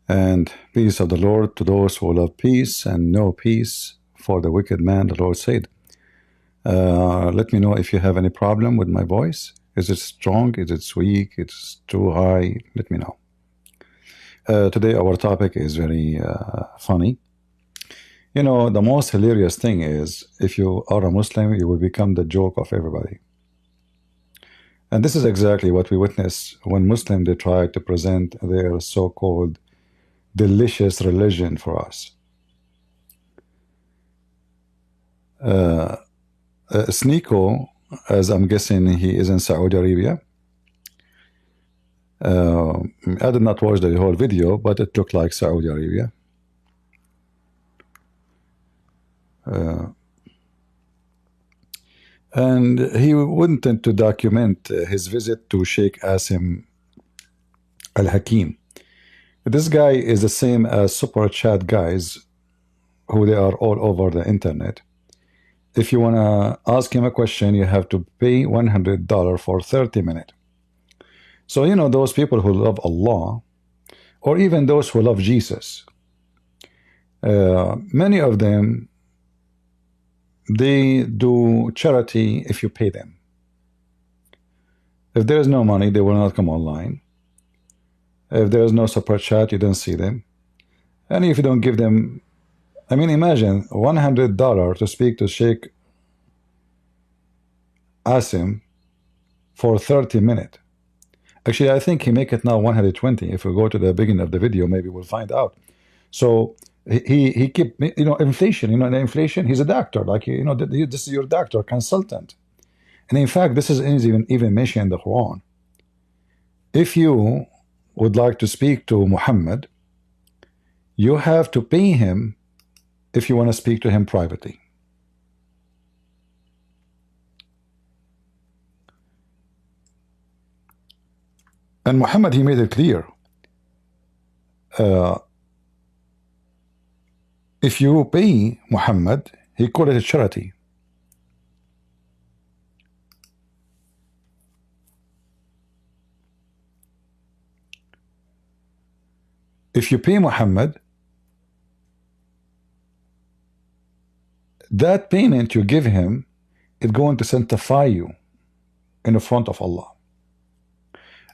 And peace of the Lord to those who love peace, and no peace for the wicked man, the Lord said. Let me know if you have any problem with my voice. Is it strong? Is it weak? It's too high? Let me know. Today our topic is very funny. You know, the most hilarious thing is, if you are a Muslim, you will become the joke of everybody. And this is exactly what we witness when Muslims, they try to present their so-called delicious religion for us. Sneko, as I'm guessing he is in Saudi Arabia. I did not watch the whole video, but it looked like Saudi Arabia. And he wanted to document his visit to Sheikh Assim Hakeem. This guy is the same as super chat guys, who they are all over the internet. If you want to ask him a question, you have to pay $100 for 30 minutes. So, you know, those people who love Allah, or even those who love Jesus, many of them, they do charity if you pay them. If there is no money, they will not come online. If there is no super chat, you don't see them. And if you don't give them, I mean, imagine $100 to speak to Sheikh Assim for 30 minutes. Actually, I think he make it now 120. If we go to the beginning of the video, maybe we'll find out. So he keep, you know, inflation. You know, the inflation. He's a doctor, like, you know, this is your doctor consultant. And in fact, this is even mentioned in the Quran. If you would like to speak to Muhammad, you have to pay him if you want to speak to him privately. And Muhammad, he made it clear. If you pay Muhammad, he called it a charity. If you pay Muhammad, that payment you give him is going to sanctify you in the front of Allah.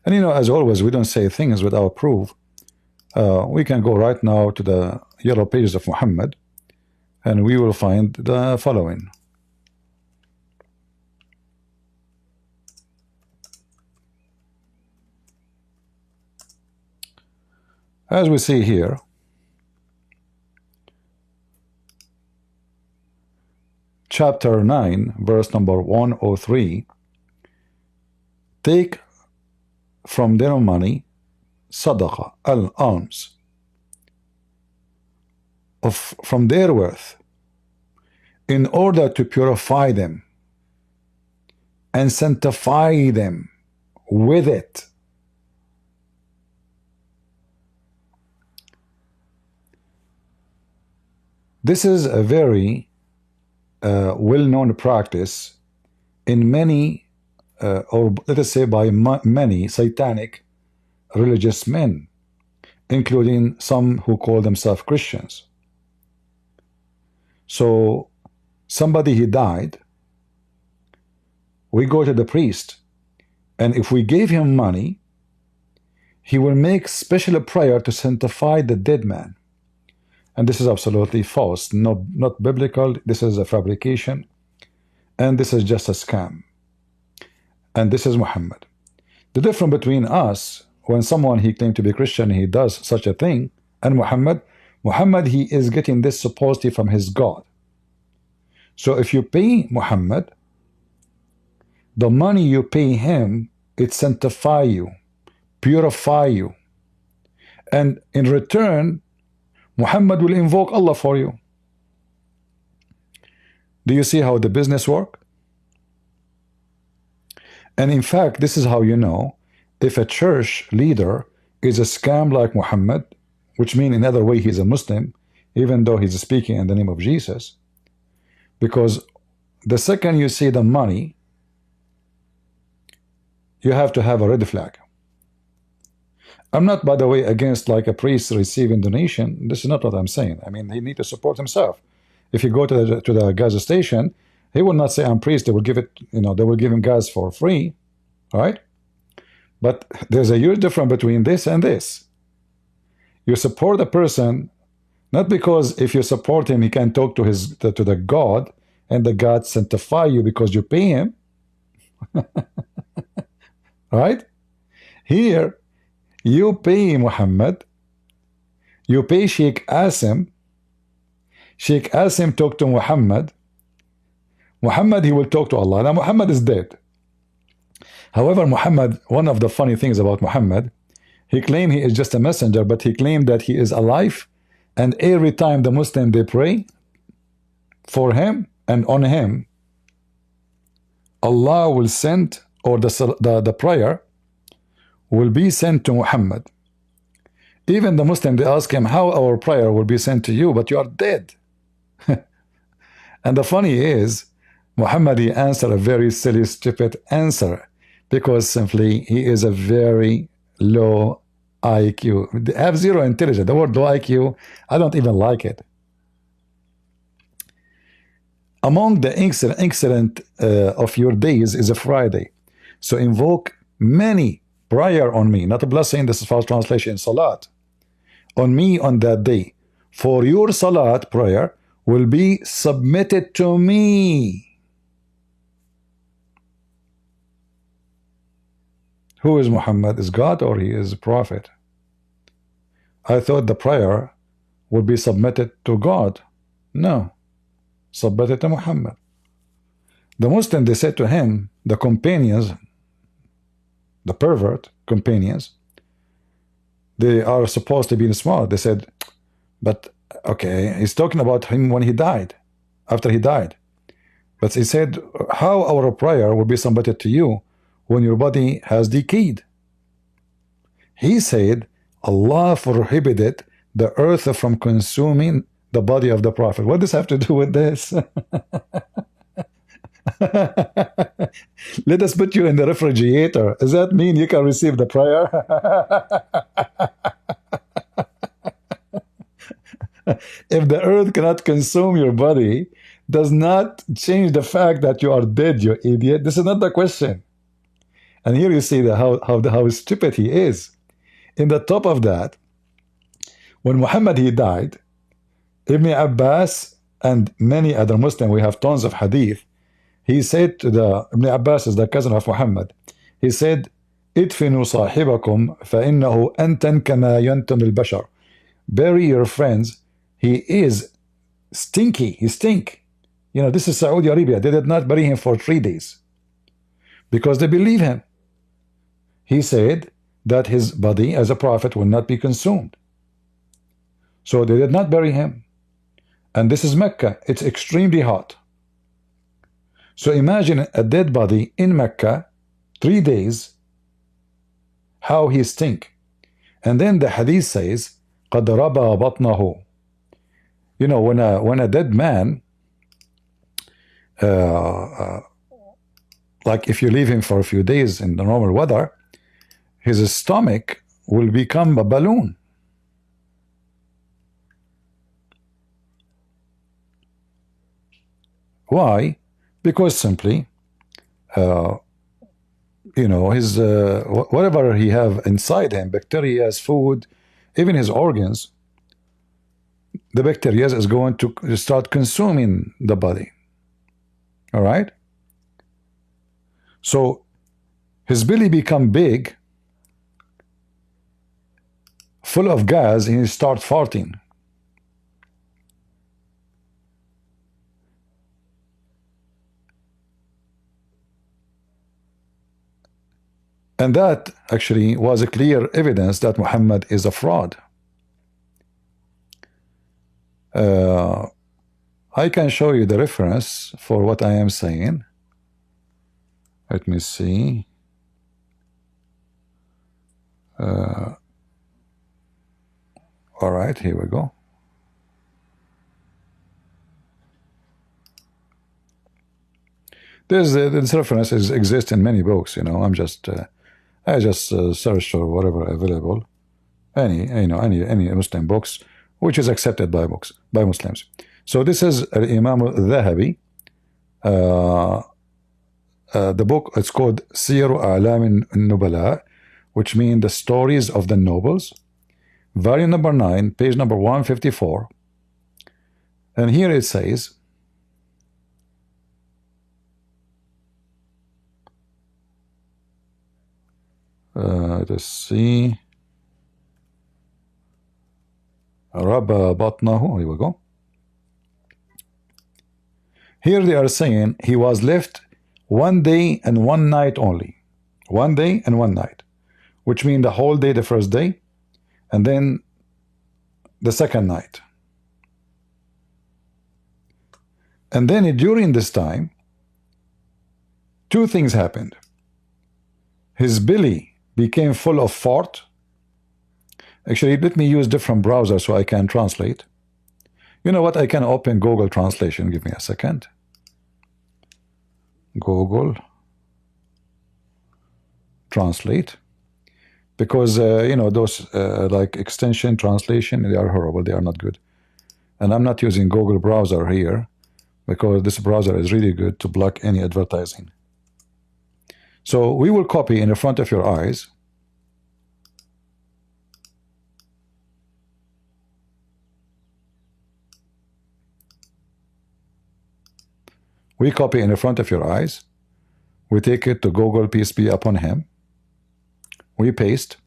And you know, as always, we don't say things without proof. We can go right now to the yellow pages of Muhammad, and we will find the following. As we see here, chapter 9, verse number 103, take from their money sadaqah, al-alms, from their worth, in order to purify them and sanctify them with it. This is a very well-known practice in many, or let us say by many satanic religious men, including some who call themselves Christians. So somebody, he died, we go to the priest, and if we gave him money, he will make special prayer to sanctify the dead man. And this is absolutely false, not biblical. This is a fabrication, and this is just a scam. And this is Muhammad. The difference between us, when someone, he claimed to be Christian, he does such a thing, and Muhammad, he is getting this supposedly from his God. So if you pay Muhammad, the money you pay him, it sanctify you, purify you, and in return, Muhammad will invoke Allah for you. Do you see how the business work? And in fact, this is how you know if a church leader is a scam like Muhammad, which means in other way he's a Muslim, even though he's speaking in the name of Jesus. Because the second you see the money, you have to have a red flag. I'm not, by the way, against like a priest receiving donation. This is not what I'm saying. I mean, he need to support himself. If you go to the gas station, he will not say, I'm priest. They will give it, they will give him gas for free, right? But there's a huge difference between this and this. You support a person not because if you support him, he can talk to the God, and the God sanctify you because you pay him, right? Here, you pay Muhammad, you pay Sheikh Asim. Sheikh Asim talk to Muhammad. Muhammad, he will talk to Allah. Now, Muhammad is dead. However, Muhammad, one of the funny things about Muhammad, he claimed he is just a messenger, but he claimed that he is alive, and every time the Muslim, they pray for him and on him, Allah will send, or the prayer will be sent to Muhammad. Even the Muslim, they ask him, how our prayer will be sent to you, but you are dead. And the funny is, Muhammad, he answered a very silly, stupid answer, because simply he is a very low IQ. They have zero intelligence. The word low IQ, I don't even like it. Among the excellent of your days is a Friday. So invoke many prayer on me, not a blessing, this is false translation, salat, on me on that day. For your salat prayer will be submitted to me. Who is Muhammad? Is God or he is a prophet? I thought the prayer would be submitted to God. No, submitted to Muhammad. The Muslim, they said to him, the companions, the pervert companions, they are supposed to be smart. They said, but okay, he's talking about him when he died, after he died. But he said, how our prayer will be submitted to you when your body has decayed? He said, Allah prohibited the earth from consuming the body of the Prophet. What does this have to do with this? Let us put you in the refrigerator. Does that mean you can receive the prayer? If the earth cannot consume your body, does not change the fact that you are dead, you idiot. This is not the question. And here you see how stupid he is. In the top of that, when Muhammad he died, Ibn Abbas and many other Muslims, we have tons of hadith, he said to Ibn Abbas is the cousin of Muhammad, he said, idfinu sahibakum فإنه أنتن كما ينتن البشر. Bury your friends, he is stinky, he stink. This is Saudi Arabia. They did not bury him for 3 days because they believe him. He said that his body as a prophet will not be consumed. So they did not bury him. And this is Mecca. It's extremely hot. So imagine a dead body in Mecca, 3 days, how he stink. And then the hadith says, قَدْ رَبَى بَطْنَهُ. When a dead man, like if you leave him for a few days in the normal weather, his stomach will become a balloon. Why? Because simply, his whatever he have inside him, bacteria, food, even his organs, the bacteria is going to start consuming the body. All right? So his belly become big, full of gas, and he start farting. And that actually was a clear evidence that Muhammad is a fraud. I can show you the reference for what I am saying. Let me see. All right, here we go. This reference exists in many books. I just searched for whatever available. any Muslim books, which is accepted by Muslims. So this is Imam al-Dhahabi. The book, it's called Siru A'lam al-Nubala, which means the stories of the nobles. Volume number 9, page number 154. And here it says, let's see, Rabba Batnahu, here we go. Here they are saying he was left 1 day and 1 night only. 1 day and 1 night, which means the whole day, the first day, and then the second night. And then during this time, 2 things happened. His belly became full of fart. Actually, let me use different browsers so I can translate. You know what? I can open Google Translation. Give me a second. Google Translate. Because, those like extension translation, they are horrible. They are not good. And I'm not using Google browser here because this browser is really good to block any advertising. So we will copy in the front of your eyes. We copy in the front of your eyes. We take it to Google, peace be upon him. We paste.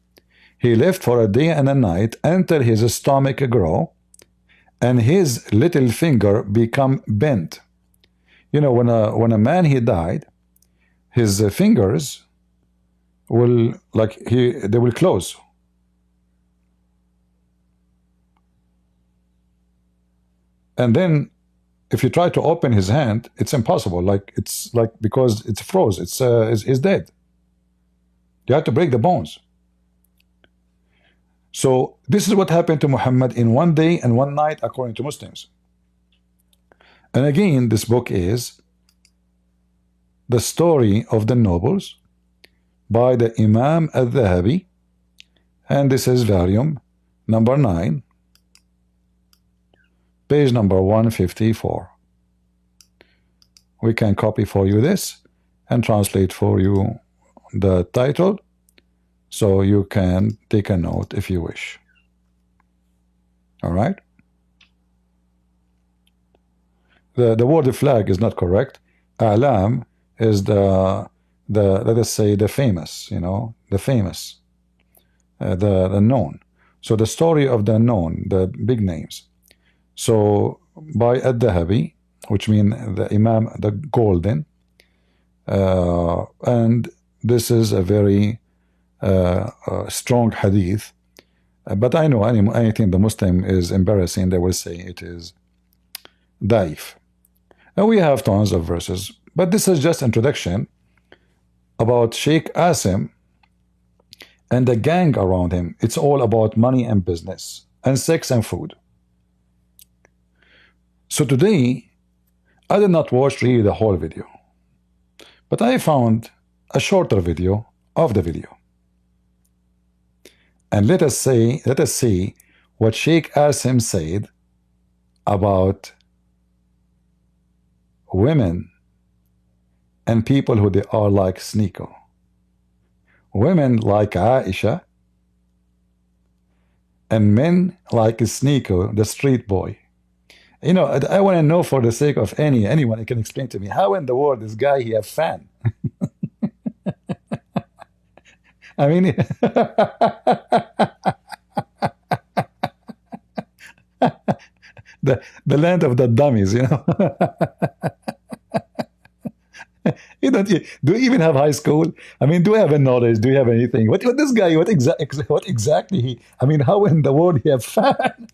He lived for a day and a night until his stomach grew and his little finger become bent. You know, when a man he died, his fingers will they will close. And then if you try to open his hand, it's impossible. It's because it's froze. It's dead. You have to break the bones. So this is what happened to Muhammad in 1 day and 1 night, according to Muslims. And again, this book is the story of the nobles by the Imam al-Dhahabi, and this is volume number 9, page number 154. We can copy for you this and translate for you the title so you can take a note if you wish. All right. The word flag is not correct. A'lam is the let us say the famous, the famous, the known. So the story of the known, the big names. So by al-Dhahabi, which means the Imam, the golden, and this is a very strong hadith. But I know anything the Muslim is embarrassing, they will say it is daif. And we have tons of verses, but this is just introduction about Sheikh Assim and the gang around him. It's all about money and business and sex and food. So today, I did not watch really the whole video, but I found a shorter video of the video. And let us see what Sheikh Assim said about women and people who they are like Sneko. Women like Aisha and men like Sneko, the street boy. I want to know, for the sake of anyone who can explain to me, how in the world this guy he have fan? I mean, the land of the dummies, Do you even have high school? I mean, do you have a knowledge? Do you have anything? What this guy? What exactly he? I mean, how in the world he have fan?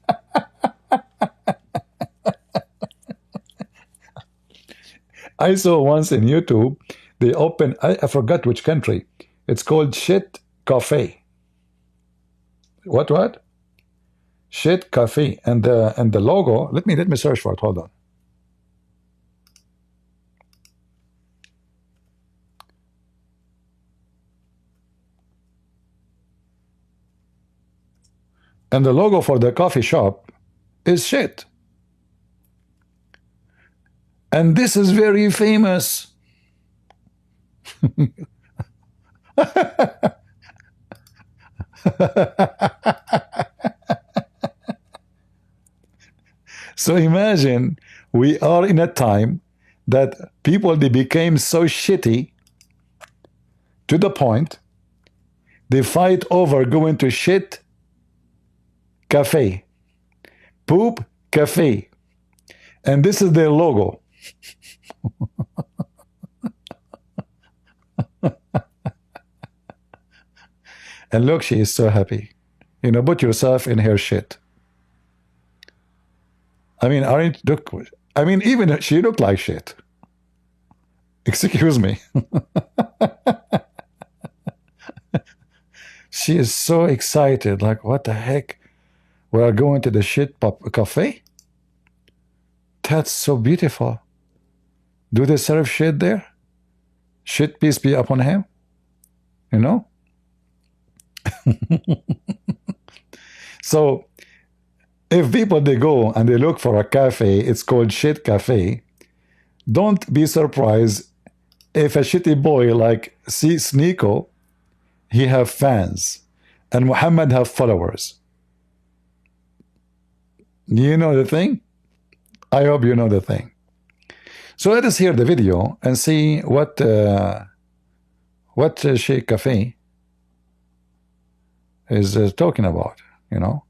I saw once in YouTube they open. I forgot which country. It's called Shit Cafe. What? Shit Cafe, and the logo. Let me search for it. Hold on. And the logo for the coffee shop is shit. And this is very famous. So imagine we are in a time that people, they became so shitty to the point they fight over going to shit cafe, poop cafe, and this is their logo. And look, she is so happy. You know, put yourself in her shit. I mean, aren't look? I mean, even she looked like shit. Excuse me. She is so excited. Like, what the heck? We are going to the shit cafe? That's so beautiful. Do they serve shit there? Shit, peace be upon him. You know? So, if people, they go and they look for a cafe, it's called shit cafe, don't be surprised if a shitty boy like Sneko, he have fans, and Muhammad have followers. You know the thing? I hope you know the thing. So let us hear the video and see what Sheikh Cafe is talking about, you know.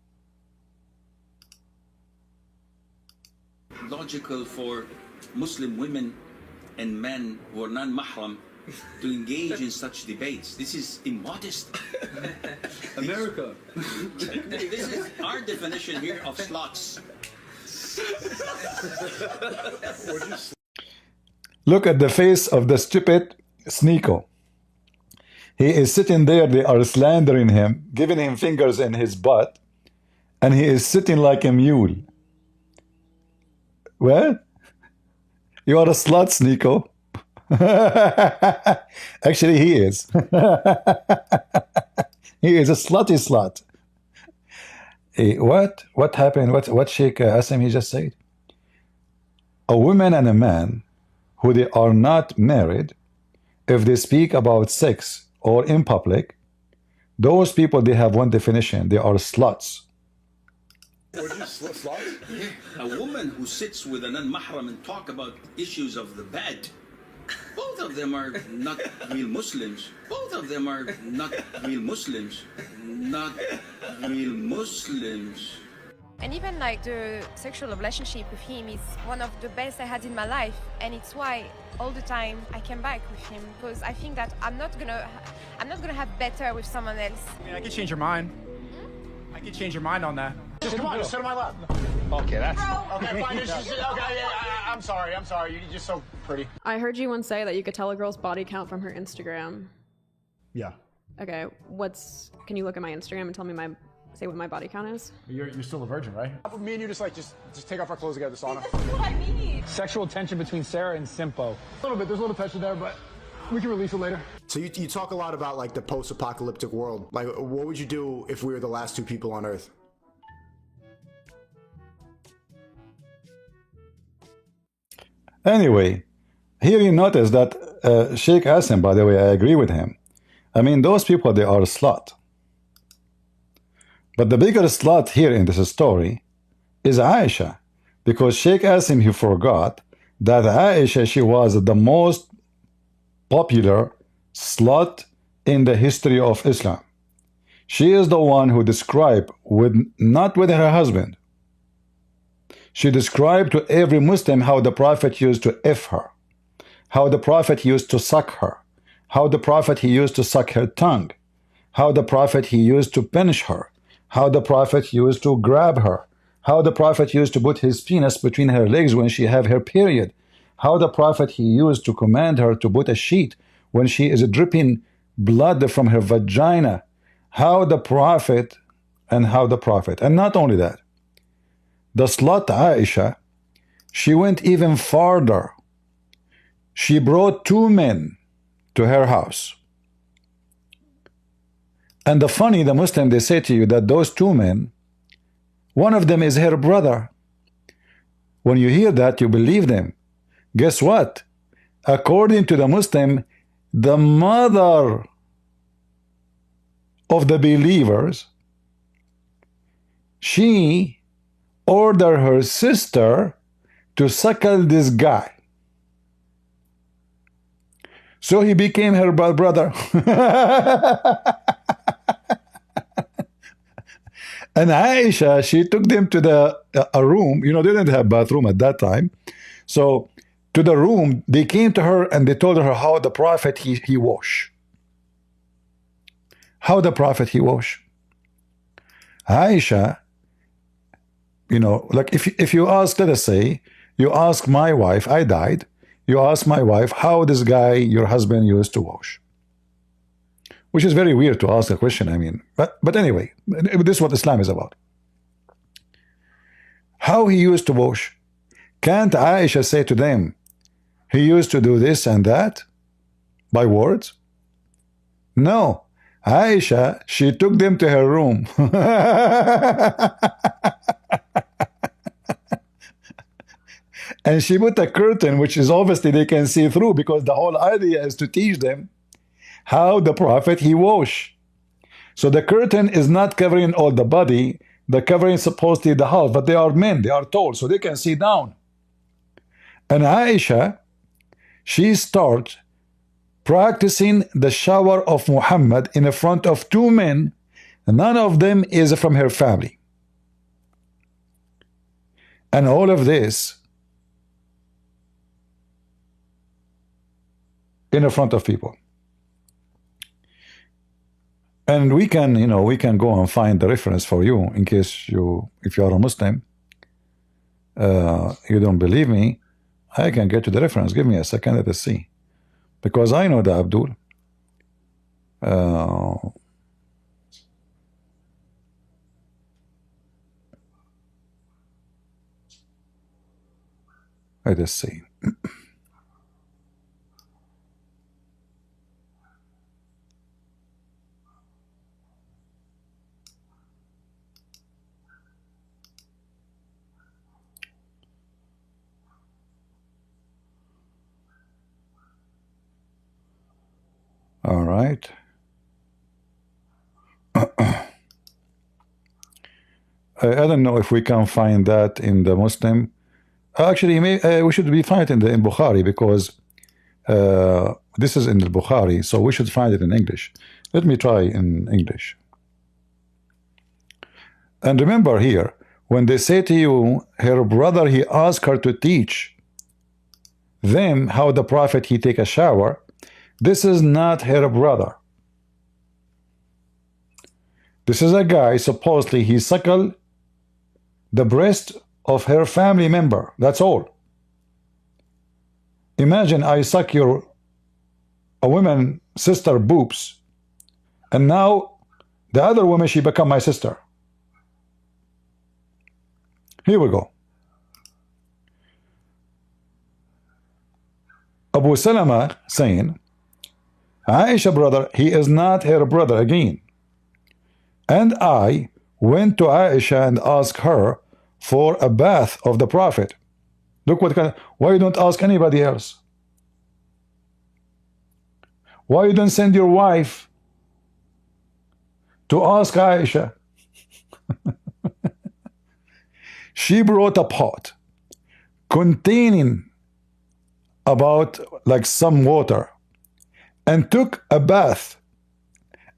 Logical for Muslim women and men who are non-mahram to engage in such debates. This is immodest. America. This is our definition here of sluts. Look at the face of the stupid Sneko. He is sitting there, they are slandering him, giving him fingers in his butt, and he is sitting like a mule. Well, you are a slut, Sneko. Actually, he is. He is a slutty slut. Hey, what happened? What Sheikh Assim he just said? A woman and a man who they are not married, if they speak about sex or in public, those people, they have one definition: they are sluts. A woman who sits with a non-mahram and talk about issues of the bed, both of them are not real Muslims. Both of them are not real Muslims. Not real Muslims. And even like the sexual relationship with him is one of the best I had in my life, and it's why all the time I came back with him, because I think that I'm not gonna have better with someone else. I mean, I could change your mind. I could change your mind on that. Just come on, just sit on my lap. Okay, that's okay. Fine. Okay, I'm sorry. You're just so pretty. I heard you once say that you could tell a girl's body count from her Instagram. Yeah. Okay, can you look at my Instagram and tell me say what my body count is? You're still a virgin, right? Me and you just take off our clothes together, sauna. This is what I need. Sexual tension between Sarah and Simpo. There's a little tension there, but we can release it later. So you talk a lot about like the post-apocalyptic world. Like, what would you do if we were the last two people on Earth? Anyway, here you notice that Sheikh Assim, by the way, I agree with him. I mean, those people, they are a slut. But the bigger slut here in this story is Aisha, because Sheikh Assim, he forgot that Aisha, she was the most popular slut in the history of Islam. She is the one who described, not with her husband, she described to every Muslim how the Prophet used to F her, how the Prophet used to suck her, how the Prophet he used to suck her tongue, how the Prophet he used to pinch her, how the Prophet used to grab her, how the Prophet used to put his penis between her legs when she have her period, how the Prophet he used to command her to put a sheet when she is dripping blood from her vagina, how the Prophet, and not only that, the slut Aisha, she went even farther. She brought two men to her house. And the Muslim, they say to you that those two men, One of them is her brother. When you hear that, you believe them. Guess what? According to the Muslim, the mother of the believers, she ordered her sister to suckle this guy. So he became her brother. And Aisha, she took them to a room. You know, they didn't have bathroom at that time. So to the room, they came to her and they told her how the Prophet he wash. How the Prophet he wash. Aisha, you know, like if you ask, let us say, you ask my wife, I died, you ask my wife how this guy, your husband, used to wash. Which is very weird to ask a question, I mean. But anyway, this is what Islam is about. How he used to wash. Can't Aisha say to them, he used to do this and that? By words? No. Aisha, she took them to her room. And she put a curtain, which is obviously they can see through, because the whole idea is to teach them how the Prophet he wash. So the curtain is not covering all the body, the covering is supposed to be the half, but they are men, they are tall, so they can see down. And Aisha, she starts practicing the shower of Muhammad in front of two men, none of them is from her family. And all of this in front of people. And we can, you know, we can go and find the reference for you in case if you are a Muslim, you don't believe me, I can get you the reference. Give me a second, let us see. Because I know the Abdul. Let us see. All right. I don't know if we can find that in the Muslim. Actually, we should be finding it in Bukhari, because this is in the Bukhari, so we should find it in English. Let me try in English. And remember here, when they say to you, her brother, he asked her to teach them how the Prophet he take a shower, this is not her brother. This is a guy, supposedly he suckled the breast of her family member. That's all. Imagine I suck a woman sister boobs, and now the other woman, she become my sister. Here we go. Abu Salama saying, Aisha brother, he is not her brother again. And I went to Aisha and asked her for a bath of the Prophet. Look what kind. Why you don't ask anybody else? Why you don't send your wife to ask Aisha? She brought a pot containing about like some water and took a bath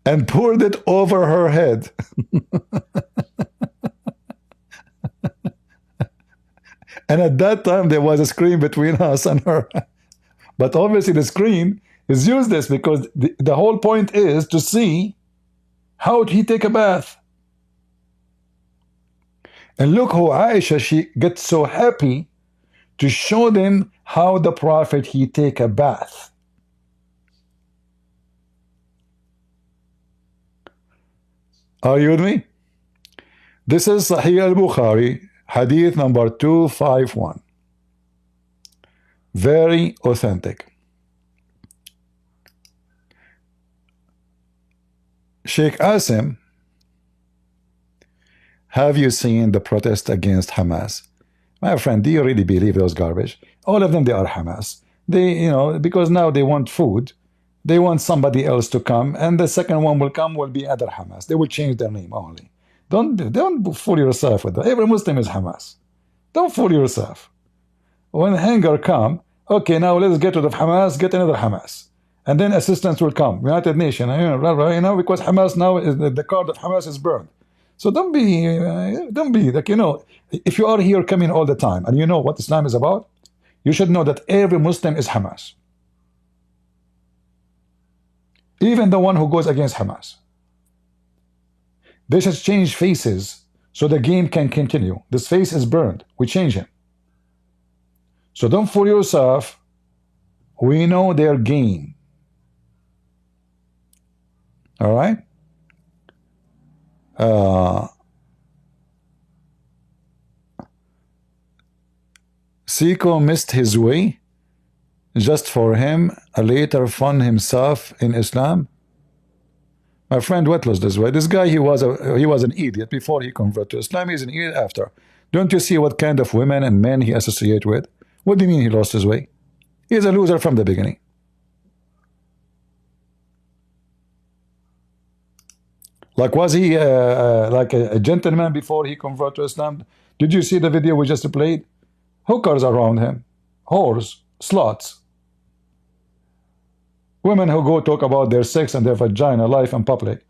and poured it over her head. And at that time there was a screen between us and her. But obviously the screen is useless, because the whole point is to see how he take a bath. And look how Aisha, she gets so happy to show them how the Prophet he take a bath. Are you with me? This is Sahih al-Bukhari, hadith number 251. Very authentic. Sheikh Assim have you seen the protest against Hamas? My friend, do you really believe those garbage? All of them, they are Hamas. They, you know, because now they want food. They want somebody else to come, and the second one will come will be other Hamas. They will change their name only. Don't fool yourself with that. Every Muslim is Hamas. Don't fool yourself. When hunger come, okay, now let's get rid of Hamas, get another Hamas. And then assistance will come. United Nations, you know, because Hamas now, is the card of Hamas is burned. So don't be like, you know, if you are here coming all the time and you know what Islam is about, you should know that every Muslim is Hamas. Even the one who goes against Hamas. They should change faces so the game can continue. This face is burned. We change him. So don't fool yourself. We know their game. All right? Seiko missed his way just for him later found himself in Islam. My friend, what was this way? This guy, he was an idiot before he converted to Islam. He's an idiot after. Don't you see what kind of women and men he associates with? What do you mean he lost his way? He's a loser from the beginning. Like, was he like a gentleman before he converted to Islam? Did you see the video we just played? Hookers around him, whores, sluts, women who go talk about their sex and their vagina life in public.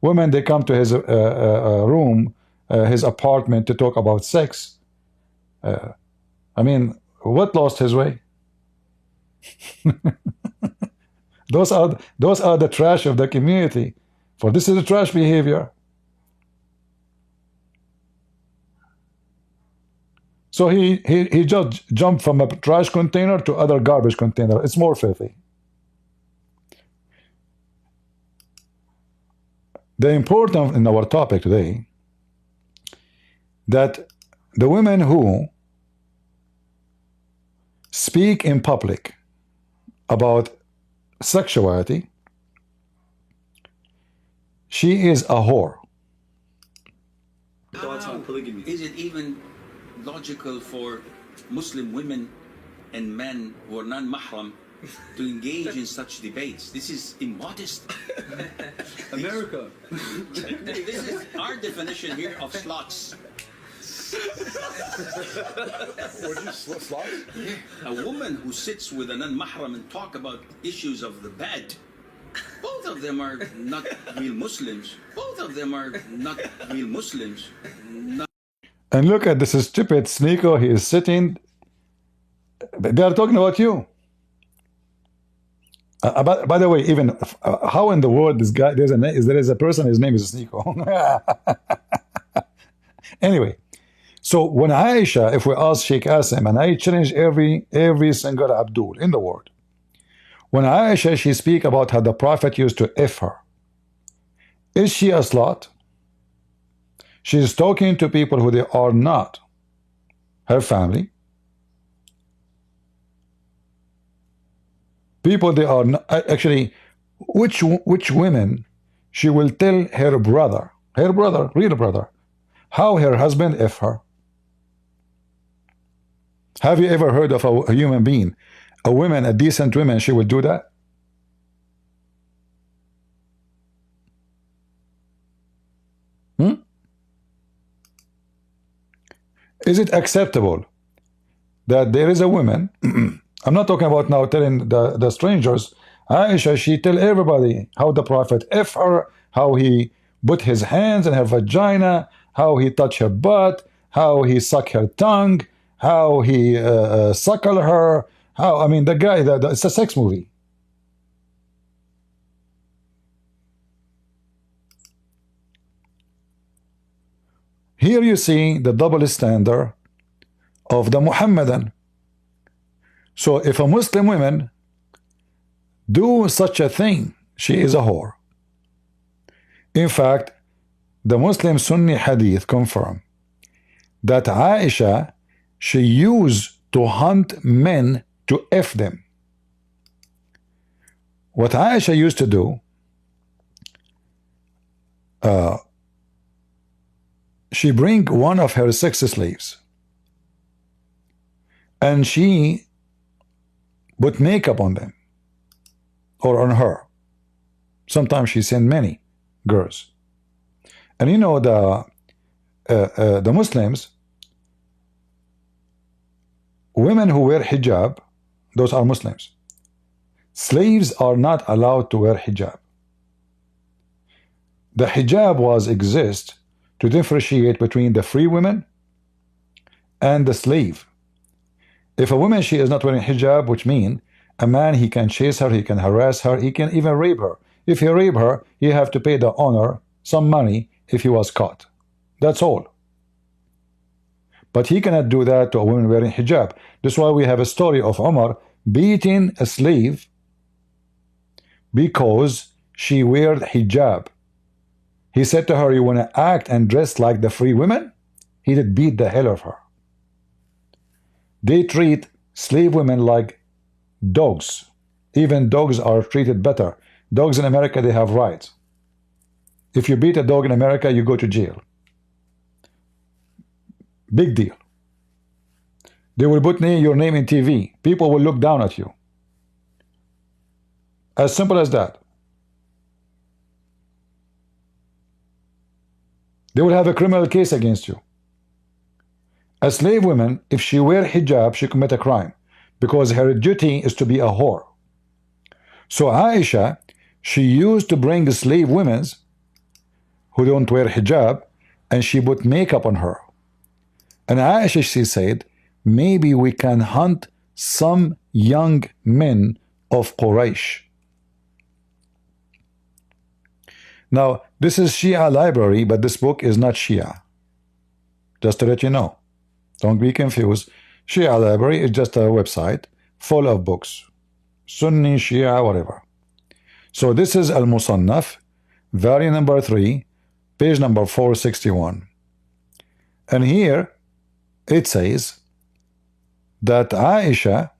Women, they come to his room, his apartment to talk about sex. I mean, what lost his way? Those are the trash of the community. For this is the trash behavior. So he just jumped from a trash container to other garbage container. It's more filthy. The important in our topic today, that the women who speak in public about sexuality, she is a whore. Thoughts on polygamy? Is it even logical for Muslim women and men who are non-mahram to engage in such debates? This is immodest. America. This is our definition here of slots. What you slots? A woman who sits with a non-mahram and talk about issues of the bed. Both of them are not real Muslims. Both of them are not real Muslims. And look at this stupid Sneko. He is sitting. They are talking about you. By the way, even how in the world this guy, there is a person, his name is Sneko. Anyway, so when Aisha, if we ask Sheikh Assim, and I challenge every single Abdul in the world, when Aisha, she speak about how the Prophet used to F her, is she a slut? She's talking to people who they are not her family. People they are not, actually, which women she will tell her brother, real brother, how her husband F her. Have you ever heard of a human being, a woman, a decent woman, she will do that? Is it acceptable that there is a woman, I'm not talking about now telling the strangers, Aisha, she tell everybody how the Prophet F her, how he put his hands in her vagina, how he touch her butt, how he suck her tongue, how he suckle her, how, I mean, the guy, it's a sex movie. Here you see the double standard of the Muhammadan. So if a Muslim woman do such a thing, she is a whore. In fact, the Muslim Sunni hadith confirm that Aisha, she used to hunt men to F them. What Aisha used to do, she bring one of her sex slaves, and she put makeup on them or on her. Sometimes she sent many girls. And you know, the Muslims, women who wear hijab, those are Muslims. Slaves are not allowed to wear hijab. The hijab was exist to differentiate between the free women and the slave. If a woman, she is not wearing hijab, which means a man, he can chase her, he can harass her, he can even rape her. If he rape her, he have to pay the owner some money if he was caught. That's all. But he cannot do that to a woman wearing hijab. That's why we have a story of Umar beating a slave because she wear hijab. He said to her, you want to act and dress like the free women? He did beat the hell of her. They treat slave women like dogs. Even dogs are treated better. Dogs in America, they have rights. If you beat a dog in America, you go to jail. Big deal. They will put your name in TV. People will look down at you. As simple as that. They will have a criminal case against you. A slave woman, if she wear hijab, she commit a crime because her duty is to be a whore. So Aisha, she used to bring slave women who don't wear hijab, and she put makeup on her. And Aisha, she said, maybe we can hunt some young men of Quraysh. Now, this is Shia library, but this book is not Shia. Just to let you know. Don't be confused. Shia library is just a website full of books. Sunni, Shia, whatever. So this is Al-Musannaf, volume number 3, page number 461. And here it says that Aisha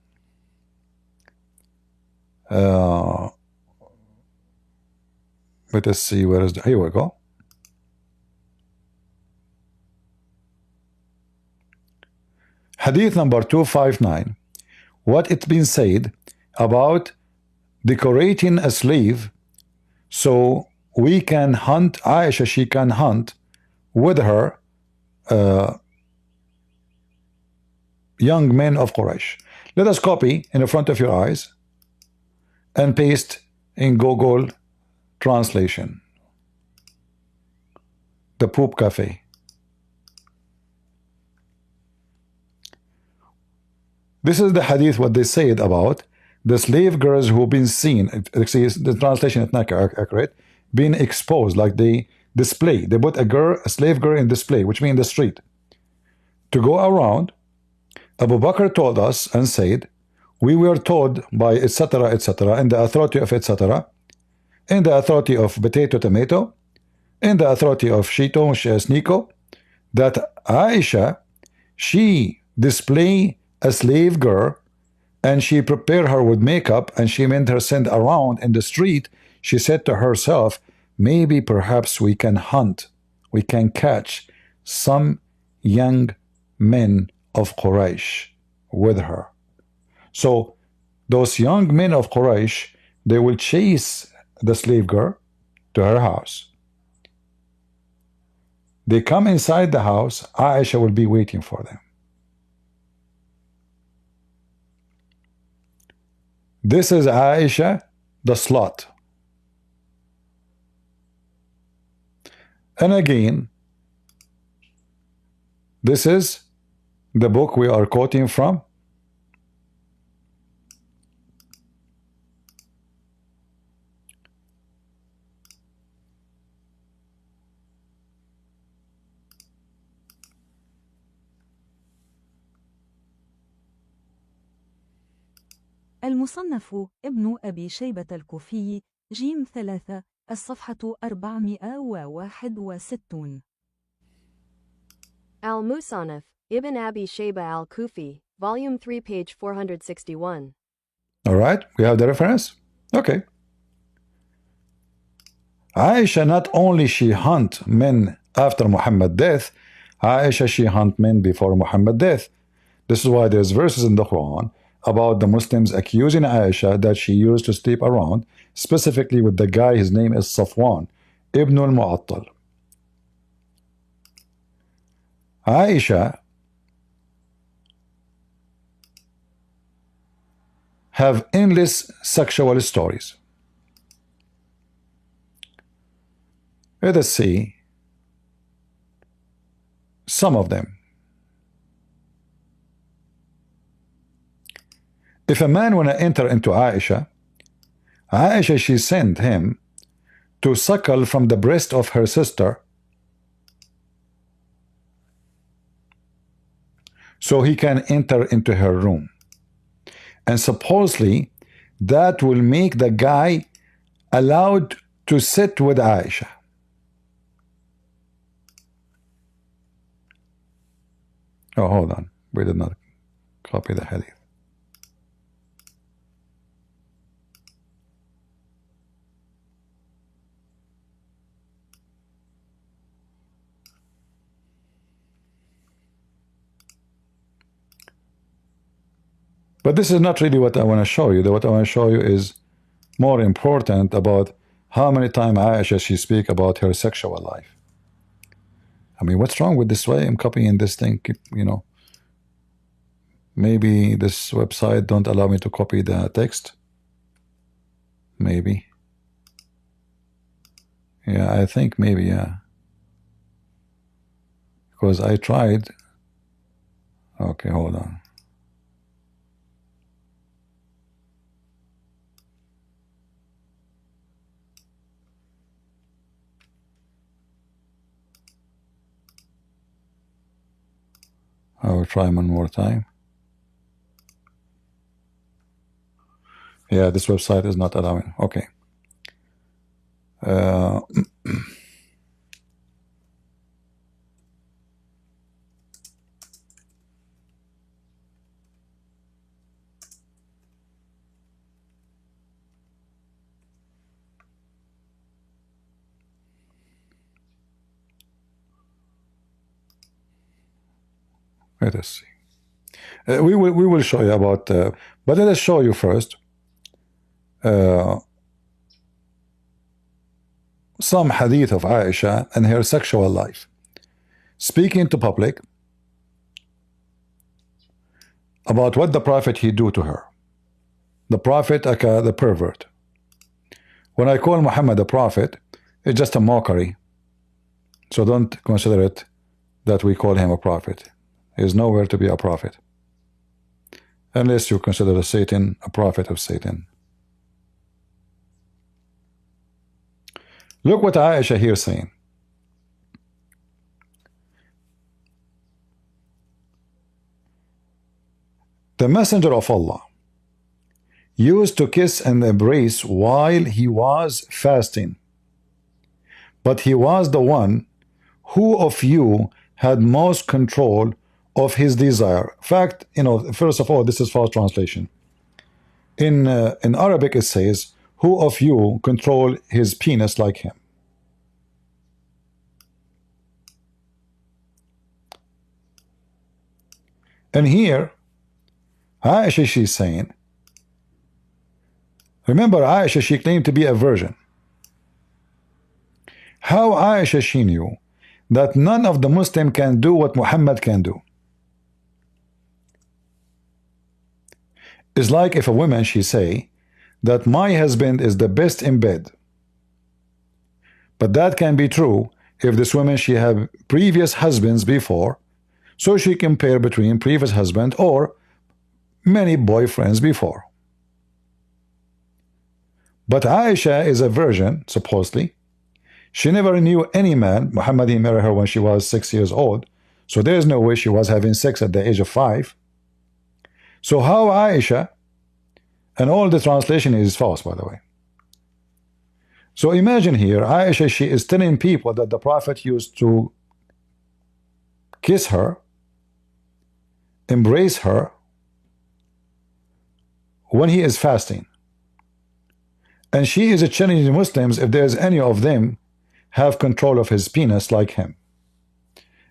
let us see, where is the, here we go. Hadith number 259. What it's been said about decorating a slave so we can hunt Aisha, she can hunt with her young men of Quraysh. Let us copy in the front of your eyes and paste in Google translation. The Poop Cafe. This is the hadith, what they said about the slave girls who've been seen. The translation is not accurate. Being exposed, like they display. They put a slave girl in display, which means the street. To go around, Abu Bakr told us and said, we were told by etc., etc., in the authority of etc., in the authority of potato, tomato, in the authority of Sneko, that Aisha, she display a slave girl and she prepared her with makeup and she made her send around in the street. She said to herself, maybe perhaps we can hunt, we can catch some young men of Quraysh with her. So those young men of Quraysh, they will chase the slave girl to her house. They come inside the house, Aisha will be waiting for them. This is Aisha, the slut. And again, this is the book we are quoting from. المصنف ابن أبي شيبة الكوفي جيم 3 الصفحة 461. Al-Musannaf, Ibn Abi Shayba al-Kufi, Volume 3, page 461. All right, we have the reference? Okay. Aisha, not only she hunt men after Muhammad's death, Aisha, she hunt men before Muhammad's death. This is why there's verses in the Quran about the Muslims accusing Aisha that she used to sleep around, specifically with the guy, his name is Safwan ibn al-Mu'attal. Aisha have endless sexual stories. Let us see some of them. If a man want to enter into Aisha, she sent him to suckle from the breast of her sister so he can enter into her room. And supposedly that will make the guy allowed to sit with Aisha. Oh, hold on. We did not copy the hadith. But this is not really what I want to show you. What I want to show you is more important about how many times Aisha she speak about her sexual life. I mean, what's wrong with this way? I'm copying this thing, you know. Maybe this website don't allow me to copy the text. Maybe. Yeah, I think maybe, yeah. Because I tried. Okay, hold on. I will try one more time. Yeah, this website is not allowing. Okay. Let us see. We will show you about, but let us show you first some hadith of Aisha and her sexual life. Speaking to public about what the Prophet he do to her. The Prophet, the pervert. When I call Muhammad a prophet, it's just a mockery. So don't consider it that we call him a prophet. He is nowhere to be a prophet. Unless you consider Satan a prophet of Satan. Look what Aisha here saying. The Messenger of Allah used to kiss and embrace while he was fasting. But he was the one who of you had most control of his desire. In fact, you know, first of all, this is false translation. In Arabic it says, who of you control his penis like him? And here, Aisha, she's saying, remember Aisha, she claimed to be a virgin. How Aisha, she knew that none of the Muslim can do what Muhammad can do? It's like if a woman, she say, that my husband is the best in bed. But that can be true if this woman, she have previous husbands before, so she compare between previous husband or many boyfriends before. But Aisha is a virgin, supposedly. She never knew any man. Muhammad, he married her when she was 6 years old, so there is no way she was having sex at the age of 5. So how Aisha, and all the translation is false, by the way. So imagine here, Aisha, she is telling people that the Prophet used to kiss her, embrace her, when he is fasting. And she is challenging Muslims if there's any of them have control of his penis like him.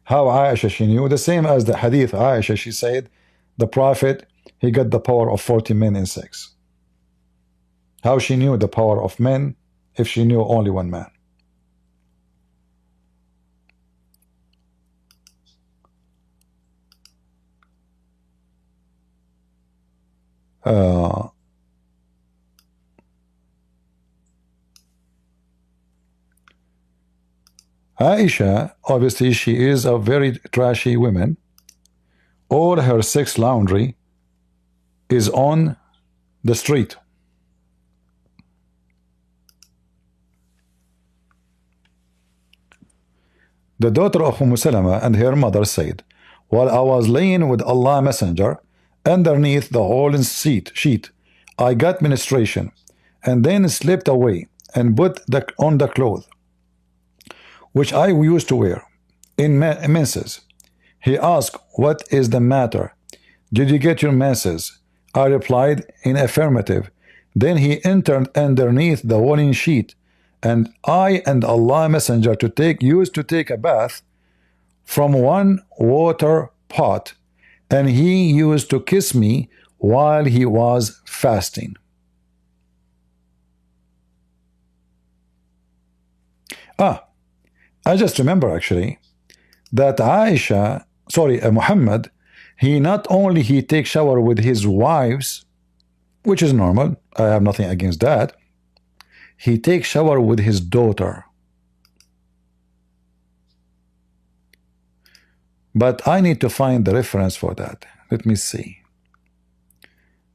How Aisha she knew? The same as the hadith Aisha, she said, the Prophet, he got the power of 40 men in sex. How she knew the power of men if she knew only one man? Aisha, obviously, she is a very trashy woman. All her sex laundry is on the street. The daughter of Salama and her mother said, while I was laying with Allah Messenger underneath the woolen sheet, I got menstruation and then slipped away and put on the clothes which I used to wear in menses. He asked, what is the matter? Did you get your menses? I replied in affirmative. Then he entered underneath the woolen sheet, and I and Allah Messenger used to take a bath from one water pot, and he used to kiss me while he was fasting. I just remember actually that Muhammad, he not only he takes shower with his wives, which is normal, I have nothing against that, he takes shower with his daughter. But I need to find the reference for that. Let me see.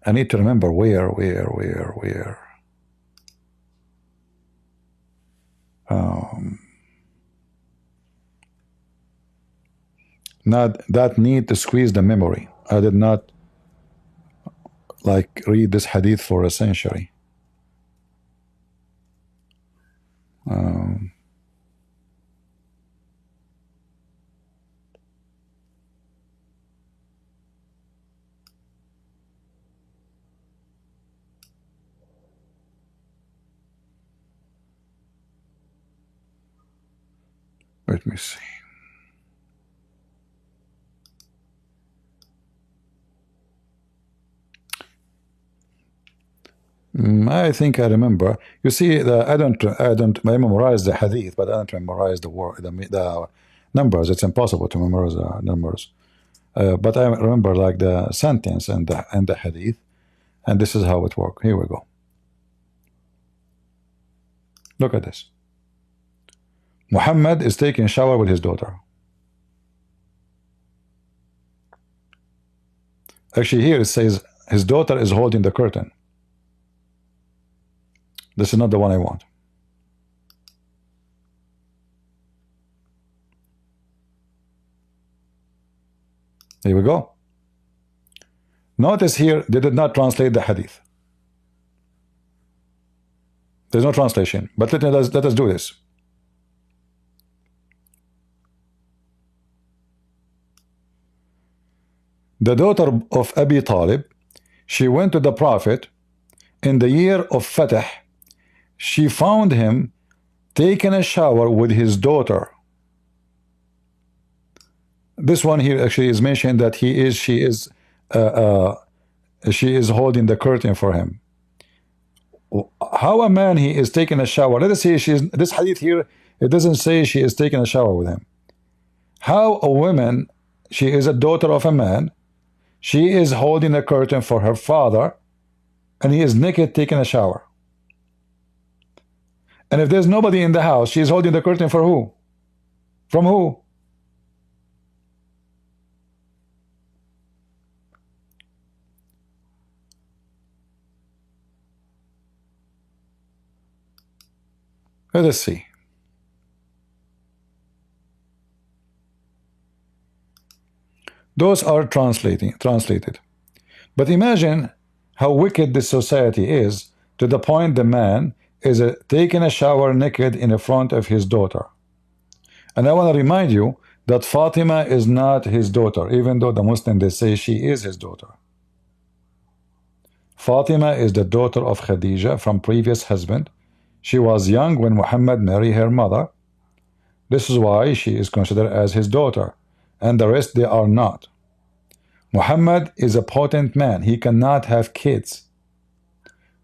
I need to remember where. Not that need to squeeze the memory. I did not like read this hadith for a century. Let me see. I think I remember. You see, I memorize the hadith, but I don't memorize the numbers. It's impossible to memorize the numbers. But I remember like the sentence and the hadith, and this is how it works. Here we go. Look at this. Muhammad is taking a shower with his daughter. Actually, here it says his daughter is holding the curtain. This is not the one I want. Here we go. Notice here they did not translate the hadith. There's no translation. But let us do this. The daughter of Abi Talib, she went to the Prophet in the year of Fatah. She found him taking a shower with his daughter. This one here actually is mentioned that she is holding the curtain for him. How a man he is taking a shower? Let us say this hadith here, it doesn't say she is taking a shower with him. How a woman, she is a daughter of a man, she is holding a curtain for her father, and he is naked taking a shower. And if there's nobody in the house, she is holding the curtain for who? From who? Let us see. Those are translated. But imagine how wicked this society is, to the point the man is taking a shower naked in the front of his daughter. And I want to remind you that Fatima is not his daughter, even though the Muslims they say she is his daughter. Fatima is the daughter of Khadija from previous husband. She was young when Muhammad married her mother. This is why she is considered as his daughter, and the rest they are not. Muhammad is a potent man. He cannot have kids.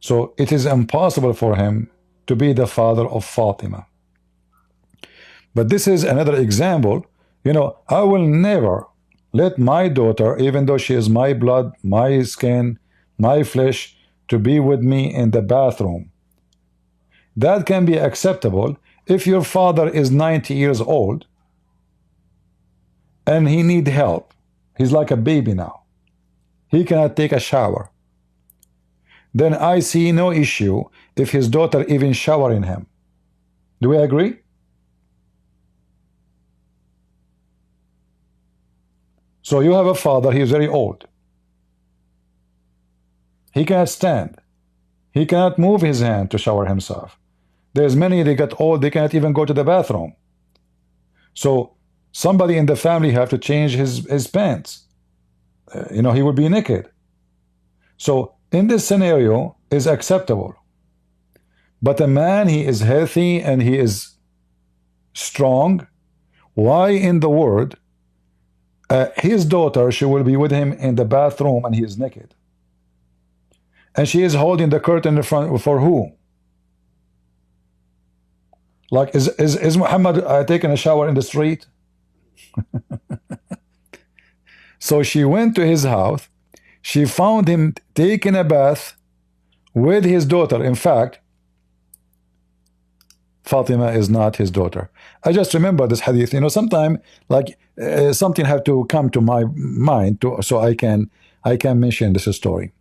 So it is impossible for him to be the father of Fatima. But this is another example. I will never let my daughter, even though she is my blood, my skin, my flesh, to be with me in the bathroom. That can be acceptable if your father is 90 years old and he need help. He's like a baby now. He cannot take a shower. Then I see no issue if his daughter even showering him. Do we agree? So you have a father, he is very old. He cannot stand. He cannot move his hand to shower himself. There's many, they get old, they cannot even go to the bathroom. So somebody in the family have to change his pants. He will be naked. So in this scenario is acceptable. But a man, he is healthy and he is strong. Why in the world his daughter, she will be with him in the bathroom and he is naked? And she is holding the curtain in front for who? Like, is Muhammad taking a shower in the street? So she went to his house. She found him taking a bath with his daughter. In fact, Fatima is not his daughter. I just remember this hadith. Sometimes like something have to come to my mind so I can mention this story.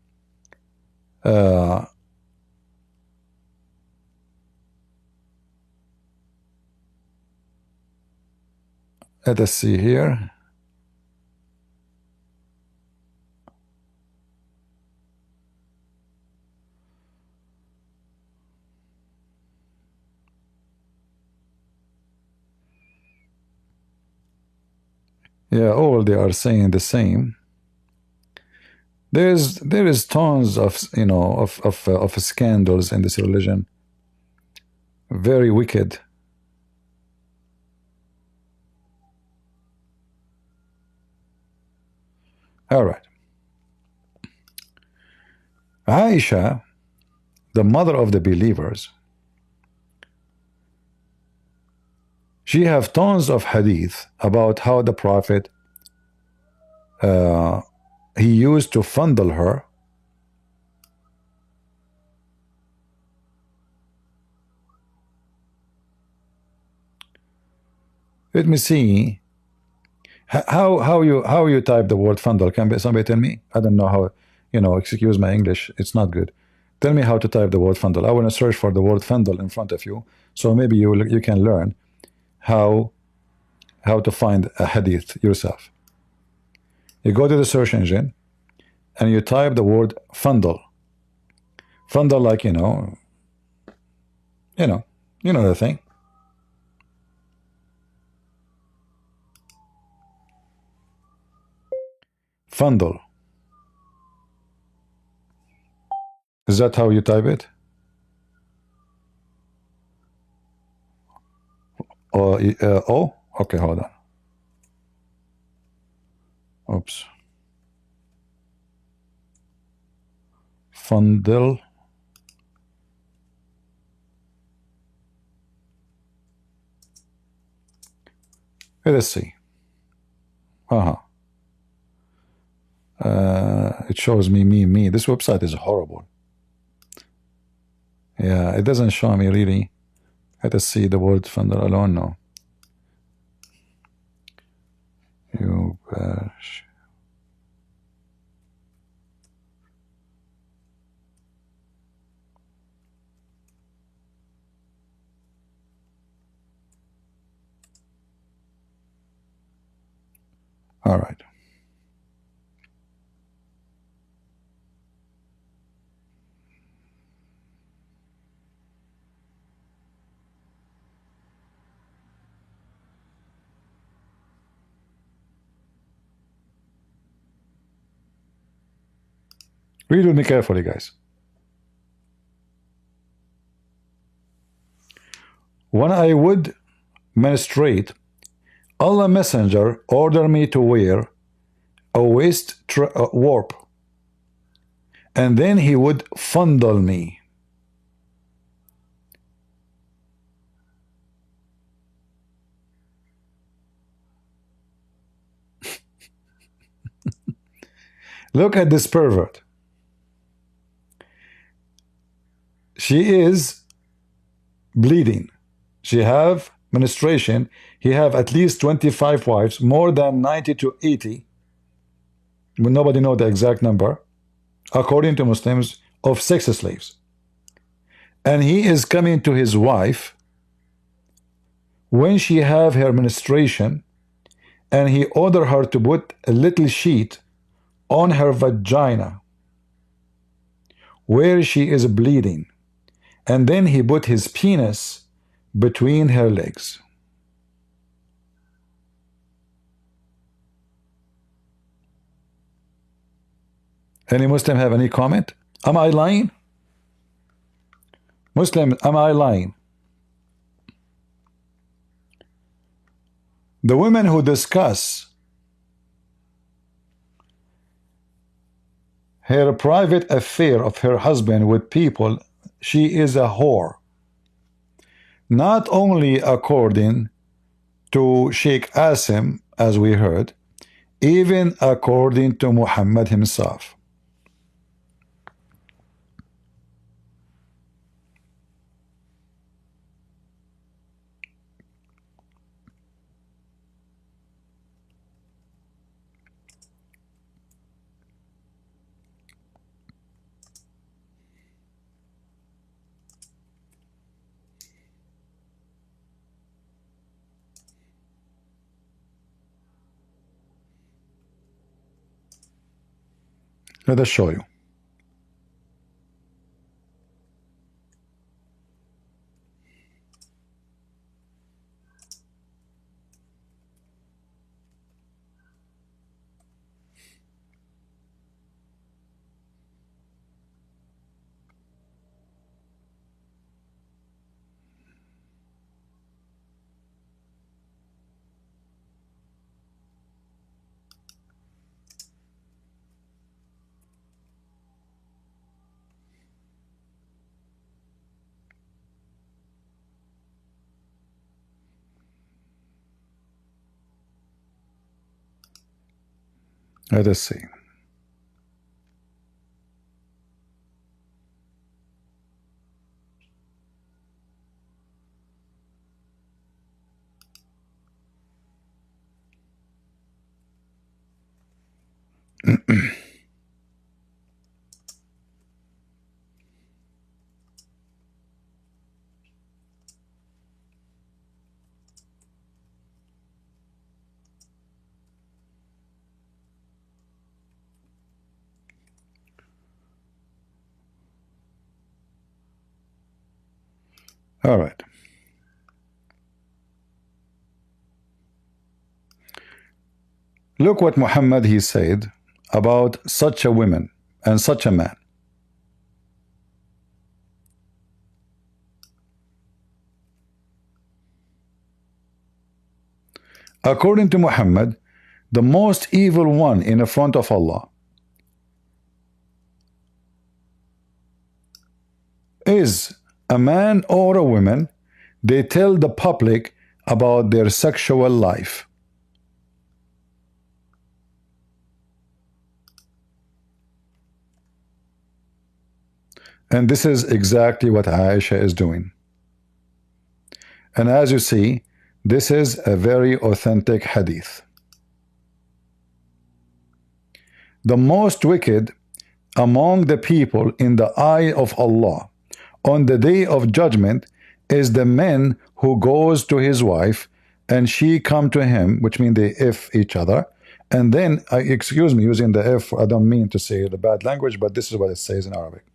Let us see here. Yeah, all they are saying the same. There is tons of of scandals in this religion. Very wicked. All right. Aisha, the mother of the believers, she have tons of hadith about how the Prophet he used to fondle her. Let me see. How you type the word fondle? Can somebody tell me? I don't know how. Excuse my English. It's not good. Tell me how to type the word fondle. I want to search for the word fondle in front of you, so maybe you can learn how to find a hadith yourself. You go to the search engine and you type the word fondle. Fondle, like the thing. Fondle. Is that how you type it? Oh, okay, hold on. Oops. Fondle. Let's see. It shows me. This website is horrible. Yeah, it doesn't show me really. Let us see the word fondle alone. No. All right. Read with me carefully, guys. When I would menstruate, Allah Messenger ordered me to wear a waist warp, and then he would fondle me. Look at this pervert. She is bleeding. She have menstruation. He have at least 25 wives, more than 90 to 80. But nobody know the exact number, according to Muslims, of sex slaves. And he is coming to his wife when she have her menstruation, and he order her to put a little sheet on her vagina where she is bleeding, and then he put his penis between her legs. Any Muslim have any comment? Am I lying? Muslim, am I lying? The women who discuss her private affair of her husband with people, she is a whore. Not only according to Sheikh Assim, as we heard, even according to Muhammad himself. Let us show you. Let us see. All right. Look what Muhammad he said about such a woman and such a man. According to Muhammad, the most evil one in the front of Allah is a man or a woman. They tell the public about their sexual life. And this is exactly what Aisha is doing. And as you see, this is a very authentic hadith. The most wicked among the people in the eye of Allah on the day of judgment is the man who goes to his wife and she come to him, which means they if each other, and then, excuse me using the if, I don't mean to say the bad language, but this is what it says in Arabic.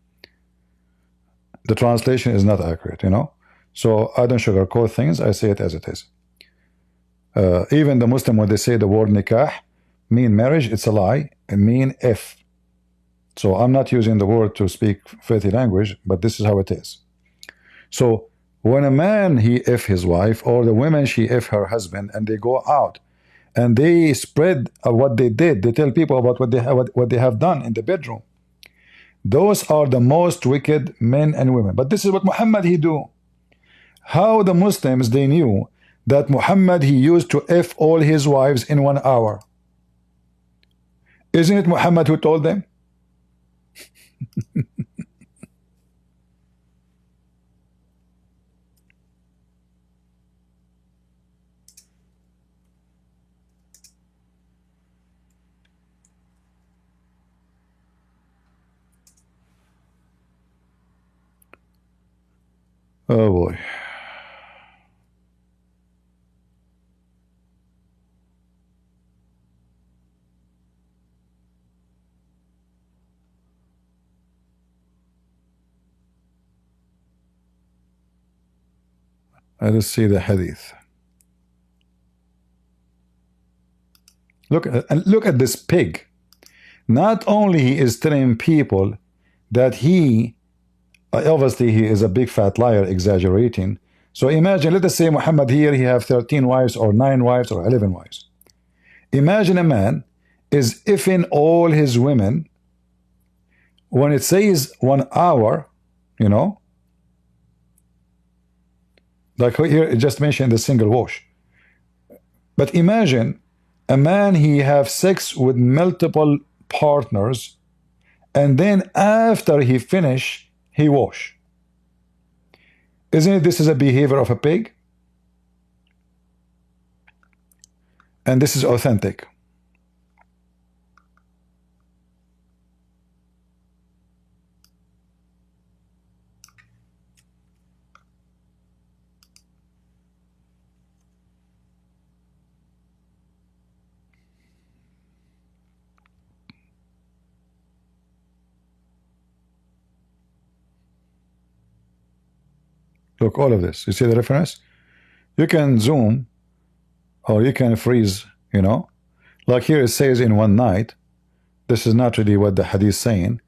The translation is not accurate, you know, so I don't sugarcoat things, I say it as it is. Even the Muslim, when they say the word nikah mean marriage, it's a lie, it mean if. So I'm not using the word to speak filthy language, but this is how it is. So When a man he if his wife, or the woman she if her husband, and they go out and they spread what they did, they tell people about what they have done in the bedroom. Those are the most wicked men and women. But this is what Muhammad he do. How the Muslims they knew that Muhammad he used to F all his wives in 1 hour. Isn't it Muhammad who told them? Oh boy. Let us see the hadith. Look at this pig. Not only he is telling people that he obviously he is a big fat liar, exaggerating. So imagine, let us say Muhammad here he have 13 wives or 9 wives or 11 wives. Imagine a man is effing all his women. When it says 1 hour, you know, like here it just mentioned the single wash. But imagine a man he have sex with multiple partners, and then after he finish he wash. Isn't it this is a behavior of a pig? And this is authentic. Look, all of this. You see the reference? You can zoom or you can freeze, you know. Like here it says in 1 night. This is not really what the hadith is saying.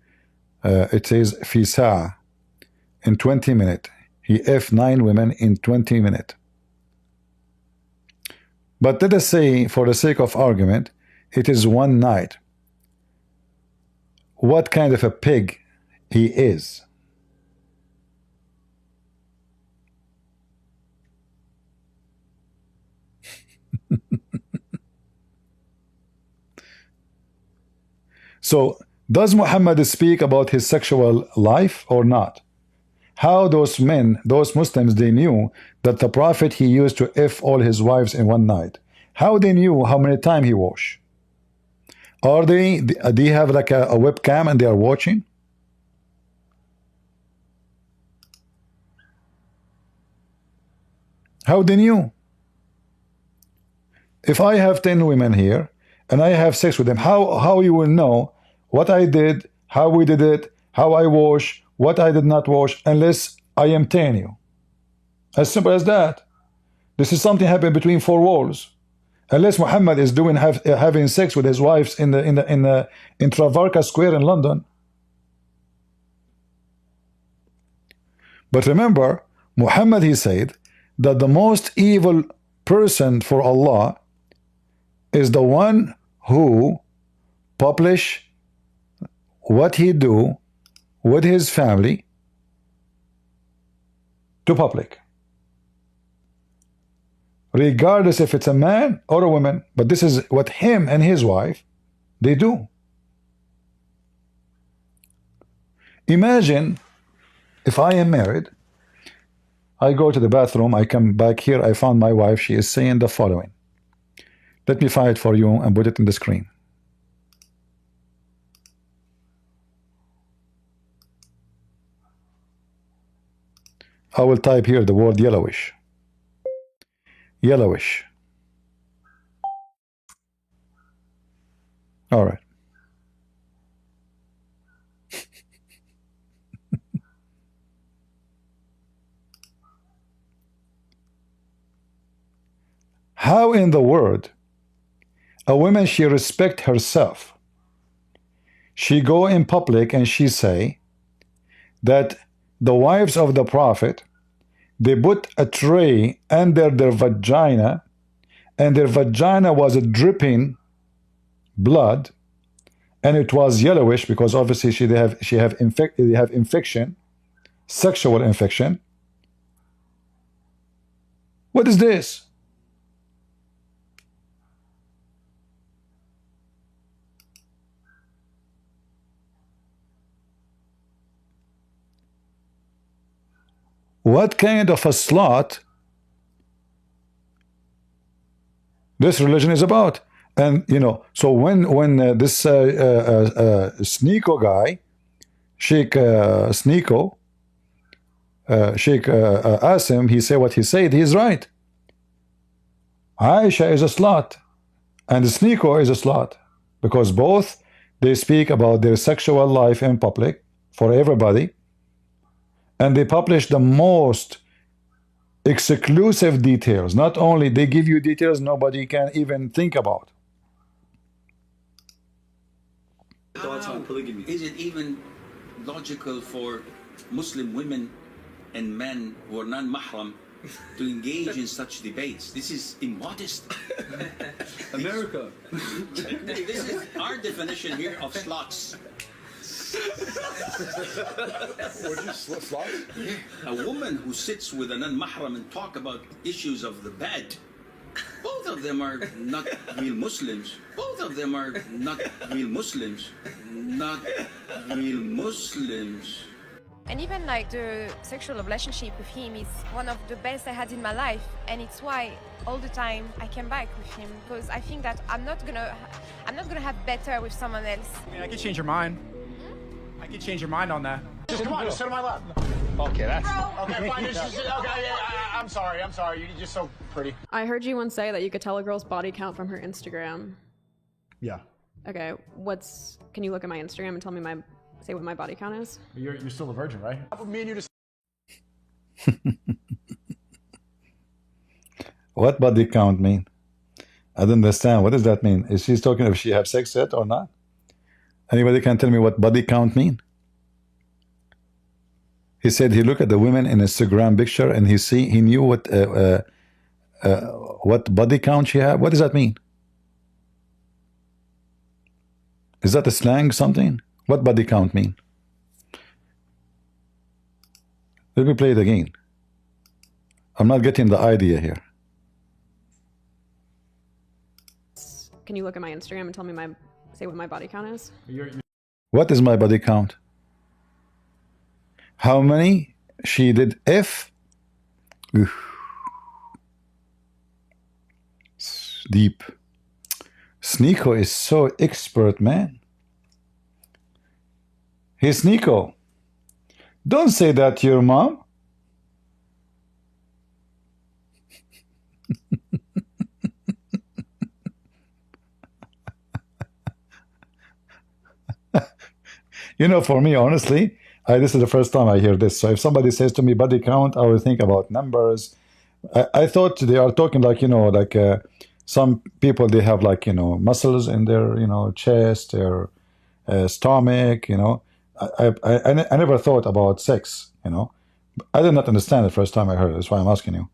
It says fi sa'a, in 20 minutes. He F 9 women in 20 minutes. But let us say, for the sake of argument, it is 1 night. What kind of a pig he is? So, does Muhammad speak about his sexual life or not? How those men, those Muslims, they knew that the Prophet he used to F all his wives in 1 night? How they knew how many times he wash? Are they have like a webcam and they are watching? How they knew? If I have 10 women here and I have sex with them, how you will know what I did, how we did it, how I wash, what I did not wash, unless I am telling you? As simple as that. This is something happened between 4 walls. Unless Muhammad is doing having sex with his wives in Trafalgar Square in London. But remember, Muhammad he said that the most evil person for Allah is the one who publish what he do with his family to public, regardless if it's a man or a woman. But this is what him and his wife they do. Imagine if I am married, I go to the bathroom, I come back here, I found my wife, she is saying the following. Let me find it for you and put it in the screen. I will type here the word yellowish. Yellowish. All right. How in the world a woman she respect herself, she go in public and she say that the wives of the Prophet they put a tray under their vagina, and their vagina was dripping blood, and it was yellowish because obviously they have infection, sexual infection. What is this? What kind of a slut this religion is about? And you know, so when this Sneko guy, Sheikh Sneko, Sheikh Assim, he said what he said, he's right. Aisha is a slut, and Sneko is a slut, because both they speak about their sexual life in public for everybody, and they publish the most exclusive details. Not only they give you details nobody can even think about. Thoughts on polygamy? Is it even logical for Muslim women and men who are non-mahram to engage in such debates? This is immodest. America. This is our definition here of slots. Would you slots? A woman who sits with a non-mahram and talk about issues of the bed. Both of them are not real Muslims. Both of them are not real Muslims. Not real Muslims. And even like the sexual relationship with him is one of the best I had in my life, and it's why all the time I came back with him, because I think that I'm not gonna have better with someone else. I mean, I could change your mind. I could change your mind on that. Just come on, just sit on my lap. Okay, that's okay. Fine. Okay, I'm sorry. You're just so pretty. I heard you once say that you could tell a girl's body count from her Instagram. Yeah. Okay, can you look at my Instagram and tell me say what my body count is? You're still a virgin, right? Me and you just. What body count mean? I don't understand. What does that mean? Is she talking if she have sex yet or not? Anybody can tell me what body count mean? He said he looked at the women in Instagram picture and he knew what body count she had. What does that mean? Is that a slang something? What body count mean? Let me play it again. I'm not getting the idea here. Can you look at my Instagram and tell me say what my body count is? What is my body count? How many she did F? Oof. Deep. Sneko is so expert, man. Hey, Sneko, don't say that to your mom. You know, for me, honestly, this is the first time I hear this. So if somebody says to me body count, I will think about numbers. I thought they are talking like, you know, like some people, they have like, you know, muscles in their, you know, chest, their stomach, you know. I never thought about sex, you know. I did not understand the first time I heard it. That's why I'm asking you.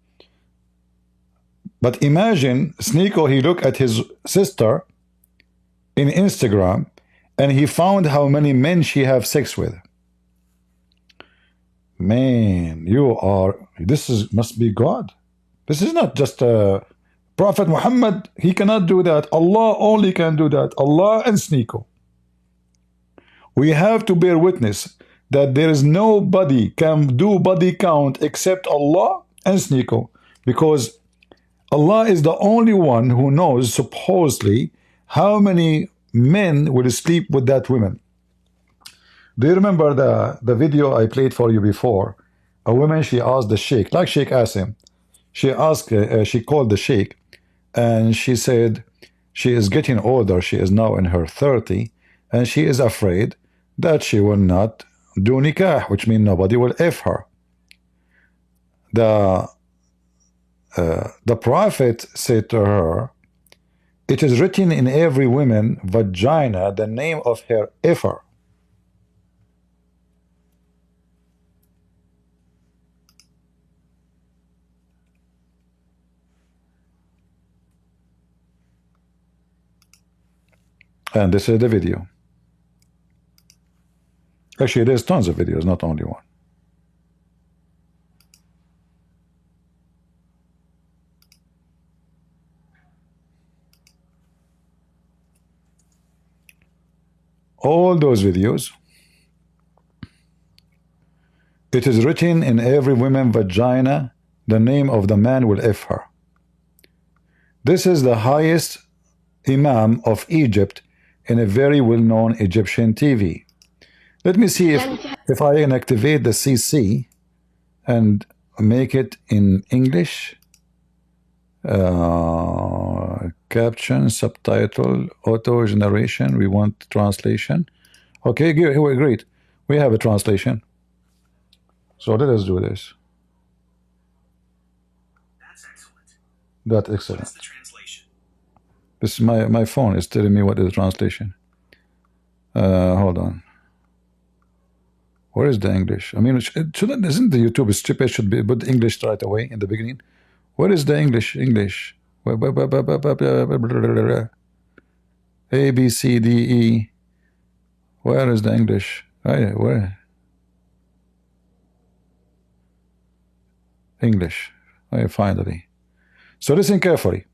But imagine Sneko, he looked at his sister in Instagram and he found how many men she have sex with. Man, must be God. This is not just Prophet Muhammad. He cannot do that. Allah only can do that. Allah and Sneko. We have to bear witness that there is nobody can do body count except Allah and Sneko, because Allah is the only one who knows supposedly how many men will sleep with that woman. Do you remember the video I played for you before? A woman, she asked the Sheikh, like Sheikh Assim. She called the Sheikh and she said she is getting older. She is now in her 30 and she is afraid that she will not do nikah, which means nobody will F her. The Prophet said to her, it is written in every woman vagina the name of her F'er. And this is the video. Actually, there's tons of videos, not only one. All those videos, it is written in every woman's vagina, the name of the man will F her. This is the highest Imam of Egypt in a very well-known Egyptian TV. Let me see if I can activate the CC and make it in English. Caption, subtitle, auto generation. We want translation. Okay, great. We have a translation. So let us do this. That's excellent. That's excellent. What's the translation? This is my phone is telling me what is the translation. Hold on. Where is the English? I mean, isn't the YouTube stupid? Should be put English right away in the beginning. Where is the English? A, B, C, D, E. Where is the English? Where? English. Finally. So listen carefully.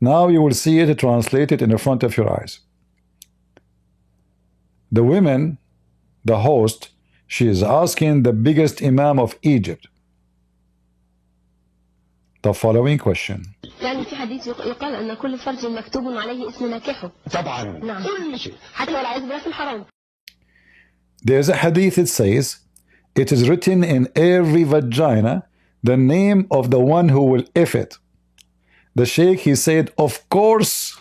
Now you will see it translated in the front of your eyes. The women, the host, she is asking the biggest Imam of Egypt the following question. يعني في حديث يقال أن كل فرج مكتوب عليه اسم ناكحه. طبعا. نعم. كل شيء. حتى والعياذ بالله في الحرام. There's a hadith that says, it is written in every vagina the name of the one who will F it. The Sheikh, he said, of course.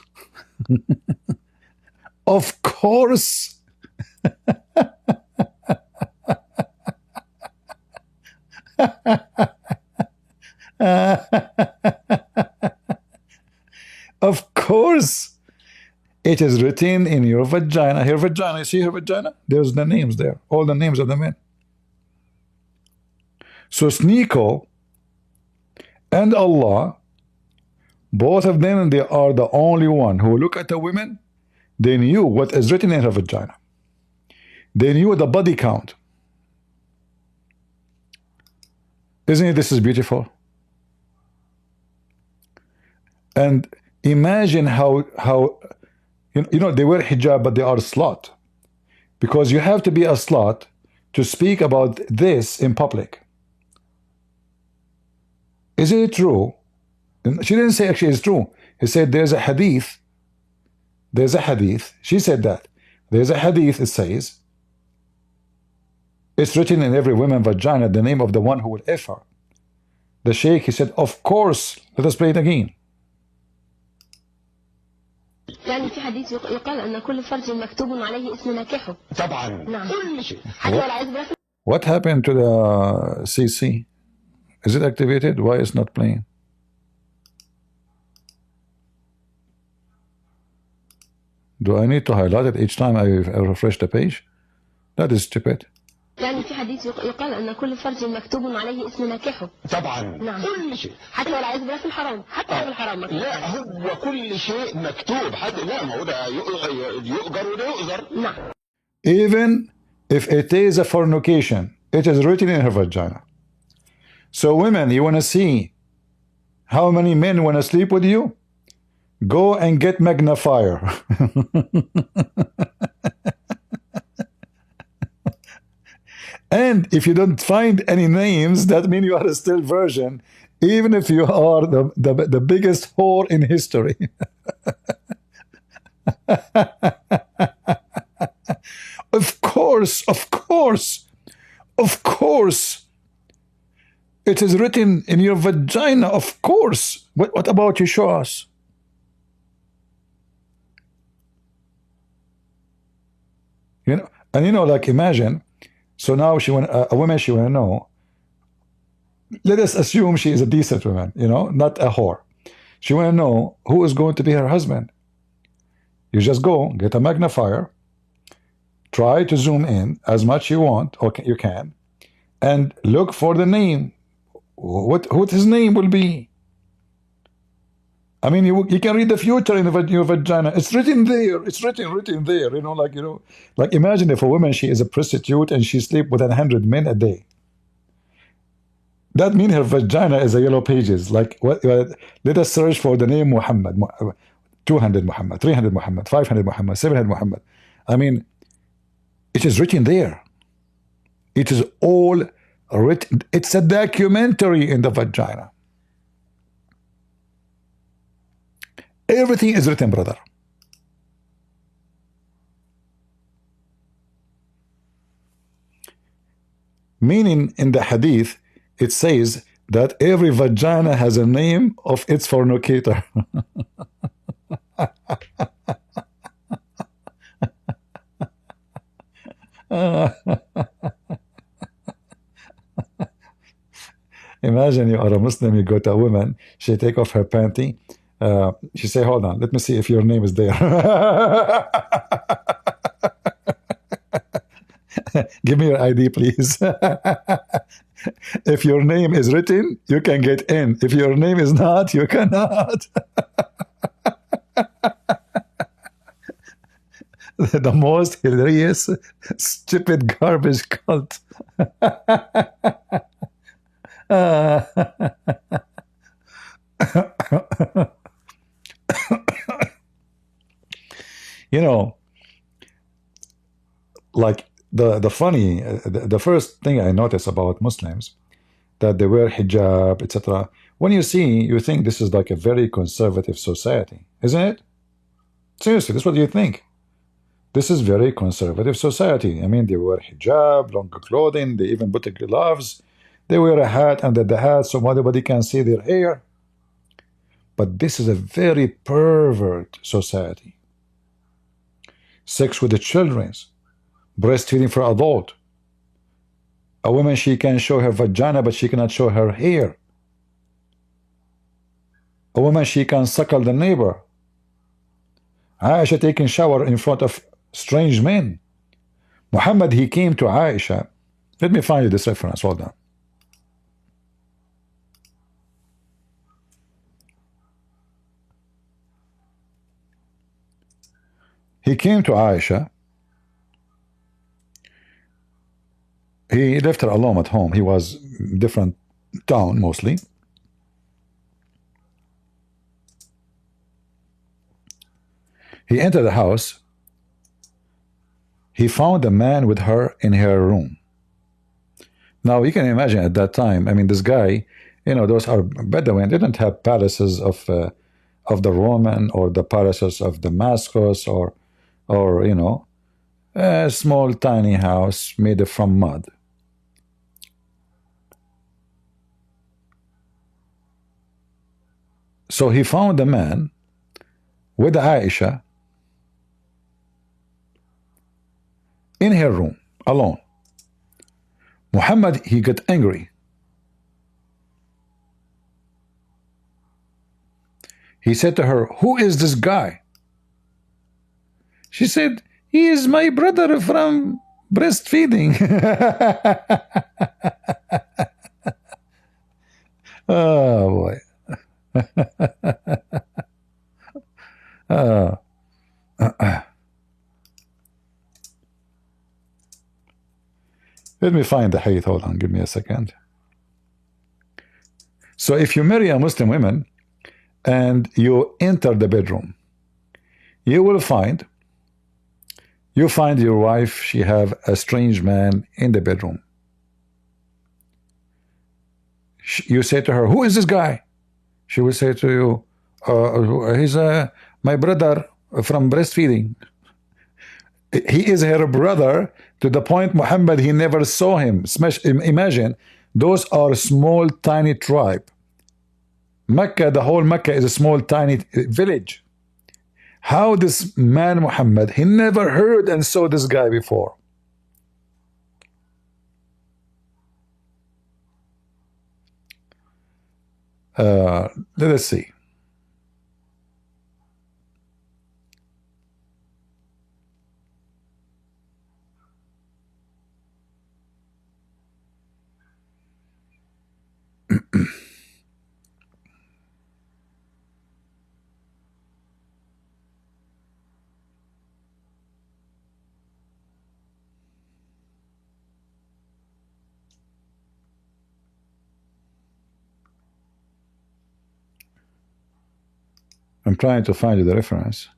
Of course. Of course, it is written in your vagina. Her vagina, you see her vagina? There's the names there, all the names of the men. So Sneko and Allah, both of them, they are the only one who look at the women. They knew what is written in her vagina. They knew the body count. Isn't it? This is beautiful. And imagine how you know they wear hijab, but they are slut, because you have to be a slut to speak about this in public. Is it true? She didn't say actually it's true. He said there's a hadith. There's a hadith. She said that. There's a hadith. It says it's written in every woman's vagina the name of the one who will F her. The Sheikh, he said, of course. Let us play it again. يعني في حديث يقال أن كل فرج مكتوب عليه اسم ناكحه. طبعا. نعم. كل شيء. حتى والعياذ بالله. What happened to the CC? Is it activated? Why is not playing? Do I need to highlight it each time I refresh the page? That is stupid. يعني في حديث يقال أن كل فرج مكتوب عليه اسم ناكحه. طبعا. نعم. كل شيء. حتى والعياذ بالله في الحرام. حتى في الحرام. لا هو كل شيء مكتوب. حتى لا ما هو ده يؤجر وده يؤذر. نعم. Even if it is a fornication, it is written in her vagina. So women, you want to see how many men want to sleep with you? Go and get magnifier. And if you don't find any names, that means you are still virgin, even if you are the biggest whore in history. Of course, of course, of course. It is written in your vagina, of course. What about you? Show us. You know, and you know, like imagine. So now she want a woman. She want to know. Let us assume she is a decent woman. You know, not a whore. She want to know who is going to be her husband. You just go get a magnifier. Try to zoom in as much you want, or you can, and look for the name. What his name will be. I mean, you can read the future in your vagina. It's written there. It's written there. Like imagine if a woman, she is a prostitute and she sleep with 100 men a day. That means her vagina is a yellow pages. Like what? Let us search for the name Muhammad. 200 Muhammad, 300 Muhammad, 500 Muhammad, 700 Muhammad. I mean, it is written there. It is all written. It's a documentary in the vagina. Everything is written, brother. Meaning in the hadith, it says that every vagina has a name of its fornicator. Imagine you are a Muslim, you go to a woman, she take off her panty, she say, hold on, let me see if your name is there. Give me your ID, please. If your name is written, you can get in. If your name is not, you cannot. The most hilarious, stupid garbage cult. You know, like the funny, the first thing I notice about Muslims, that they wear hijab, etc. When you see, you think this is like a very conservative society, isn't it? Seriously, that's what you think. This is very conservative society. I mean, they wear hijab, longer clothing, they even put gloves. They wear a hat under the hat so nobody can see their hair. But this is a very pervert society. Sex with the children, breastfeeding for adult. A woman, she can show her vagina, but she cannot show her hair. A woman, she can suckle the neighbor. Aisha taking shower in front of strange men. Muhammad, he came to Aisha. Let me find you this reference. Hold on. He came to Aisha. He left her alone at home. He was different town mostly. He entered the house. He found a man with her in her room. Now you can imagine at that time, I mean, this guy, you know, those are Bedouin. They don't have palaces of the Roman or the palaces of Damascus or you know, a small tiny house made from mud. So he found a man with Aisha in her room alone. Muhammad, he got angry. He said to her, "Who is this guy?" She said, "He is my brother from breastfeeding." Oh boy. Let me find the hadith. Hold on, give me a second. So if you marry a Muslim woman and you enter the bedroom, you will find your wife, she have a strange man in the bedroom. You say to her, "Who is this guy?" She will say to you, "He's my brother from breastfeeding." He is her brother to the point Muhammad, he never saw him. Imagine, those are small tiny tribe. Mecca, the whole Mecca is a small tiny village. How this man Muhammad, he never heard and saw this guy before. Let us see. I'm trying to find you the reference.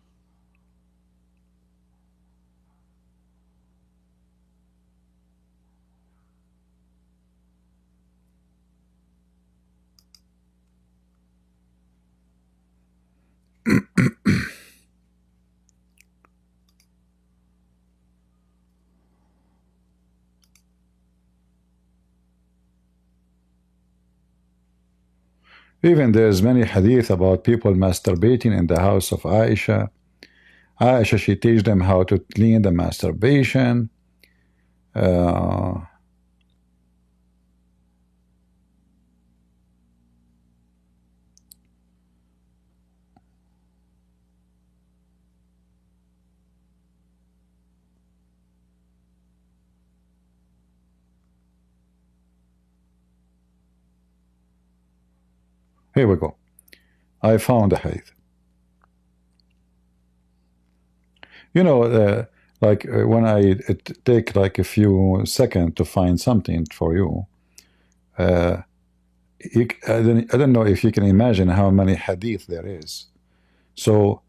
Even there's many hadith about people masturbating in the house of Aisha. Aisha, she teach them how to clean the masturbation. Here we go. I found the hadith. You know, when it take like a few seconds to find something for you, I don't know if you can imagine how many hadith there is. So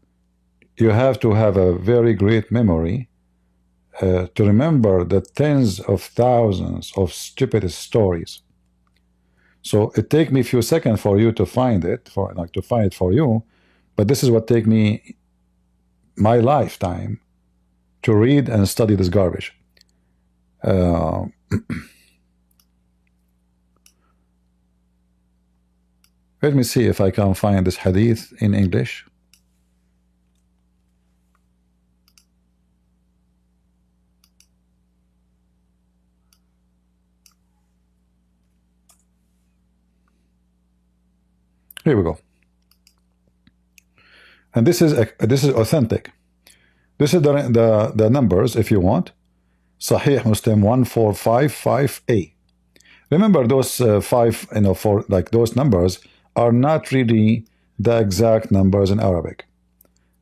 you have to have a very great memory to remember the tens of thousands of stupid stories. So it take me a few seconds for you to find it, to find it for you, but this is what take me my lifetime to read and study this garbage. Let me see if I can find this hadith in English. Here we go. And this is authentic. This is the numbers, if you want. Sahih Muslim 1455A. Remember those five, for like those numbers are not really the exact numbers in Arabic.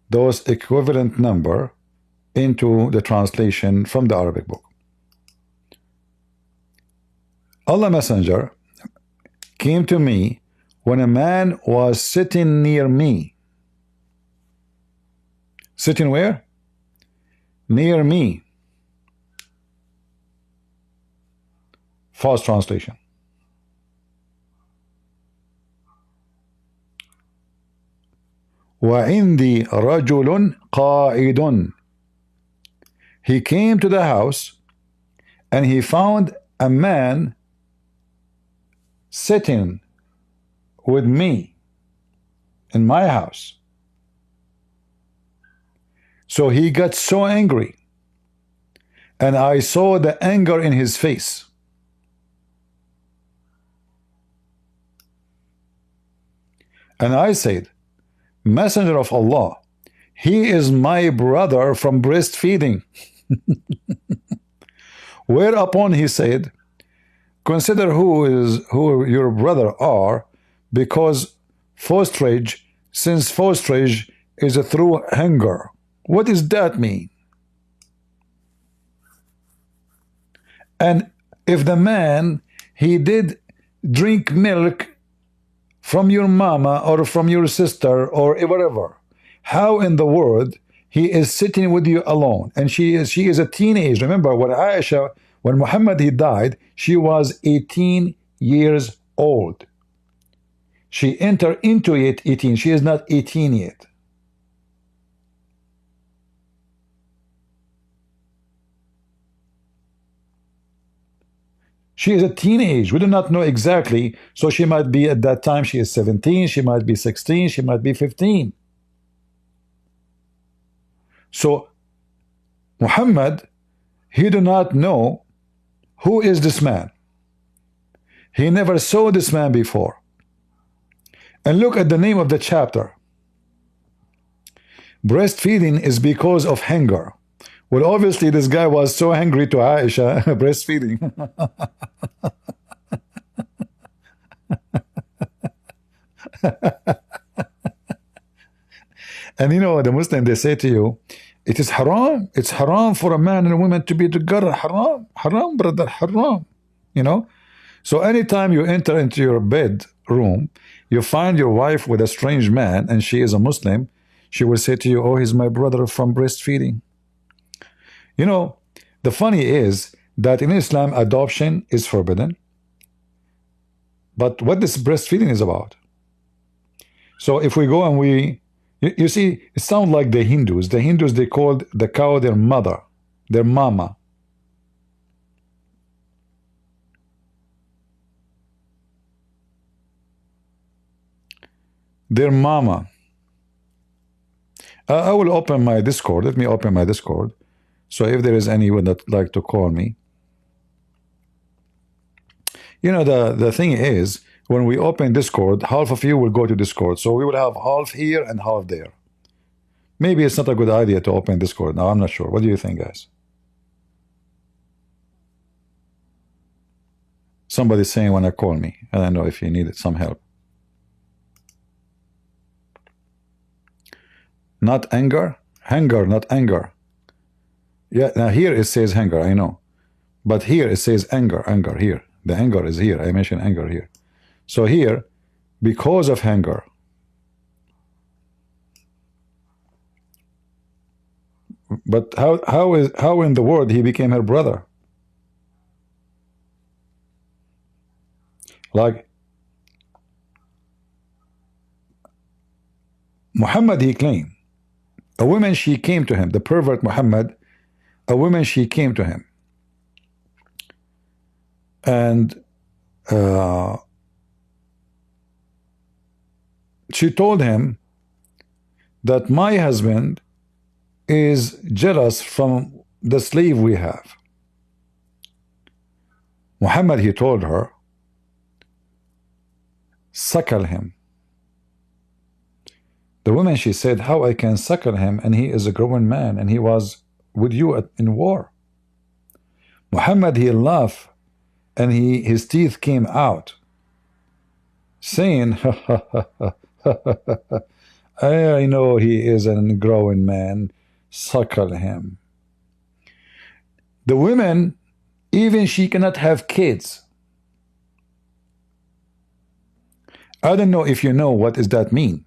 Those equivalent number into the translation from the Arabic book. Allah Messenger came to me when a man was sitting near me. Sitting where? Near me. False translation. وَعِنْدِي رَجُلٌ قَائِدٌ. He came to the house and he found a man sitting with me in my house. So he got so angry, and I saw the anger in his face. And I said, Messenger of Allah, he is my brother from breastfeeding. Whereupon he said, consider who your brother are, because fosterage, since fosterage is through hunger. What does that mean? And if the man, he did drink milk from your mama or from your sister or whatever, how in the world he is sitting with you alone? And she is a teenage. Remember when Aisha, when Muhammad he died, she was 18 years old. She entered into it 18. She is not 18 yet. She is a teenage. We do not know exactly. So she might be at that time, she is 17. She might be 16. She might be 15. So Muhammad, he do not know who is this man. He never saw this man before. And look at the name of the chapter. Breastfeeding is because of hunger. Well, obviously this guy was so hungry to Aisha, breastfeeding. And you know, the Muslim, they say to you, it is haram. It's haram for a man and a woman to be together. Haram, haram, brother, haram. You know? So anytime you enter into your bed room, you find your wife with a strange man and she is a Muslim, she will say to you, oh, he's my brother from breastfeeding. You know, the funny is that in Islam, adoption is forbidden. But what this breastfeeding is about? So if we go and you see, it sounds like the Hindus. The Hindus, they called the cow their mother, their mama. Their mama. I will open my Discord. Let me open my Discord. So if there is anyone that like to call me. You know, the thing is, when we open Discord, half of you will go to Discord. So we will have half here and half there. Maybe it's not a good idea to open Discord now. I'm not sure. What do you think, guys? Somebody's saying when I call me. I don't know if you needed some help. Not anger? Hanger, not anger. Yeah, now here it says hanger, I know. But here it says anger, anger here. The anger is here. I mentioned anger here. So here, because of anger. But how in the world he became her brother? Like Muhammad, he claimed. A woman, she came to him. The pervert Muhammad, a woman, she came to him. And she told him that my husband is jealous from the slave we have. Muhammad, he told her, suckle him. The woman, she said, how I can suckle him, and he is a grown man, and he was with you in war. Muhammad, he laughed, and his teeth came out, saying, I know he is a grown man, suckle him. The women, even she cannot have kids. I don't know if you know what does that mean.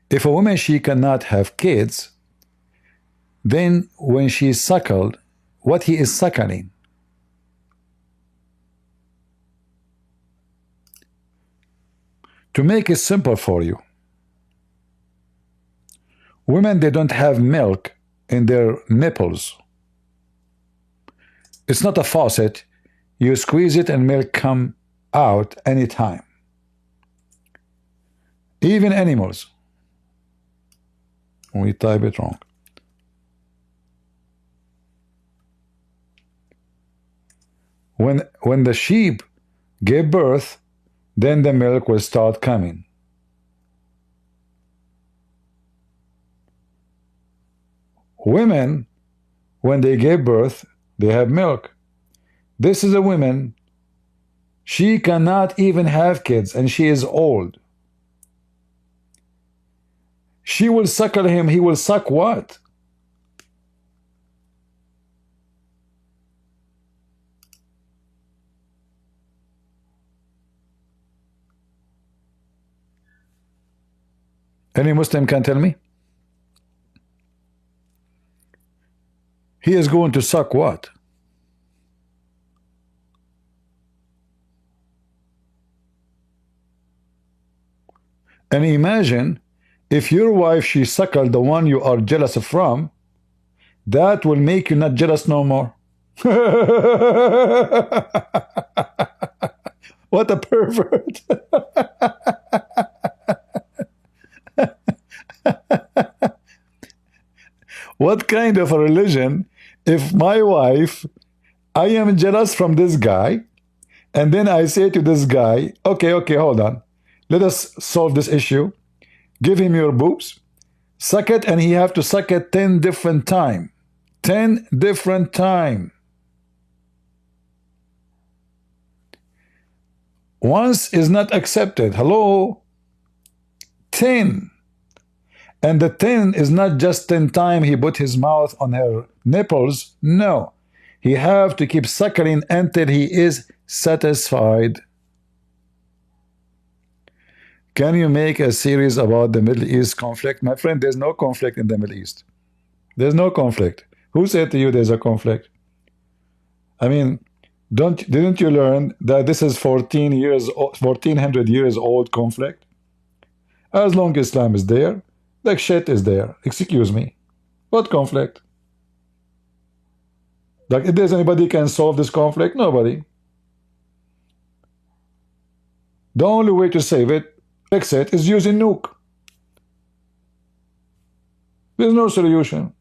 If a woman, she cannot have kids, then when she is suckled, what he is suckling? To make it simple for you, women, they don't have milk in their nipples. It's not a faucet. You squeeze it and milk come out anytime. Even animals. We type it wrong. When the sheep gave birth, then the milk will start coming. Women, when they gave birth, they have milk. This is a woman, she cannot even have kids, and she is old. She will suckle him, he will suck what? Any Muslim can tell me? He is going to suck what? And imagine if your wife, she suckled the one you are jealous from, that will make you not jealous no more. What a pervert. What kind of a religion if my wife, I am jealous from this guy, and then I say to this guy, okay, hold on, let us solve this issue. Give him your boobs, suck it, and he have to suck it 10 different times. 10 different times. Once is not accepted. Hello? 10. And the 10 is not just 10 times he put his mouth on her nipples. No. He have to keep suckling until he is satisfied. Can you make a series about the Middle East conflict? My friend, there's no conflict in the Middle East. There's no conflict. Who said to you there's a conflict? I mean, didn't you learn that this is 1400 years old conflict? As long as Islam is there, the shit is there. Excuse me. What conflict? Like, if there's anybody can solve this conflict, nobody. The only way to save it, fix it, is using nuke. There's no solution.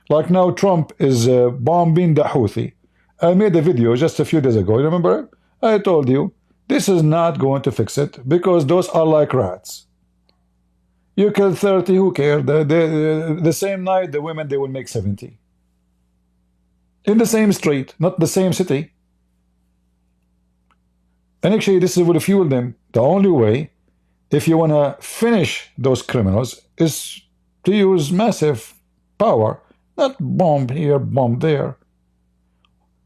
Like now, Trump is bombing the Houthi. I made a video just a few days ago. You remember? I told you this is not going to fix it because those are like rats. You kill 30, who cares? The same night, the women, they will make 70. In the same street, not the same city. And actually, this will fuel them. The only way, if you want to finish those criminals, is to use massive power, not bomb here, bomb there.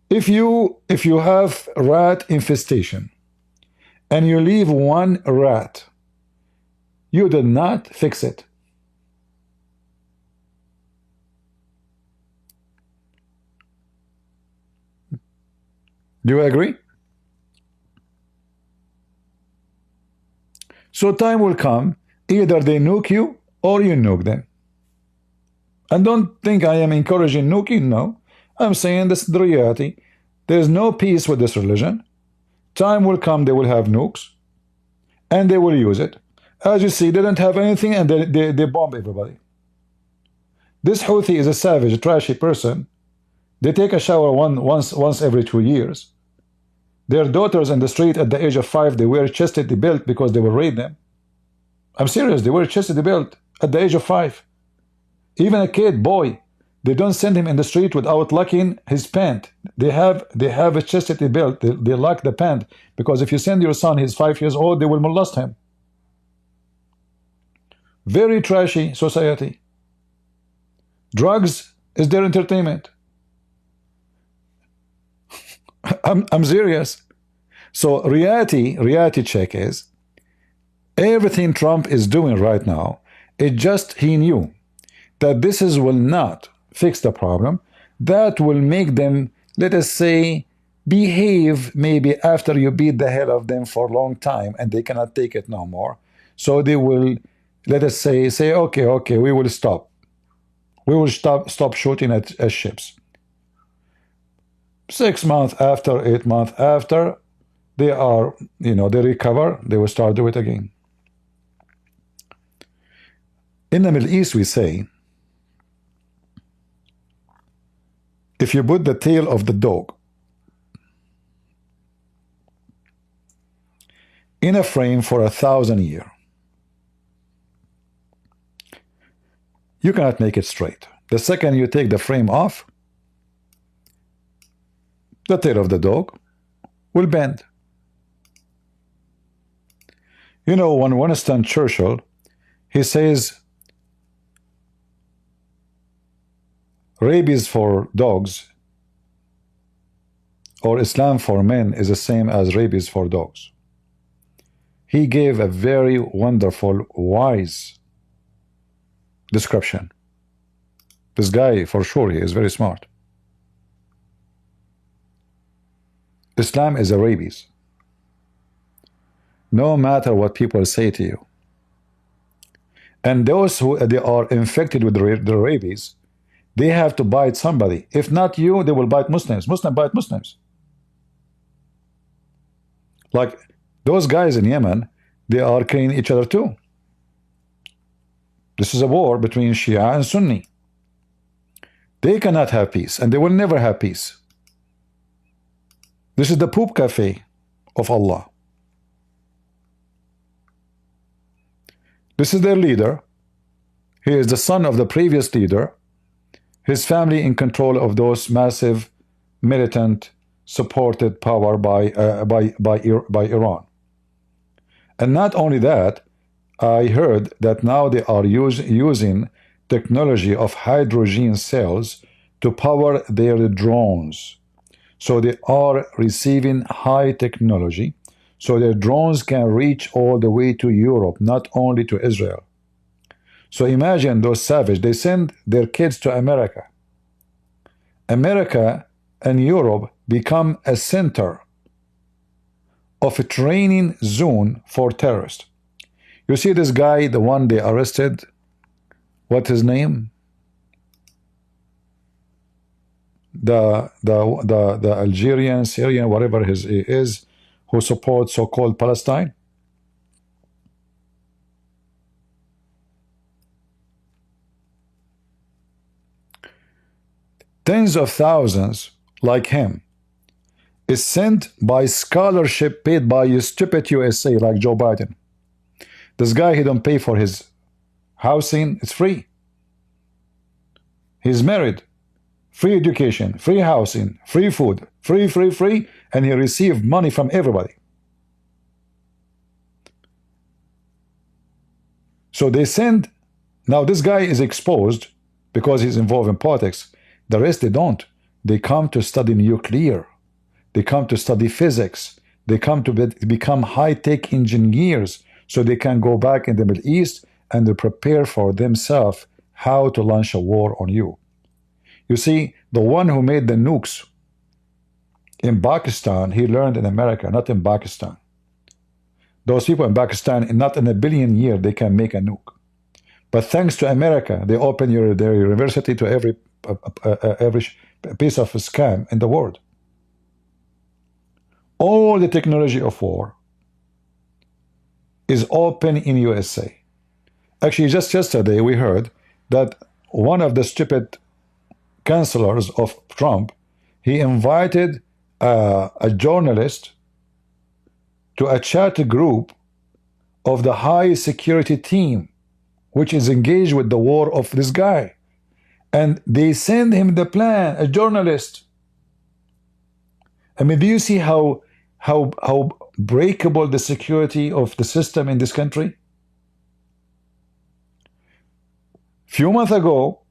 If you have rat infestation and you leave one rat, you did not fix it. Do you agree? So time will come, either they nuke you or you nuke them. And don't think I am encouraging nuking, no. I'm saying this is the reality. There's no peace with this religion. Time will come, they will have nukes, and they will use it. As you see, they don't have anything, and they bomb everybody. This Houthi is a savage, a trashy person. They take a shower once every 2 years. Their daughters in the street at the age of 5, they wear chastity belt because they will raid them. I'm serious, they wear chastity belt at the age of 5. Even a kid, boy, they don't send him in the street without locking his pant. They have a chastity belt. They lock the pant because if you send your son, he's 5 years old, they will molest him. Very trashy society. Drugs is their entertainment. I'm serious. So reality check is everything Trump is doing right now, it just he knew that this will not fix the problem. That will make them, let us say, behave maybe after you beat the hell of them for a long time and they cannot take it no more. So they will, let us say okay, we will stop. We will stop shooting at ships. 6 months after, 8 months after, they are, they recover, they will start do it again. In the Middle East, we say, if you put the tail of the dog in a frame for 1,000 years, you cannot make it straight. The second you take the frame off, the tail of the dog will bend. You know, when Winston Churchill, he says, rabies for dogs or Islam for men is the same as rabies for dogs. He gave a very wonderful, wise description. This guy, for sure, he is very smart. Islam is a rabies. No matter what people say to you. And those who they are infected with the rabies, they have to bite somebody. If not you, they will bite Muslims. Muslims bite Muslims. Like those guys in Yemen, they are killing each other too. This is a war between Shia and Sunni. They cannot have peace, and they will never have peace. This is the poop cafe of Allah. This is their leader. He is the son of the previous leader. His family in control of those massive militant supported power by Iran. And not only that, I heard that now they are using technology of hydrogen cells to power their drones. So they are receiving high technology So their drones can reach all the way to Europe, not only to Israel. So imagine those savages, they send their kids to America. America and Europe become a center of a training zone for terrorists. You see this guy, the one they arrested, what's his name? The Algerian, Syrian, whatever he is, who supports so-called Palestine. Tens of thousands like him is sent by scholarship paid by a stupid USA like Joe Biden. This guy, he don't pay for his housing, it's free. He's married, free education, free housing, free food, free, and he received money from everybody. So they send, now this guy is exposed because he's involved in politics. The rest, they don't. They come to study nuclear. They come to study physics. They come to become high-tech engineers so they can go back in the Middle East and they prepare for themselves how to launch a war on you. You see, the one who made the nukes in Pakistan, he learned in America, not in Pakistan. Those people in Pakistan, not in a billion years, they can make a nuke. But thanks to America, they open their university to every piece of a scam in the world. All the technology of war is open in USA. Actually, just yesterday we heard that one of the stupid counselors of Trump, he invited a journalist to a chat group of the high security team, which is engaged with the war of this guy. And they send him the plan, a journalist. I mean, do you see how breakable the security of the system in this country? Few months ago,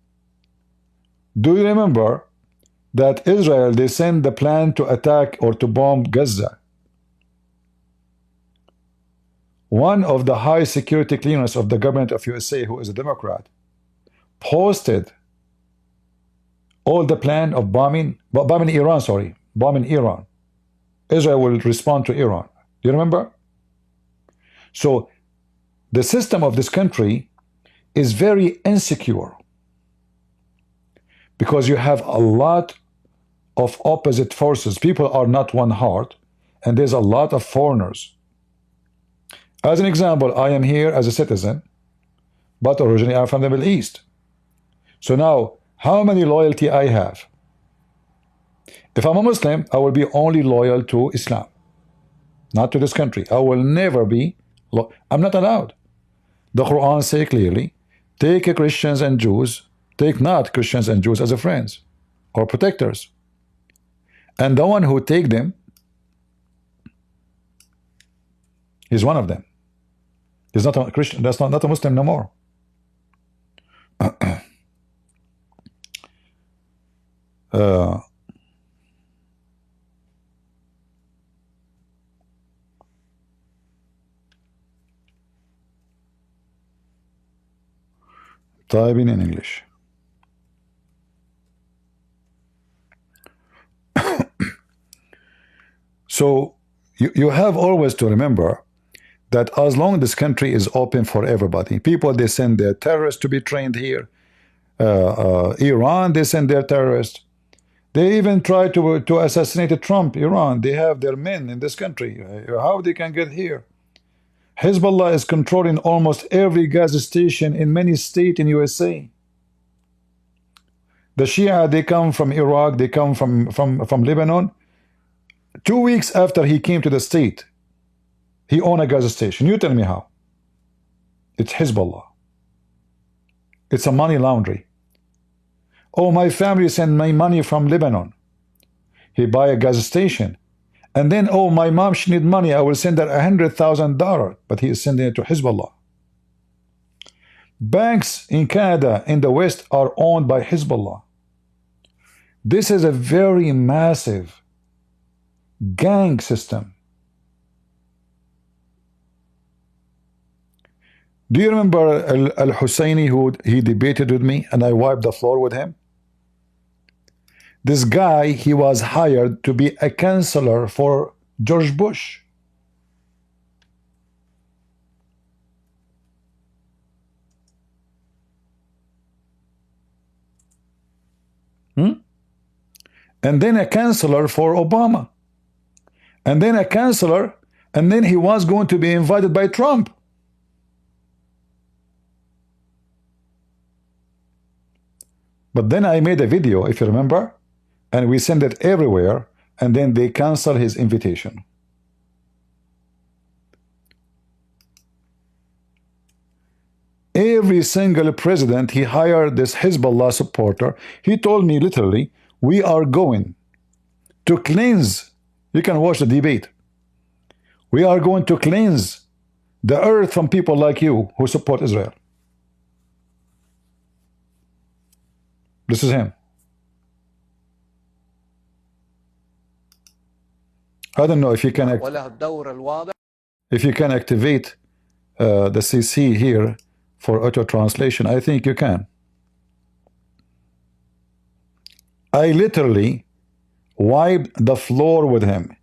do you remember that Israel, they sent the plan to attack or to bomb Gaza? One of the high security clearance of the government of USA, who is a Democrat, posted all the plan of bombing Iran. Israel will respond to Iran. Do you remember? So the system of this country is very insecure because you have a lot of opposite forces. People are not one heart, and there's a lot of foreigners. As an example, I am here as a citizen, but originally I'm from the Middle East. So now, how many loyalty I have? If I'm a Muslim, I will be only loyal to Islam, not to this country. I will never be, I'm not allowed. The Quran says clearly, take Christians and Jews, take not Christians and Jews as a friends or protectors. And the one who take them is one of them. He's not a Christian, that's not a Muslim no more. Typing in English. So you have always to remember that as long as this country is open for everybody, people, they send their terrorists to be trained here. Iran, they send their terrorists. They even try to assassinate Trump. Iran, they have their men in this country. How they can get here? Hezbollah is controlling almost every gas station in many states in USA. The Shia, they come from Iraq, they come from Lebanon. 2 weeks after he came to the state, he owned a gas station. You tell me how. It's Hezbollah. It's a money laundry. Oh, my family sent my money from Lebanon. He buy a gas station. And then, oh, my mom, she need money. I will send her $100,000. But he is sending it to Hezbollah. Banks in Canada, in the West, are owned by Hezbollah. This is a very massive gang system. Do you remember Al-Husseini, who he debated with me and I wiped the floor with him? This guy, he was hired to be a counselor for George Bush. And then a counselor for Obama. And then a counselor, and then he was going to be invited by Trump. But then I made a video, if you remember, and we sent it everywhere, and then they canceled his invitation. Every single president, he hired this Hezbollah supporter. He told me literally, we are going to cleanse. You can watch the debate. We are going to cleanse the earth from people like you who support Israel. This is him. I don't know if you can activate the CC here for auto translation. I think you can. I literally wiped the floor with him.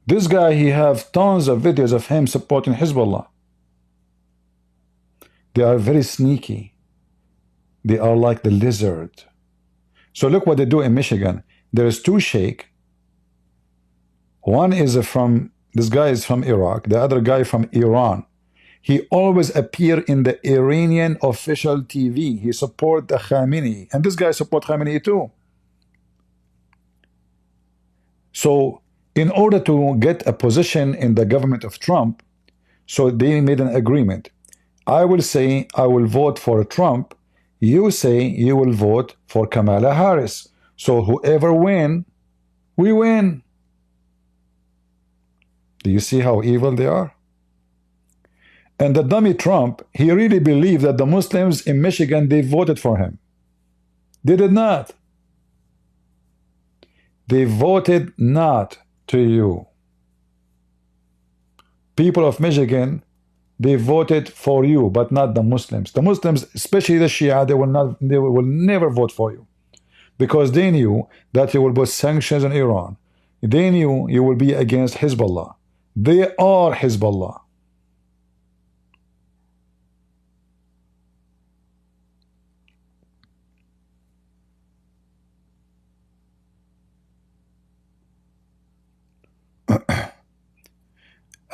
This guy, he have tons of videos of him supporting Hezbollah. They are very sneaky. They are like the lizard. So look what they do in Michigan. There is two Sheikh. One is from, this guy is from Iraq. The other guy from Iran. He always appear in the Iranian official TV. He support the Khamenei. And this guy support Khamenei too. So in order to get a position in the government of Trump, so they made an agreement. I will say I will vote for Trump. You say you will vote for Kamala Harris. So whoever win, we win. Do you see how evil they are? And the dummy Trump, he really believed that the Muslims in Michigan, they voted for him. They did not. They voted not to you. People of Michigan, they voted for you, but not the Muslims. The Muslims, especially the Shia, they will never vote for you, because they knew that you will put sanctions on Iran. They knew you will be against Hezbollah. They are Hezbollah.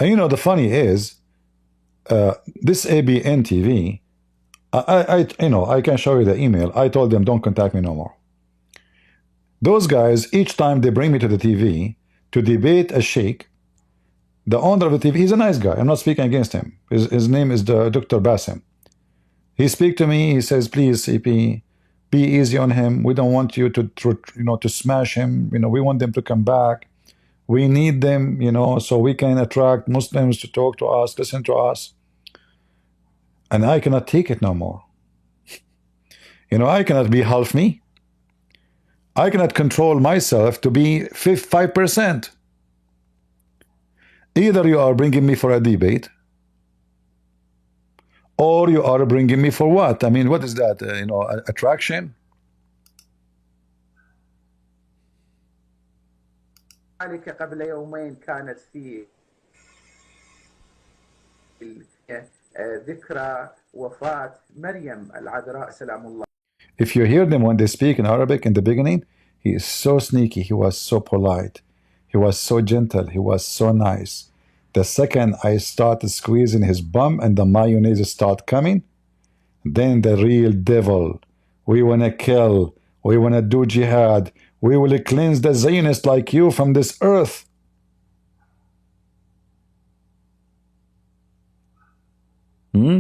And you know, the funny is, this ABN TV, I can show you the email. I told them, don't contact me no more. Those guys, each time they bring me to the TV to debate a sheikh, the owner of the TV, he's a nice guy. I'm not speaking against him. His name is Dr. Basim. He speaks to me. He says, please, CP, be easy on him. We don't want you to smash him. We want them to come back. We need them, so we can attract Muslims to talk to us, listen to us. And I cannot take it no more. I cannot be half me. I cannot control myself to be 5%. Either you are bringing me for a debate, or you are bringing me for what? I mean, what is that? Attraction? قبل يومين كانت في ذكرى وفاة مريم العذراء سلام الله. If you hear them when they speak in Arabic in the beginning, he is so sneaky, he was so polite, he was so gentle, he was so nice. The second I started squeezing his bum and the mayonnaise start coming, then the real devil, we want to kill, we want to do jihad, we will cleanse the Zionists like you from this earth. Yeah.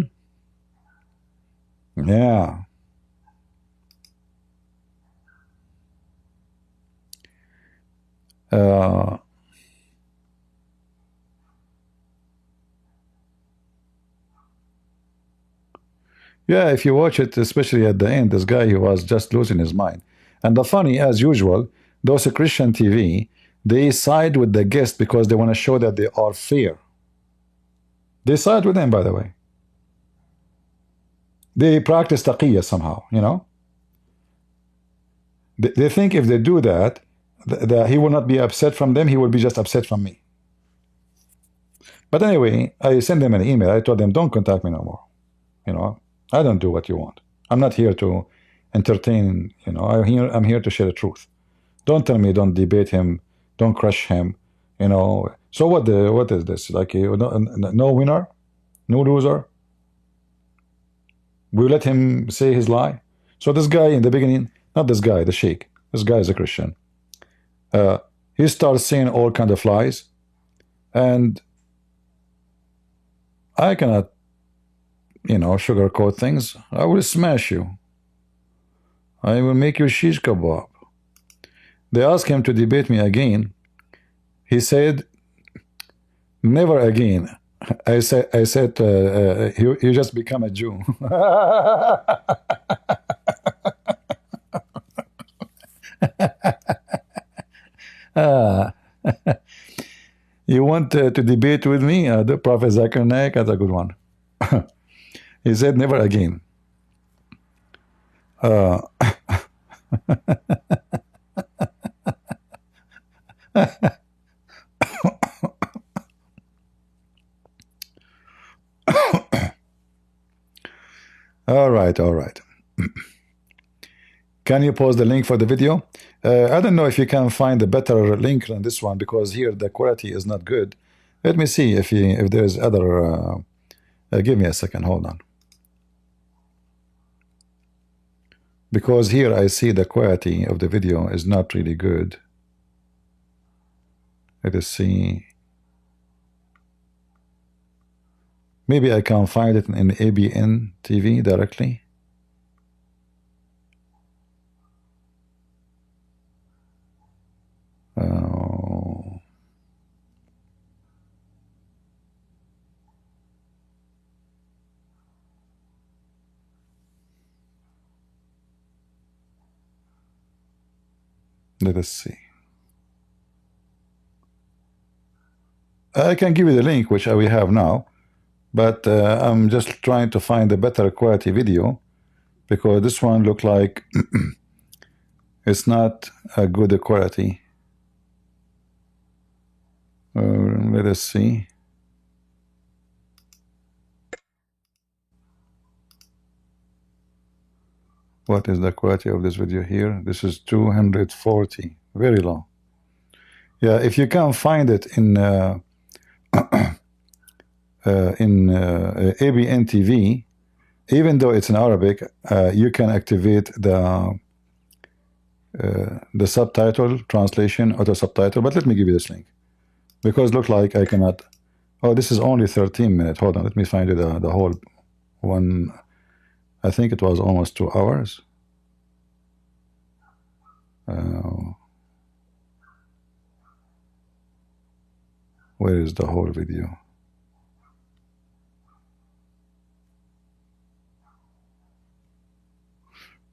Yeah, if you watch it, especially at the end, this guy, he was just losing his mind. And the funny, as usual, those Christian TV, they side with the guest because they want to show that they are fair. They side with them, by the way. They practice taqiyya somehow, you know. They think if they do that, he will not be upset from them, he will be just upset from me. But anyway, I sent them an email. I told them, don't contact me no more. You know, I don't do what you want. I'm not here to entertain, you know, I'm here to share the truth. Don't tell me, don't debate him, don't crush him, you know. So what is this? Like, no winner? No loser? We let him say his lie? So this guy in the beginning, not this guy, the Sheikh, this guy is a Christian. He starts saying all kind of lies, and I cannot, you know, sugarcoat things. I will smash you. I will make you shish kebab. They asked him to debate me again. He said, never again. I said, you just become a Jew. You want to debate with me? The Prophet Zakir Naik, that's a good one. He said, never again. All right. Can you post the link for the video? I don't know if you can find a better link than this one, because here the quality is not good. Let me see if there's other. Give me a second, hold on. Because here I see the quality of the video is not really good. Let us see. Maybe I can find it in ABN TV directly. Let us see. I can give you the link, which we have now, but I'm just trying to find a better quality video, because this one look like it's not a good quality. Let us see. What is the quality of this video here? This is 240, very low. Yeah, if you can't find it in ABN TV, even though it's in Arabic, you can activate the subtitle translation, auto subtitle. But let me give you this link, because look like I cannot. Oh, this is only 13 minutes. Hold on, let me find you the whole one. I think it was almost 2 hours. Where is the whole video?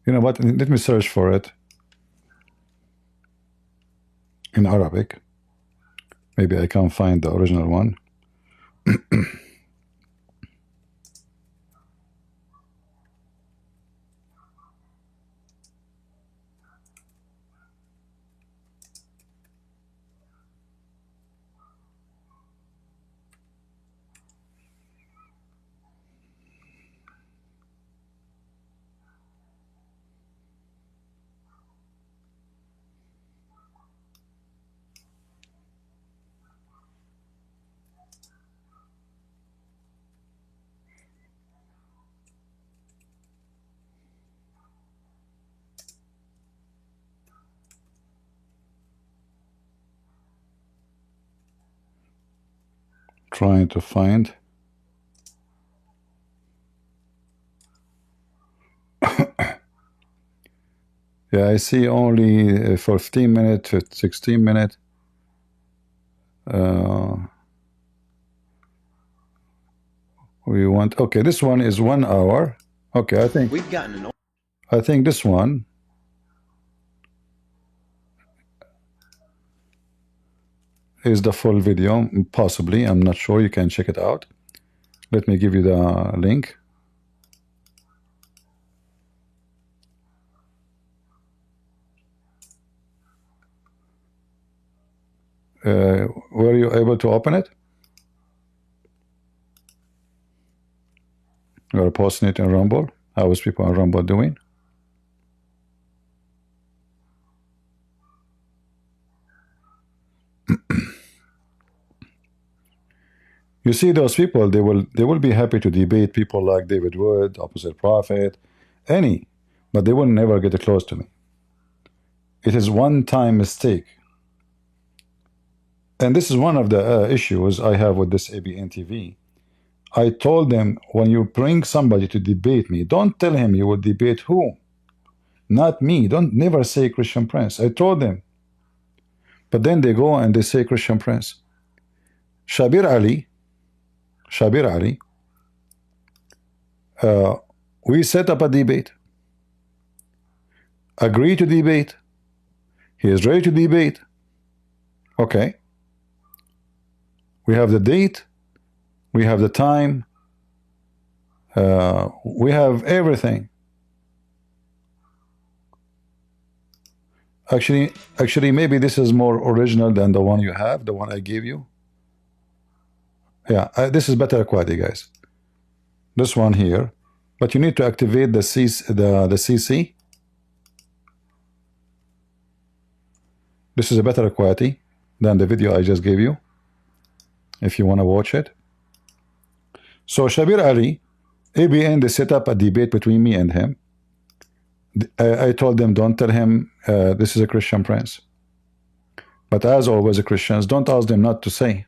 You know what? Let me search for it in Arabic. Maybe I can find the original one. Trying to find. Yeah, I see only 15 minutes, 16 minutes. We want, okay, this one is 1 hour. Okay, I think We've gotten I think this one is the full video, possibly. I'm not sure. You can check it out. Let me give you the link. Were you able to open it? You're posting it in Rumble. How is people on Rumble doing? You see, those people, they will be happy to debate people like David Wood, Opposite Prophet, any, but they will never get close to me. It is one-time mistake. And this is one of the issues I have with this ABN TV. I told them, when you bring somebody to debate me, don't tell him you will debate who. Not me. Don't never say Christian Prince. I told them. But then they go and they say Christian Prince. Shabir Ali, we set up a debate. Agree to debate. He is ready to debate. Okay. We have the date. We have the time. We have everything. Actually, maybe this is more original than the one you have, the one I gave you. Yeah, this is better quality, guys. This one here, but you need to activate the CC. This is a better quality than the video I just gave you, if you want to watch it. So Shabir Ali, ABN, they set up a debate between me and him. I told them, don't tell him this is a Christian Prince. But as always, the Christians, don't ask them not to say.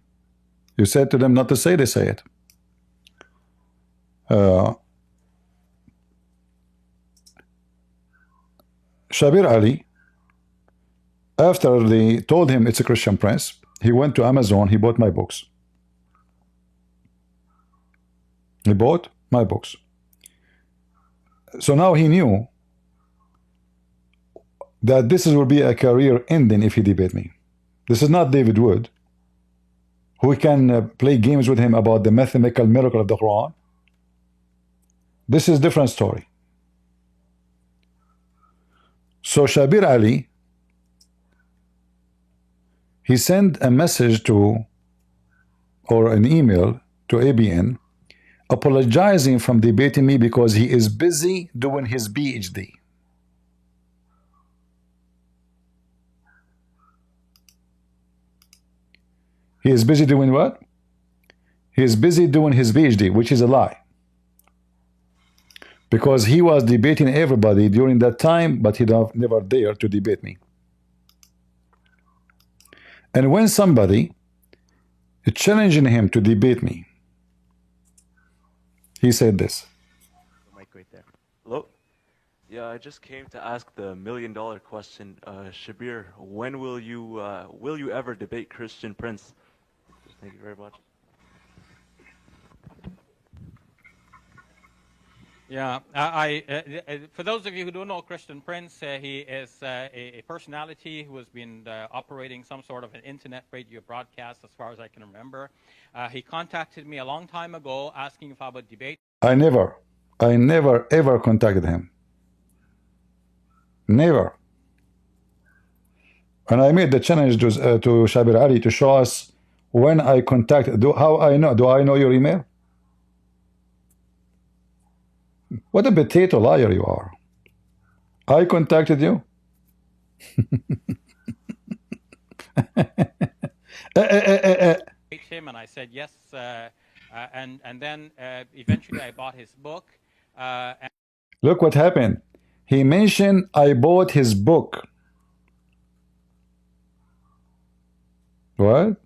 You said to them not to say, they say it. Shabir Ali, after they told him it's a Christian Prince, he went to Amazon, he bought my books. He bought my books. So now he knew that this will be a career ending if he debate me. This is not David Wood, who can play games with him about the mathematical miracle of the Quran. This is a different story. So Shabir Ali, he sent a message to, or an email to ABN, apologizing from debating me because he is busy doing his PhD. He is busy doing what? He is busy doing his PhD, which is a lie. Because he was debating everybody during that time, but he never dared to debate me. And when somebody is challenging him to debate me, he said this. Mic right there. Hello? Yeah, I just came to ask the million-dollar question. Shabir, when will you ever debate Christian Prince? Thank you very much. Yeah, for those of you who don't know Christian Prince, he is a personality who has been operating some sort of an internet radio broadcast as far as I can remember. He contacted me a long time ago asking if I would debate. I never ever contacted him. Never. And I made the challenge to Shabir Ali to show us when I contacted. How I know? Do I know your email? What a potato liar you are. I contacted you? Him, and I said yes, and then eventually I bought his book. Look what happened. He mentioned I bought his book. What?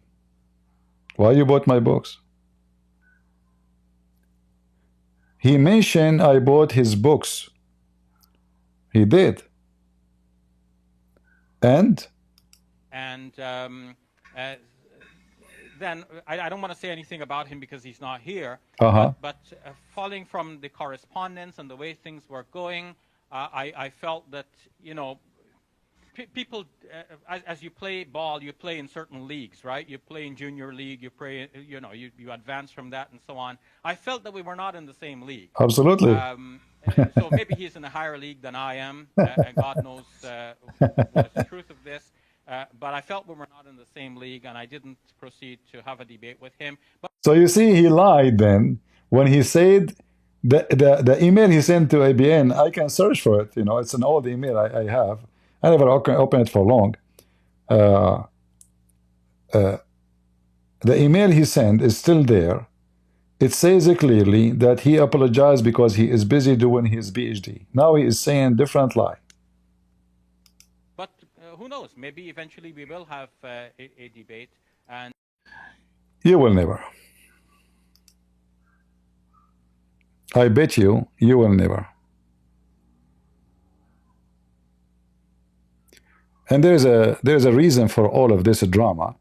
Why you bought my books? He mentioned I bought his books. He did. And then I don't want to say anything about him because he's not here. But following from the correspondence and the way things were going, I felt that, you know, people, as you play ball, you play in certain leagues, right? You play in junior league, you play, you advance from that and so on. I felt that we were not in the same league. Absolutely. So maybe he's in a higher league than I am, and God knows what is the truth of this. But I felt we were not in the same league, and I didn't proceed to have a debate with him. But So you see, he lied then when he said the email he sent to ABN. I can search for it. It's an old email I have. I never open it for long. The email he sent is still there. It says clearly that he apologized because he is busy doing his PhD. Now he is saying different lie. But who knows? Maybe eventually we will have a debate. And you will never. I bet you will never. And there's a reason for all of this drama.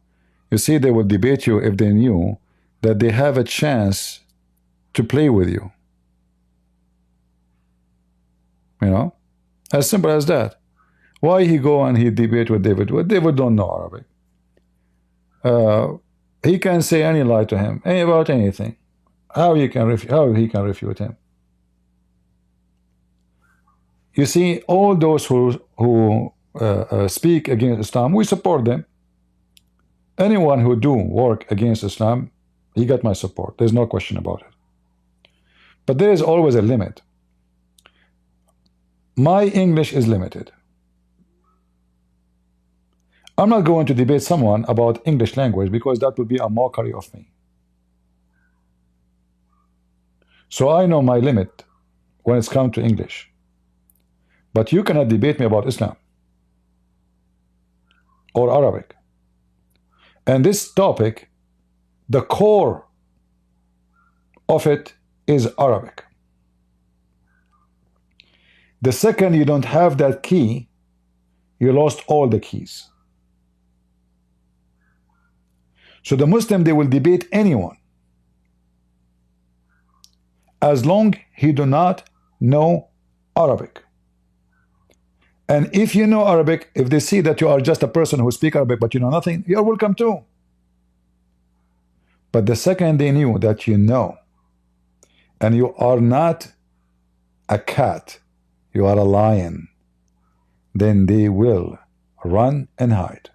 You see, they would debate you if they knew that they have a chance to play with you. As simple as that. Why he go and he debate with David? Well, David don't know Arabic. He can say any lie to him, about anything. How he can refute him? You see, all those who speak against Islam, we support them. Anyone who do work against Islam, he got my support. There's no question about it. But there is always a limit. My English is limited. I'm not going to debate someone about English language because that would be a mockery of me. So I know my limit when it's come to English. But you cannot debate me about Islam or Arabic. And this topic, the core of it is Arabic. The second you don't have that key, you lost all the keys. So the Muslim, they will debate anyone as long he do not know Arabic. And if you know Arabic, if they see that you are just a person who speaks Arabic but you know nothing, you're welcome too. But the second they knew that you know, and you are not a cat, you are a lion, then they will run and hide.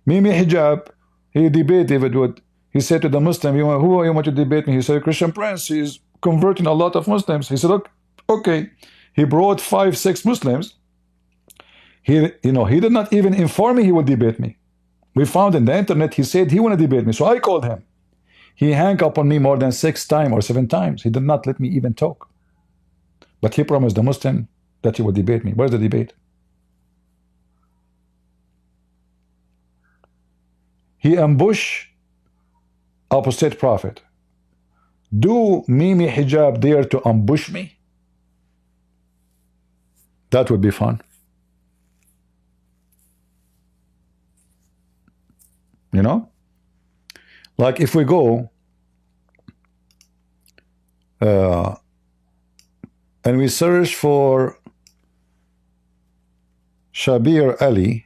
Mimi Hijab, he debated with, he said to the Muslim, who you want to debate me? He said, Christian Prince, he's converting a lot of Muslims. He said, look, okay. He brought 5-6 Muslims. He did not even inform me he would debate me. We found in the internet, he said he want to debate me. So I called him. He hung up on me more than 6 times or 7 times. He did not let me even talk. But he promised the Muslim that he would debate me. Where's the debate? He ambushed apostate prophet. Do Mimi Hijab dare to ambush me? That would be fun. Like if we go and we search for Shabir Ali,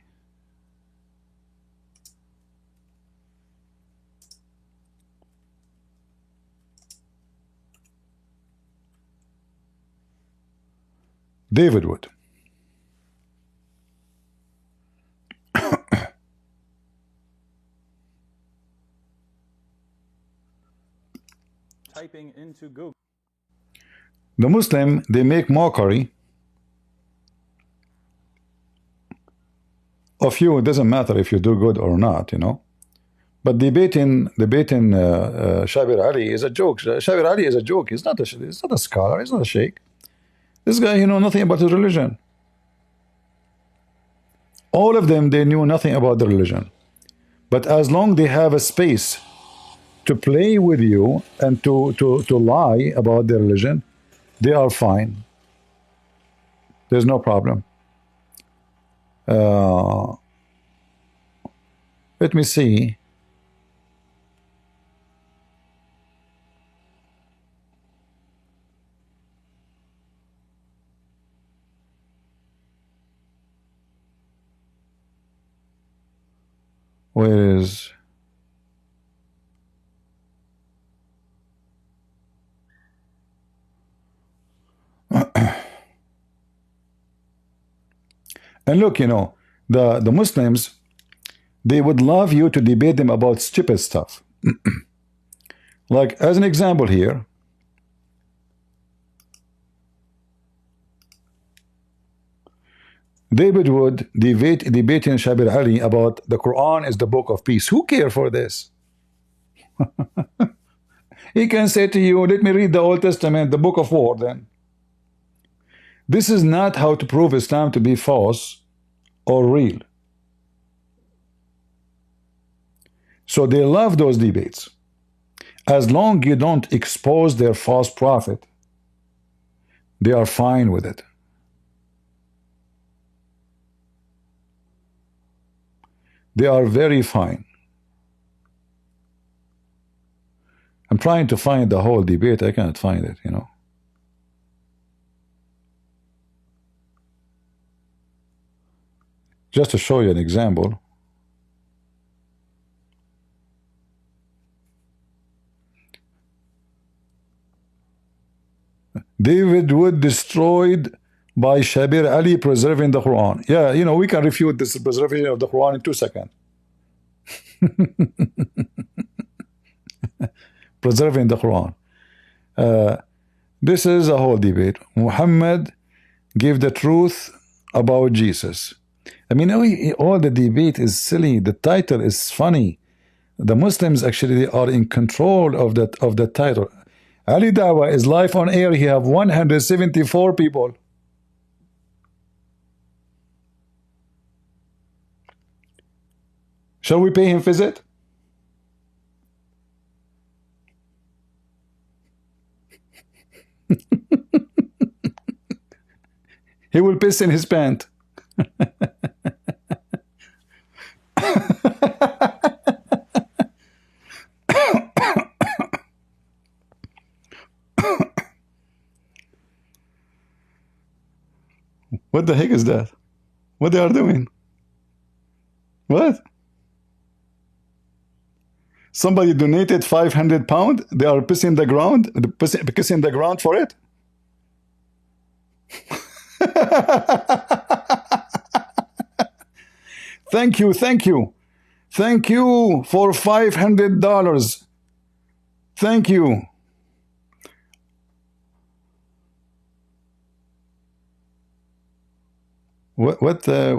David would. Typing into Google. The Muslim, they make mockery of you. It doesn't matter if you do good or not, But debating Shabir Ali is a joke. Shabir Ali is a joke. He's not a scholar. He's not a sheikh. This guy, he knows nothing about his religion. All of them, they knew nothing about the religion. But as long they have a space to play with you and to lie about their religion, they are fine. There's no problem. Let me see. Where is... And look, you know, the Muslims, they would love you to debate them about stupid stuff. Like, as an example here, David Wood debating Shabir Ali about the Quran is the book of peace. Who cares for this? He can say to you, let me read the Old Testament, the book of war then. This is not how to prove Islam to be false or real. So they love those debates. As long as you don't expose their false prophet, they are fine with it. They are very fine. I'm trying to find the whole debate. I cannot find it, you know. Just to show you an example. David Wood destroyed by Shabir Ali preserving the Quran. Yeah, you know, we can refute this preservation of the Quran in 2 seconds. Preserving the Quran. This is a whole debate. Muhammad gave the truth about Jesus. I mean, all the debate is silly. The title is funny. The Muslims actually are in control of the title. Ali Dawa is live on air. He have 174 people. Shall we pay him visit? He will piss in his pant. What the heck is that? What they are doing? What? Somebody donated 500 pounds. They are pissing the ground, kissing the ground for it. Thank you, thank you. Thank you for $500. Thank you. What I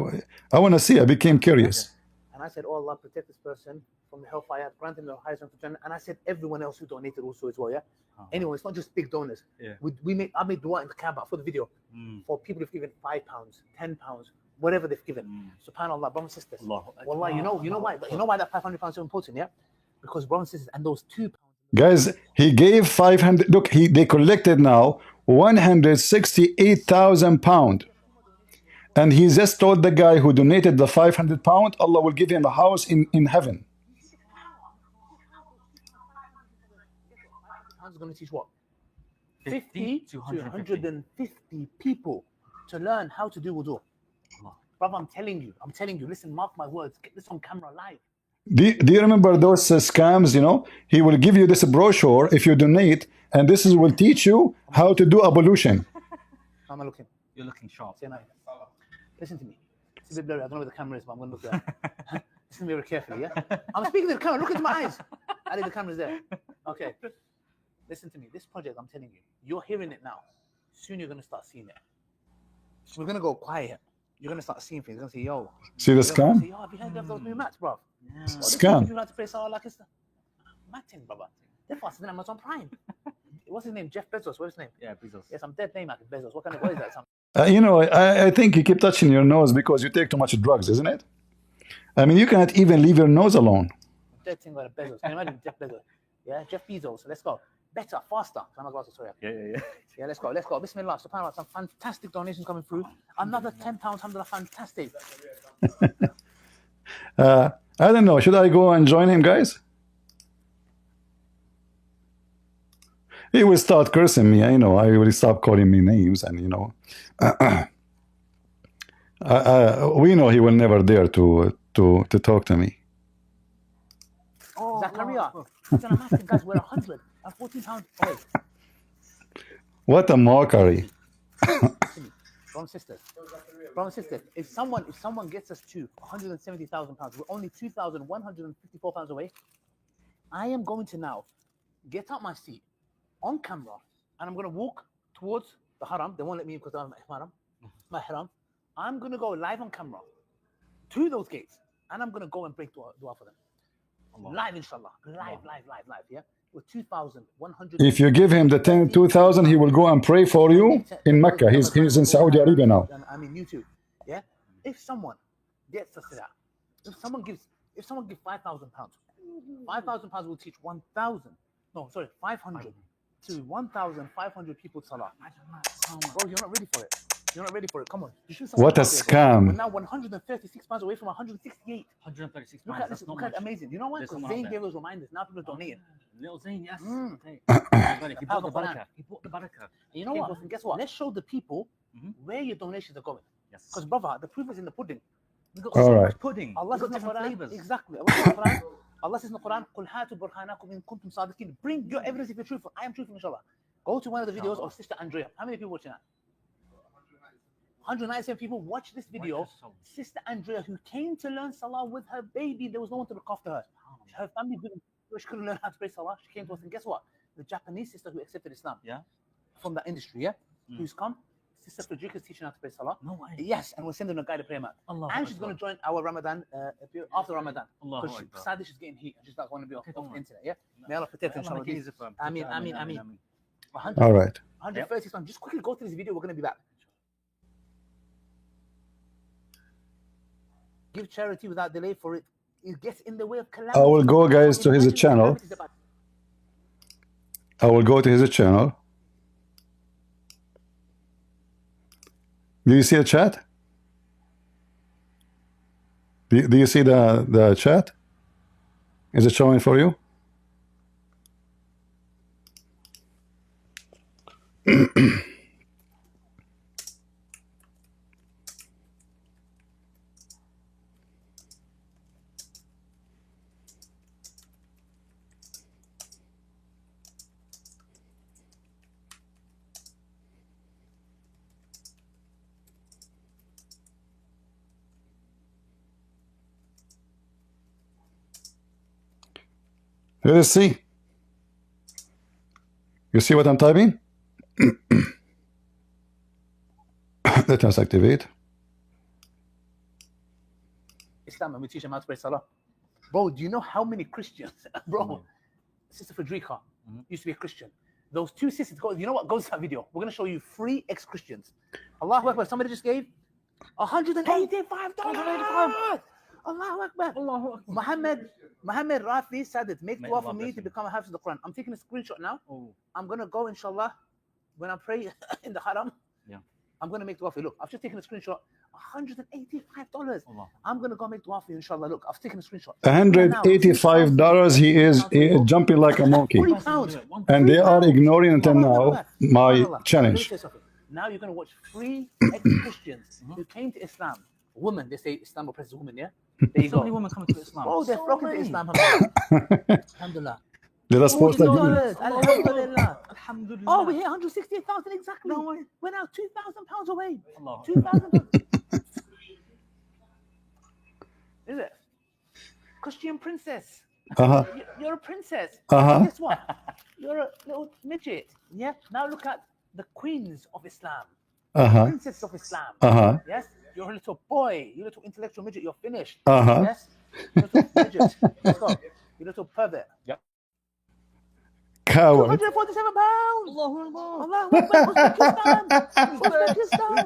want to see. I became curious. And I said, oh Allah, protect this person from the hellfire, grant him the highest rank for Jannah. And I said, everyone else who donated also as well, yeah? Anyway, it's not just big donors. Yeah. I made dua in the Kaaba for the video for people who've given £5, £10, whatever they've given. SubhanAllah, brothers and sisters. Wallah, you know why that £500 is so important, yeah? Because brothers and sisters, and those £2. Guys, he gave 500. Look, they collected now 168,000 pounds. And he just told the guy who donated the 500 pounds, Allah will give him a house in heaven. Pounds going to teach what? 50 to 150 people to learn how to do wudu. Brother, I'm telling you, listen, mark my words, get this on camera live. Do you remember those scams, you know? He will give you this brochure if you donate, and this will teach you how to do ablution. How am I looking? You're looking sharp. Listen to me. It's a bit blurry. I don't know where the camera is, but I'm going to look there. Listen to me very carefully, yeah? I'm speaking to the camera. Look into my eyes. Ali, the camera's there. Okay. Listen to me. This project, I'm telling you, you're hearing it now. Soon you're going to start seeing it. So we're going to go quiet. You're going to start seeing things. You're going to say, yo. See the scam? Say, yo, have you heard of those new mats, bro? Scam. You like to play Salah like it's matting, brother. They're faster than Amazon Prime. What's his name? Jeff Bezos. What's his name? Yeah, Bezos. Yes, I'm dead name, Bezos. What is that? You know, I think you keep touching your nose because you take too much drugs, isn't it? I mean, you cannot even leave your nose alone. Dead thing about Bezos. Can you imagine Jeff Bezos? Yeah, Jeff Bezos. Let's go. Better, faster. Can I go? Sorry. Yeah. Yeah, let's go. Bismillah. SubhanAllah. Some fantastic donations coming through. Another £10. Alhamdulillah, fantastic. I don't know. Should I go and join him, guys? He will start cursing me. I know. I will stop calling me names, and you know, we know he will never dare to talk to me. Zachariah. He said, I'm asking guys, we're 114 pounds away. What a mockery. Brothers and sisters, if someone gets us to 170,000 pounds, we're only 2,154 pounds away. I am going to now get out my seat on camera and I'm going to walk towards the haram. They won't let me in because I'm my haram. I'm going to go live on camera to those gates and I'm going to go and break dua for them. Live, inshallah. Live, yeah? With 2,100. If you give him the 2,000, he will go and pray for you in Mecca. He's in Saudi Arabia now. I mean, you too. Yeah? If someone gets us to that, if someone gives 5,000 pounds, 5,000 pounds will teach 500 to 1,500 people salah. Bro, you're not ready for it. You're not ready for it. Come on. What a scam. We're now 136 pounds away from 168. 136 look at this. Look at amazing. You know what? Because Zayn gave us reminders. Now people are donating. Little Zayn, yes. He bought the barakah. You know what? And guess what? Let's show the people where your donations are going. Yes. Because brother, the proof is in the pudding. All right. Pudding. Allah says in the Quran. Exactly. Allah says in the Quran, "Qul hatu burhanakum in kuntum sadiqin." Bring your evidence if you're truthful. I am truthful, inshallah. Go to one of the videos of Sister Andrea. How many people watching that? 197 people watch this video. Sister Andrea, who came to learn salah with her baby, there was no one to look after her. Her family she couldn't learn how to pray salah. She came to us, and guess what? The Japanese sister who accepted Islam, from that industry, who's come. Sister Frederica is teaching how to pray salah. No way. Yes, and we're sending a guy to pray mat. And she's going to join our Ramadan after Ramadan. Because sadly she's getting heat. She's not going to be off the internet. Yeah. May Allah protect her. Ameen. All right. 130 times. Just quickly go through this video. We're going to be back. Give charity without delay, for it gets in the way of calamity. I will go, guys, to his channel. I will go to his channel. Do you see a chat? Do you see the chat? Is it showing for you? Let's see. You see what I'm typing? Let us activate. Islam, and we teach them how to pray salah. Bro, do you know how many Christians, bro? Sister Frederica used to be a Christian. Those two sisters, you know what? Go to that video. We're going to show you 3 ex-Christians. Allahu Akbar. Somebody just gave $185. Allahu Akbar. Muhammad Rafi said it. Make dua for me to become a Hafiz of the Quran. I'm taking a screenshot now. I'm going to go, inshallah, when I pray in the haram. I'm going to make dua for you. Look, I've just taken a screenshot. $185. I'm going to go make dua for you, inshallah. Look, I've taken a screenshot. $185. He is jumping like a monkey. And they are ignoring until now my challenge. Now you're going to watch 3 ex-Christians who came to Islam. Women, they say Islam oppresses women, yeah? There you so go. many women coming to Islam. Oh, they're flocking to Islam. Alhamdulillah. Let us post that. Alhamdulillah. Oh, we're here 168,000 exactly. No way. We're now 2,000 pounds away. 2,000 pounds. Is it? Christian princess. You're a princess. Guess what? You're a little midget. Yeah. Now look at the queens of Islam. Princess of Islam. Yes. You're a little boy. You're a little intellectual midget. You're finished. Yes. You're a little midget. Let's go. You're a little pervert. Yep. Coward. 247 pounds. Allahu Akbar. Uzbekistan.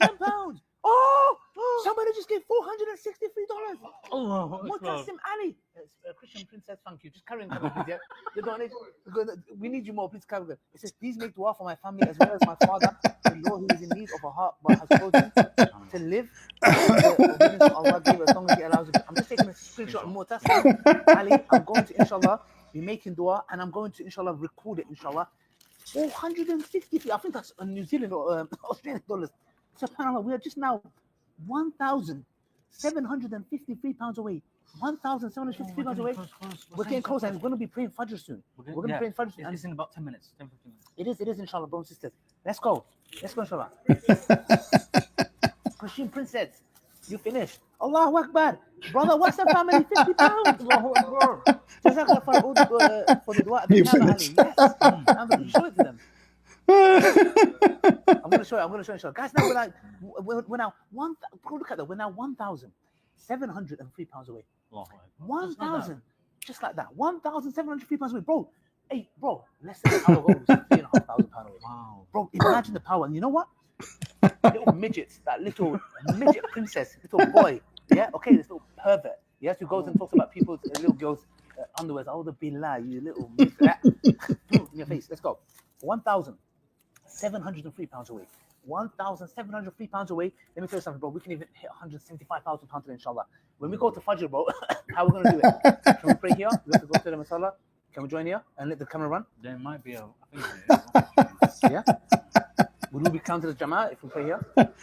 10 pounds. Oh, somebody just gave $463. Mutasim Ali. Christian princess, thank you. Just carry on, please. Yeah? The donation. We need you more. Please carry on. It says, please make dua for my family as well as my father, the Lord who is in need of a heart but has chosen to live. Allah gave as long as He allows it. I'm just taking a screenshot of Mutasim Ali. I'm going to, inshallah, be making dua, and I'm going to, inshallah, record it, inshallah. 460. I think that's New Zealand or Australian dollars. SubhanAllah, we are just now 1,753 pounds away 1,750 pounds away. We're getting close, and we're going to be praying Fajr soon. We're going to be praying Fajr soon. It's in about 10 minutes, 10, 15 minutes. It is, inshallah, brothers and sisters. Let's go, inshallah. Christian princess, you finished. Allahu Akbar. Brother, what's the family? 50 pounds. Allahu Akbar. Jazakallah for the dua. You finished. Yes. I'm going to show it to them. I'm going to show you. Guys, now we're now look at that. We're now 1,703 pounds away. 1,000, just like that. 1,703 pounds away, bro. Hey, bro, less than an hour ago, we was 3,500 pounds away. Wow, bro, imagine the power. And you know what? Little midgets, that little midget princess, little boy, yeah, okay, this little pervert, yes, who goes and talks about people's little girls' underwear. Oh, the billah, you little in your face. Let's go. 1,703 pounds away. 1,703 pounds away. Let me tell you something, bro. We can even hit 175,000 pounds today, inshallah. When we go to Fajr, bro, how are we going to do it? Can we pray here? We have to go to the masala. Can we join here and let the camera run? There might be a... Yeah? Would we be counted as Jama'ah if we pray here? That's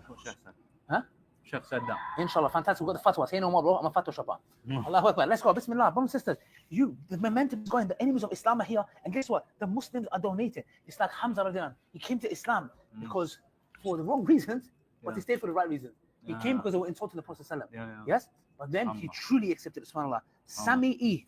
what Sheikh said. Huh? Sheikh said that. Inshallah, fantastic. We've got the fatwa. Say no more, bro. I'm a fatwa shopper. Allahu Akbar. Let's go. Bismillah. Brothers and sisters, the momentum is going. The enemies of Islam are here. And guess what? The Muslims are donating. It's like Hamza radiallahu anhu. He came to Islam because for the wrong reasons, but he stayed for the right reasons. He came because they were insulting the Prophet ﷺ. Yes? But then he truly accepted it, subhanAllah. Sami E,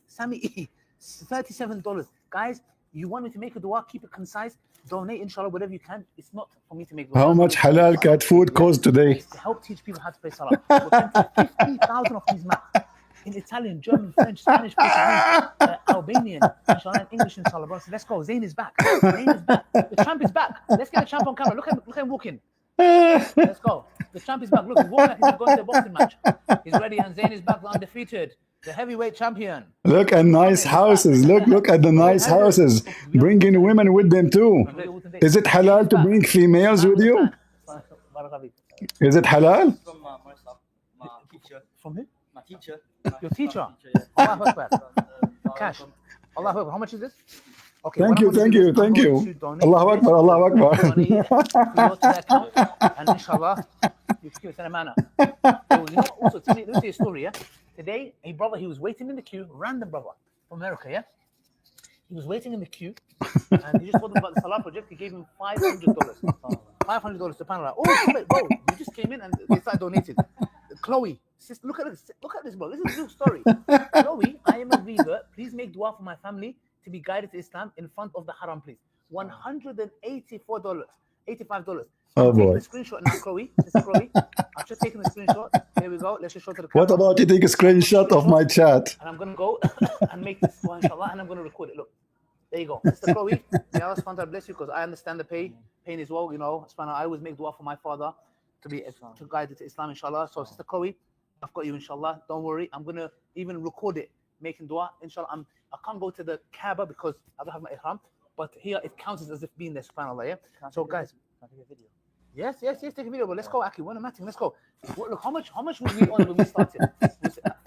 $37. Guys, you want me to make a dua, keep it concise, donate, inshallah, whatever you can. It's not for me to make dua. How much halal cat food costs today? It's to help teach people how to pray salah. We're going to 50,000 of these maps in Italian, German, French, Spanish, Portuguese, Albanian, inshallah, and English, inshallah. Bro. So let's go. Zayn is back. Zayn is back. The champ is back. Let's get the champ on camera. Look at him walking. Let's go. The champ is back. Look, he's walking like he's going to the boxing match. He's ready, and Zayn is back, undefeated. The heavyweight champion. Look at nice houses. Look at the nice houses. Bringing women with them too. Is it halal to bring females with you? Is it halal? From my teacher. From who? My teacher. Your teacher? Allahu Akbar. Cash. Allahu Akbar. How much is this? Okay, thank you. Allahu Akbar, Allahu Akbar. And inshallah, you give us an amana. Also, let me tell you a story, yeah? Today, a brother, he was waiting in the queue, random brother from America, yeah? He was waiting in the queue, and he just told him about the Salah project. He gave him $500. $500 to Panama. Oh, bro, you just came in and they started donating. Chloe, sis, look at this, bro. This is a real story. Chloe, I am a believer. Please make dua for my family to be guided to Islam in front of the haram, please. $184, $85. Oh boy. Take the screenshot now, Chloe. This is Chloe. I've just taken the screenshot. There we go. Let's just show to the camera. What about you take a screenshot of my chat? And I'm going to go and make this one, inshallah, and I'm going to record it. Look. There you go. Sister Chloe, may Allah subhanahu wa ta'ala bless you, because I understand the pain as well, you know. I always make dua for my father to guide it to Islam, inshallah. So Sister Chloe, I've got you, inshallah. Don't worry. I'm going to even record it, making dua, inshallah. I can't go to the Kaaba because I don't have my ihram, but here it counts as if being there, subhanAllah, yeah? So guys, can I take a video? Yes, take a video, but let's go, Aki. We're matching. Let's go. Look, how much was we on when we started?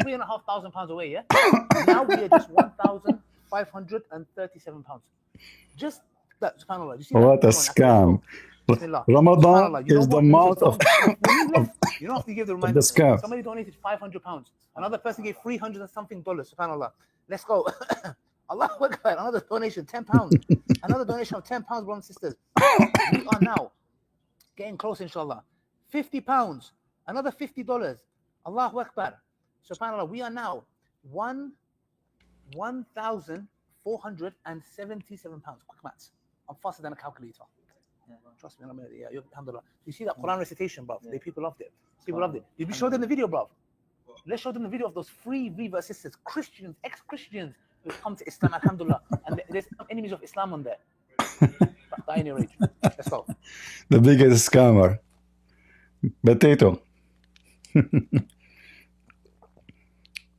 £3,500 away, yeah? Now we are just 1,537 pounds. Just that, subhanAllah. You see what a scam. Ramadan is the month of you don't have to give the reminder. The scam. Somebody donated £500. Another person gave $300 and something, subhanAllah. Let's go. Allahu Akbar. Another donation, £10. Another donation of £10, brothers and sisters. We are now getting close, inshallah. £50. Another $50. Allahu Akbar. SubhanAllah. We are now 1,477 pounds. Quick maths. I'm faster than a calculator. Yeah, trust me. Alhamdulillah. You see that Quran recitation, bruv? Yeah. People loved it. Did we show them the video, bruv? Let's show them the video of those free Viva sisters, Christians, ex-Christians who come to Islam, alhamdulillah. And there's enemies of Islam on there. At any rate. Let's go. The biggest scammer. Potato.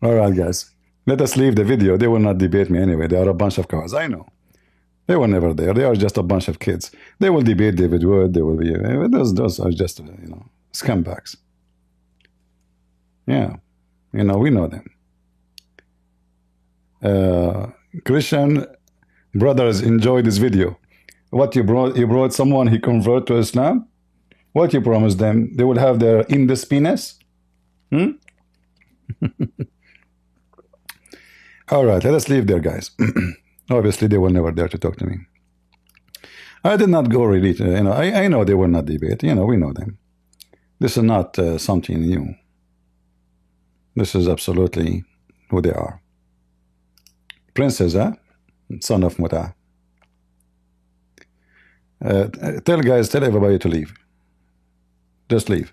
All right, guys. Let us leave the video. They will not debate me anyway. They are a bunch of cowards. I know. They were never there. They are just a bunch of kids. They will debate David Wood. They will be. Those are just, scumbags. Yeah. We know them. Christian brothers enjoy this video. What you brought someone he convert to Islam? What you promised them? They will have their indus penis? All right, let us leave there, guys. Obviously, they were never there to talk to me. I did not go really, I know they will not debate. We know them. This is not something new. This is absolutely who they are. Princess, son of Muta. Tell everybody to leave. Just leave.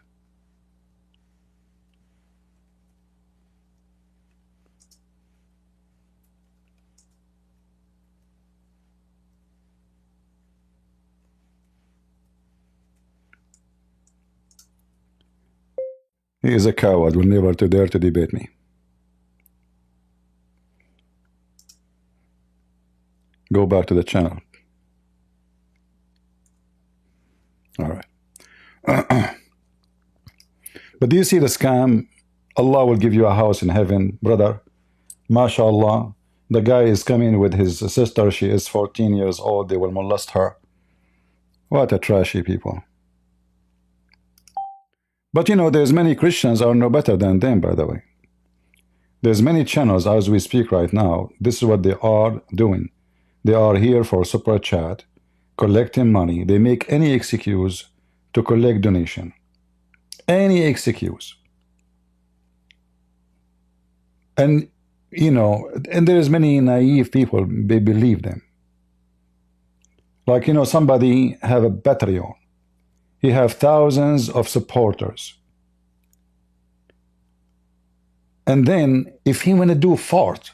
He is a coward, will never to dare to debate me. Go back to the channel. All right. But do you see the scam? Allah will give you a house in heaven, brother. MashaAllah. The guy is coming with his sister. She is 14 years old. They will molest her. What a trashy people. But there's many Christians are no better than them, by the way. There's many channels as we speak right now. This is what they are doing. They are here for super chat, collecting money. They make any excuse to collect donation. Any excuse. And, and there's many naive people, they believe them. Like, somebody have a Patreon. He have thousands of supporters. And then, if he want to do fart,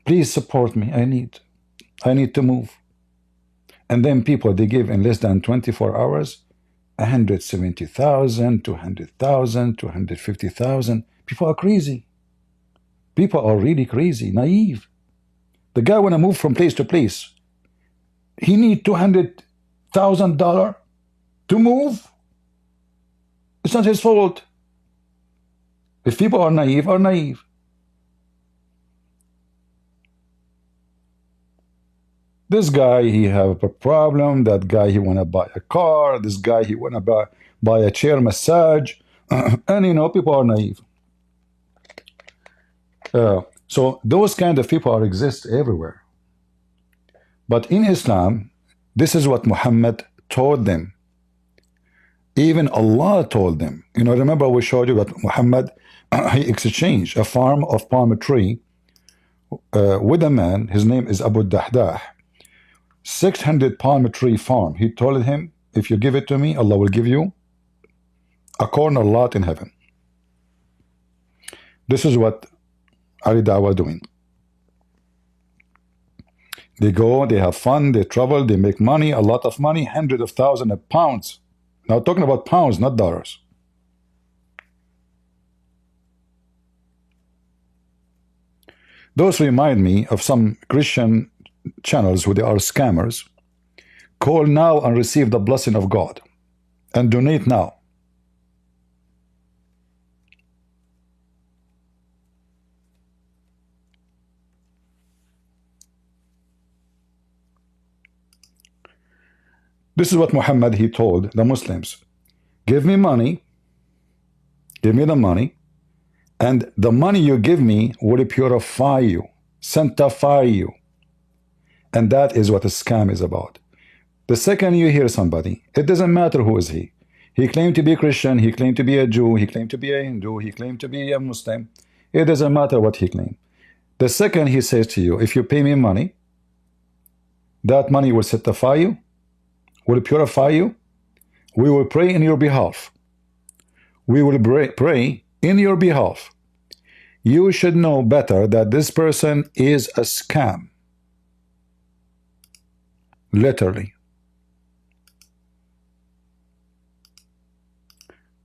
please support me, I need to move. And then people, they give in less than 24 hours, 170,000, 200,000, 250,000. People are crazy. People are really crazy, naive. The guy want to move from place to place. He need $200,000 to move. It's not his fault. If people are naive, are naive. This guy, he have a problem. That guy, he want to buy a car. This guy, he want to buy a chair massage. And, people are naive. So those kind of people exist everywhere. But in Islam, this is what Muhammad taught them. Even Allah told them. Remember we showed you that Muhammad, he exchanged a farm of palm tree with a man. His name is Abu Dahdah. 600 palm tree farm. He told him, if you give it to me, Allah will give you a corner lot in heaven. This is what Ali Dawah doing. They go, they have fun, they travel, they make money, a lot of money, hundreds of thousands of pounds. Now talking about pounds, not dollars. Those remind me of some Christian channels who they are scammers. Call now and receive the blessing of God. And donate now. This is what Muhammad, he told the Muslims. Give me money. Give me the money. And the money you give me will purify you. Sanctify you. And that is what a scam is about. The second you hear somebody, it doesn't matter who is he. He claimed to be a Christian. He claimed to be a Jew. He claimed to be a Hindu. He claimed to be a Muslim. It doesn't matter what he claimed. The second he says to you, if you pay me money, that money will sanctify you, will purify you. We will pray in your behalf. We will pray in your behalf. You should know better that this person is a scam. Literally.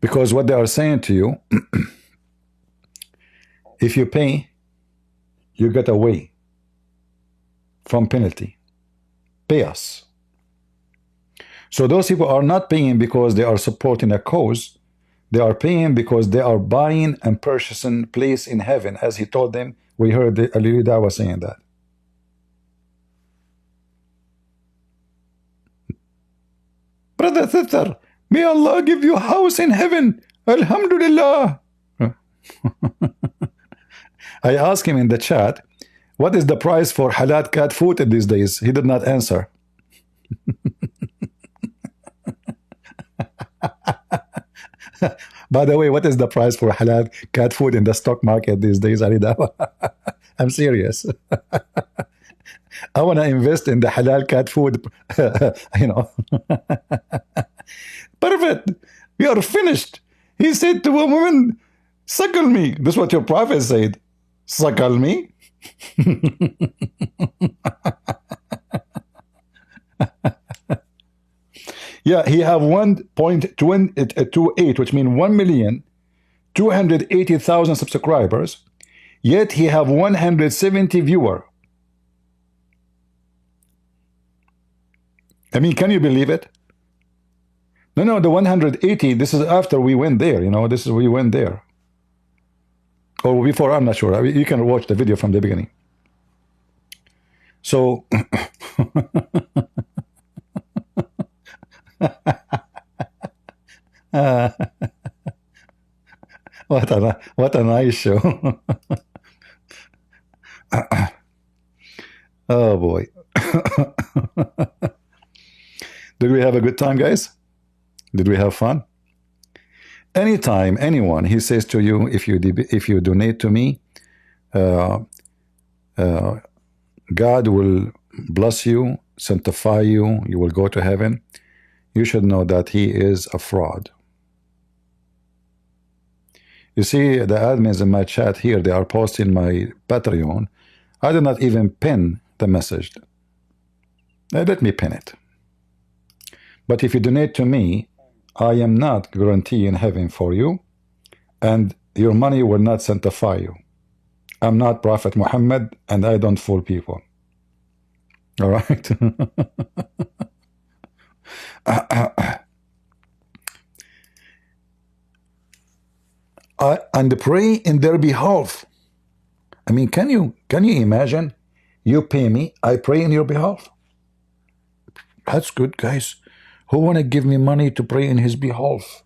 Because what they are saying to you, if you pay, you get away from penalty. Pay us. So those people are not paying because they are supporting a cause. They are paying because they are buying and purchasing place in heaven. As he told them, we heard Ali Dawah saying that. Brother, sister, may Allah give you a house in heaven. Alhamdulillah. I asked him in the chat, what is the price for halal cat food these days? He did not answer. By the way, what is the price for halal cat food in the stock market these days, Arida? I'm serious. I want to invest in the halal cat food, you know. Perfect. We are finished. He said to a woman, suckle me. This is what your prophet said. Suckle me. Yeah, he have 1.28, which means 1,280,000 subscribers, yet he have 170 viewer. I mean, can you believe it? No, the 180, this is after we went there, you know, this is we went there. Or before, I'm not sure. You can watch the video from the beginning. So, what a nice show. Oh boy. Did we have a good time, guys? Did we have fun? Anytime anyone he says to you, if you donate to me, God will bless you, sanctify you, you will go to heaven. You should know that he is a fraud. You see, the admins in my chat here, they are posting my Patreon. I did not even pin the message. Let me pin it. But if you donate to me, I am not guaranteeing heaven for you, and your money will not sanctify you. I'm not Prophet Muhammad, and I don't fool people. All right? And pray in their behalf. I mean, can you imagine? You pay me, I pray in your behalf. That's good, guys. Who want to give me money to pray in his behalf?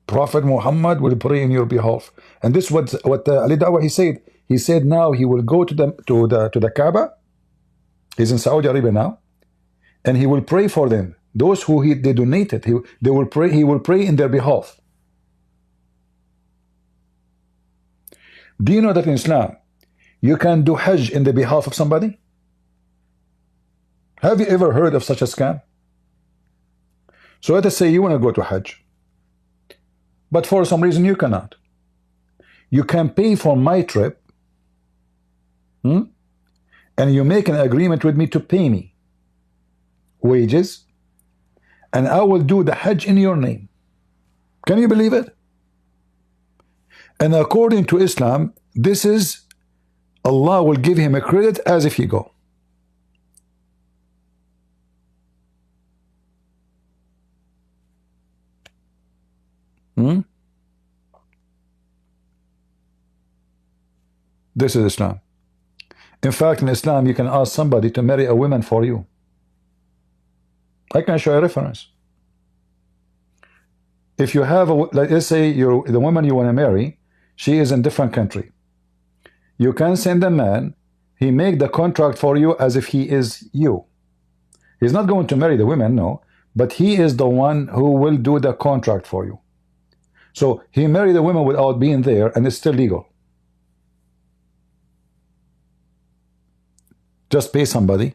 Prophet Muhammad will pray in your behalf. And this is what Ali Dawah he said. He said now he will go to the Kaaba. He's in Saudi Arabia now, and he will pray for them. Those who they donated, he will pray in their behalf. Do you know that in Islam you can do Hajj in the behalf of somebody? Have you ever heard of such a scam? So let us say you want to go to Hajj, but for some reason you cannot. You can pay for my trip, and you make an agreement with me to pay me wages, and I will do the Hajj in your name. Can you believe it? And according to Islam, this is, Allah will give him a credit as if he go. This is Islam. In fact, in Islam, you can ask somebody to marry a woman for you. I can show you a reference. If you have, let's say the woman you want to marry, she is in a different country. You can send a man, he make the contract for you as if he is you. He's not going to marry the woman, no, but he is the one who will do the contract for you. So he married the woman without being there, and it's still legal. Just pay somebody.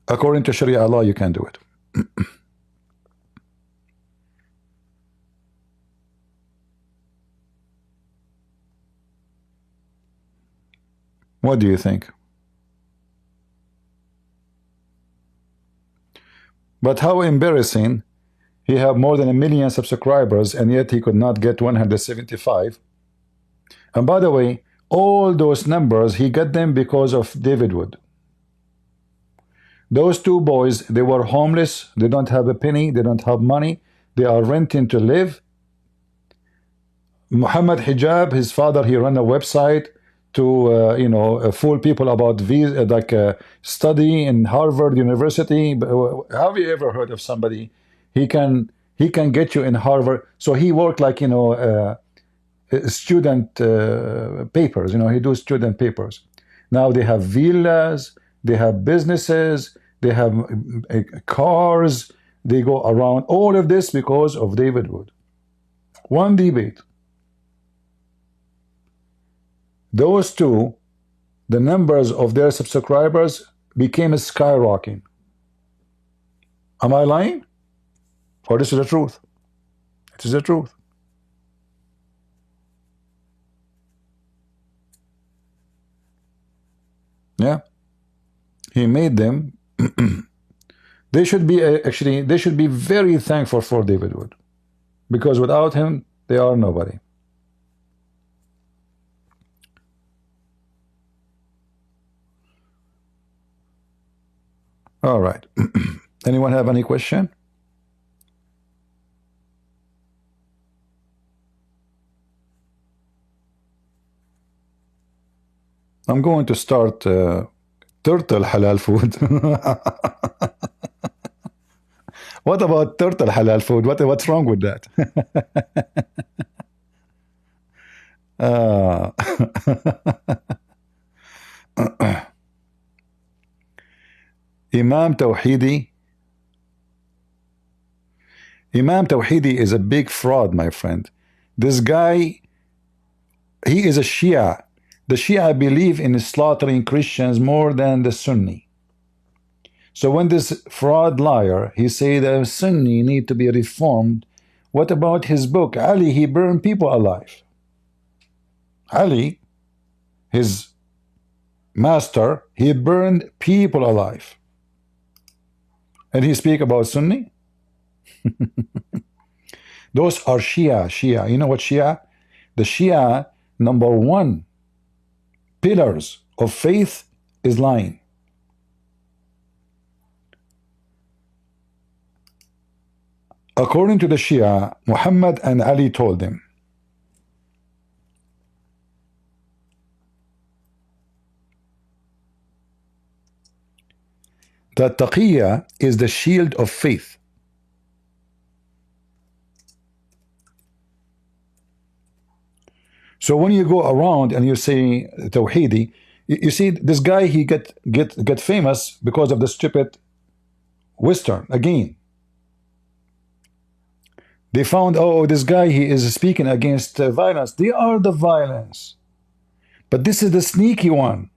According to Sharia law, you can do it. What do you think? But how embarrassing. He have more than 1 million subscribers, and yet he could not get 175. And by the way, all those numbers, he got them because of David Wood. Those two boys, they were homeless. They don't have a penny. They don't have money. They are renting to live. Muhammad Hijab, his father, he ran a website to fool people about study in Harvard University. Have you ever heard of somebody? He can He can get you in Harvard. So he worked like, you know, student papers. You know, he does student papers. Now they have villas, they have businesses, they have cars, they go around. All of this because of David Wood. One debate. Those two, the numbers of their subscribers became skyrocketing. Am I lying? Or this is the truth? It is the truth. Yeah. He made them. They should be actually, they should be very thankful for David Wood, because without him, they are nobody. All right. Anyone have any question? I'm going to start turtle halal food. What about turtle halal food? What's wrong with that? Imam Tawhidi is a big fraud, my friend. This guy, he is a Shia. The Shia believe in slaughtering Christians more than the Sunni. So when this fraud liar, he say that Sunni need to be reformed, what about his book? Ali, he burned people alive. Ali, his master, he burned people alive. And he speak about Sunni? Those are Shia. You know what Shia? The Shia, number one pillars of faith is lying. According to the Shia, Muhammad and Ali told them that taqiyya is the shield of faith. So when you go around and you say Tawhidi, you see this guy, he get famous because of the stupid Western again. They found, oh, this guy, he is speaking against violence. They are the violence. But this is the sneaky one.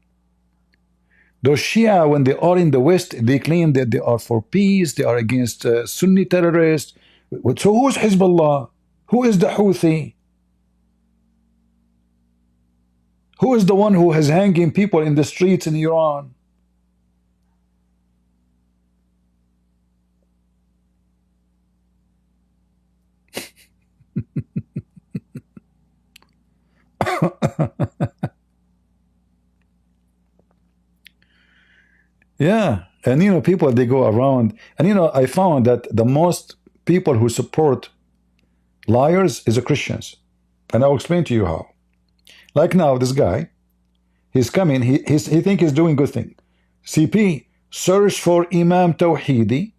Those Shia, when they are in the West, they claim that they are for peace, they are against Sunni terrorists. So who's Hezbollah? Who is the Houthi? Who is the one who is hanging people in the streets in Iran? Yeah, and you know, people, they go around, and you know, I found that the most people who support liars is the Christians, and I'll explain to you how. Like now, this guy, he's coming, he think he's doing good thing. CP, search for Imam Tawhidi.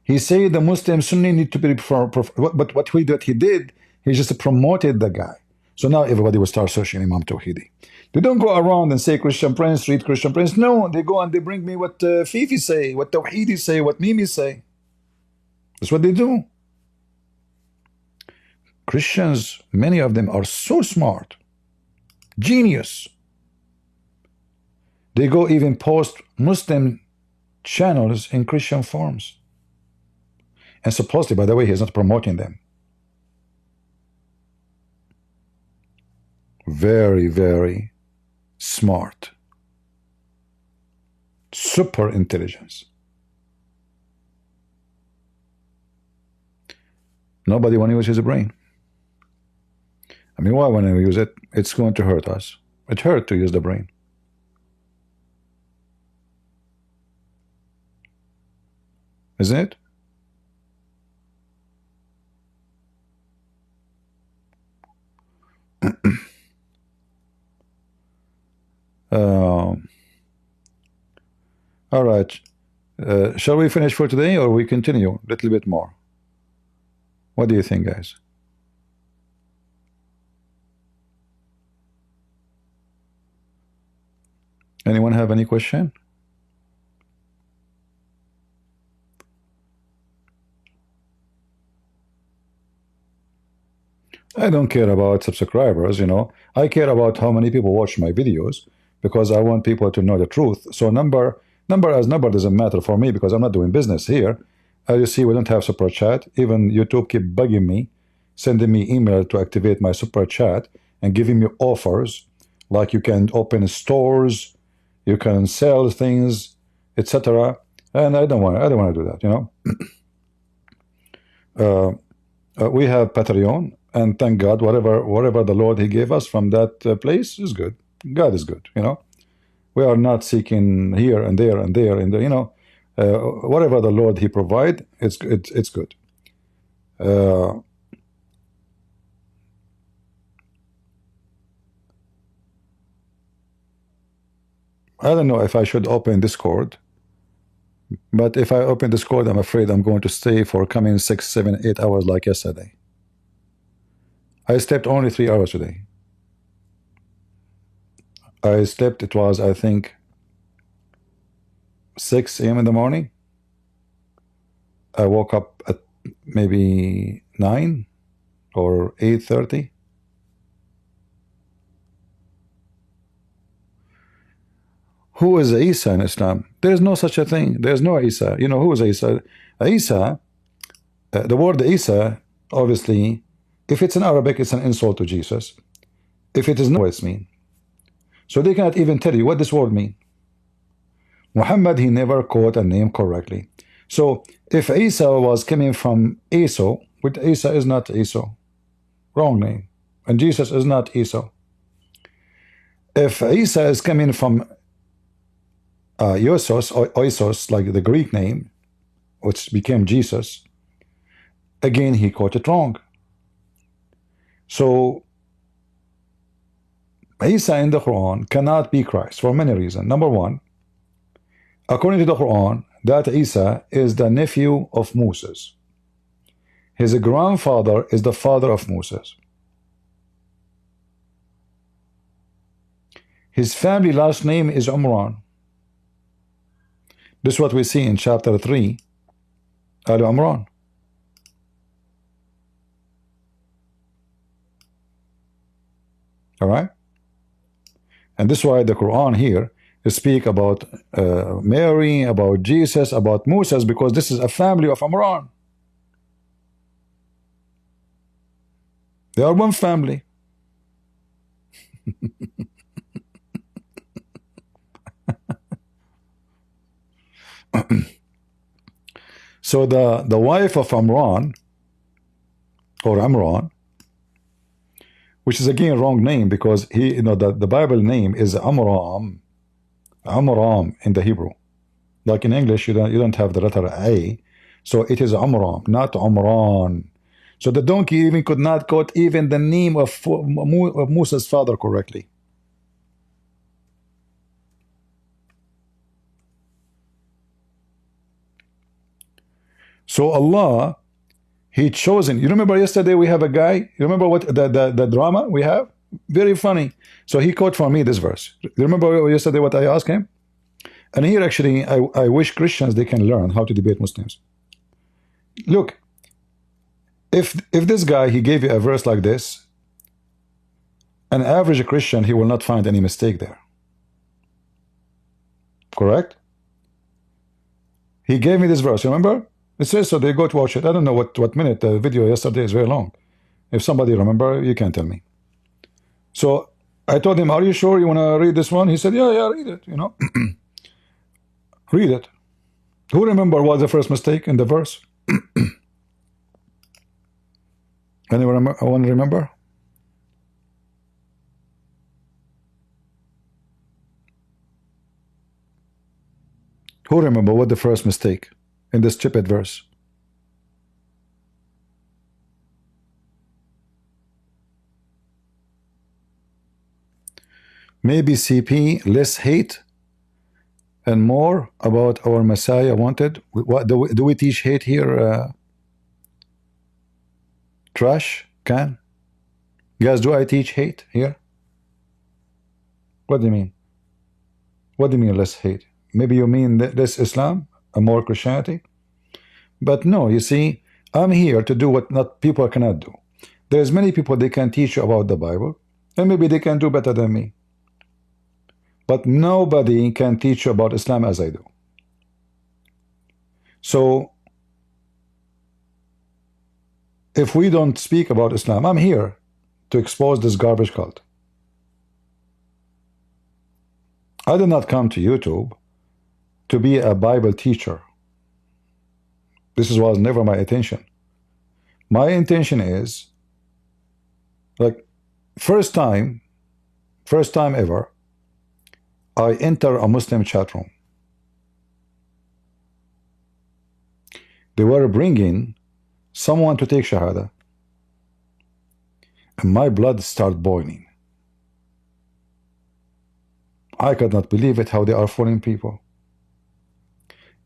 He said the Muslim Sunni need to be, but what he did, he just promoted the guy. So now everybody will start searching Imam Tawhidi. They don't go around and say Christian Prince, read Christian Prince. No, they go and they bring me what Fifi say, what Tawhidi say, what Mimi say. That's what they do. Christians, many of them are so smart, genius. They go even post Muslim channels in Christian forums. And supposedly, by the way, he's not promoting them. Very, very smart. Super intelligence. Nobody want to use his brain. I mean, why when I use it? It's going to hurt us. It hurt to use the brain. Isn't it? All right. Shall we finish for today, or we continue a little bit more? What do you think, guys? Anyone have any question? I don't care about subscribers, you know. I care about how many people watch my videos because I want people to know the truth. So number doesn't matter for me because I'm not doing business here. As you see, we don't have super chat. Even YouTube keep bugging me, sending me email to activate my super chat and giving me offers like you can open stores, you can sell things, etc. And I don't want to do that, you know. We have Patreon. And thank God, whatever the Lord He gave us from that place is good. God is good, you know. We are not seeking here and there and there and there, you know. Whatever the Lord He provide, it's good. I don't know if I should open Discord, but if I open Discord, I'm afraid I'm going to stay for coming 6, 7, 8 hours like yesterday. I slept only 3 hours today. I slept, it was, I think, 6 a.m. in the morning. I woke up at maybe 9 or 8:30. Who is Isa in Islam? There is no such a thing. There is no Isa. You know who is Isa? Isa, the word Isa, obviously, if it's in Arabic, it's an insult to Jesus. If it is not, it's mean. So they cannot even tell you what this word means. Muhammad, he never quote a name correctly. So if Isa was coming from Esau, which Isa is not Esau, wrong name, and Jesus is not Esau. If Isa is coming from Oisos, like the Greek name, which became Jesus, again he quoted wrong. So Isa in the Quran cannot be Christ for many reasons. Number one, according to the Quran, that Isa is the nephew of Moses. His grandfather is the father of Moses. His family last name is Umran. This is what we see in chapter 3, Al Umran. All right? And this is why the Quran here speak about Mary, about Jesus, about Moses, because this is a family of Umran. They are one family. So the wife of Amran, or Amran, which is again wrong name because he, you know, the Bible name is Amram, Amram in the Hebrew. Like in English, you don't have the letter A, so it is Amram, not Amran. So the donkey even could not quote even the name of Moses' father correctly. So Allah, He chosen. You remember yesterday we have a guy. You remember what the drama we have? Very funny. So he quote for me this verse. You remember yesterday what I asked him? And here actually, I wish Christians they can learn how to debate Muslims. Look, if this guy he gave you a verse like this, an average Christian he will not find any mistake there. Correct? He gave me this verse. Remember? It says so. They go to watch it. I don't know what minute the video yesterday is very long. If somebody remember, you can tell me. So I told him, "Are you sure you want to read this one?" He said, "Yeah, read it." You know, read it. Who remember what the first mistake in the verse? Anyone remember? Who remember what the first mistake in this stupid verse? Maybe CP, less hate and more about our Messiah wanted. What do we teach hate here? Trash can? Guys, do I teach hate here? What do you mean? What do you mean less hate? Maybe you mean less Islam and more Christianity? But no, you see, I'm here to do what not people cannot do. There's many people they can teach you about the Bible, and maybe they can do better than me. But nobody can teach you about Islam as I do. So, if we don't speak about Islam, I'm here to expose this garbage cult. I did not come to YouTube to be a Bible teacher. This was never my intention. My intention is, like, first time ever, I enter a Muslim chat room. They were bringing someone to take Shahada. And my blood started boiling. I could not believe it, how they are fooling people.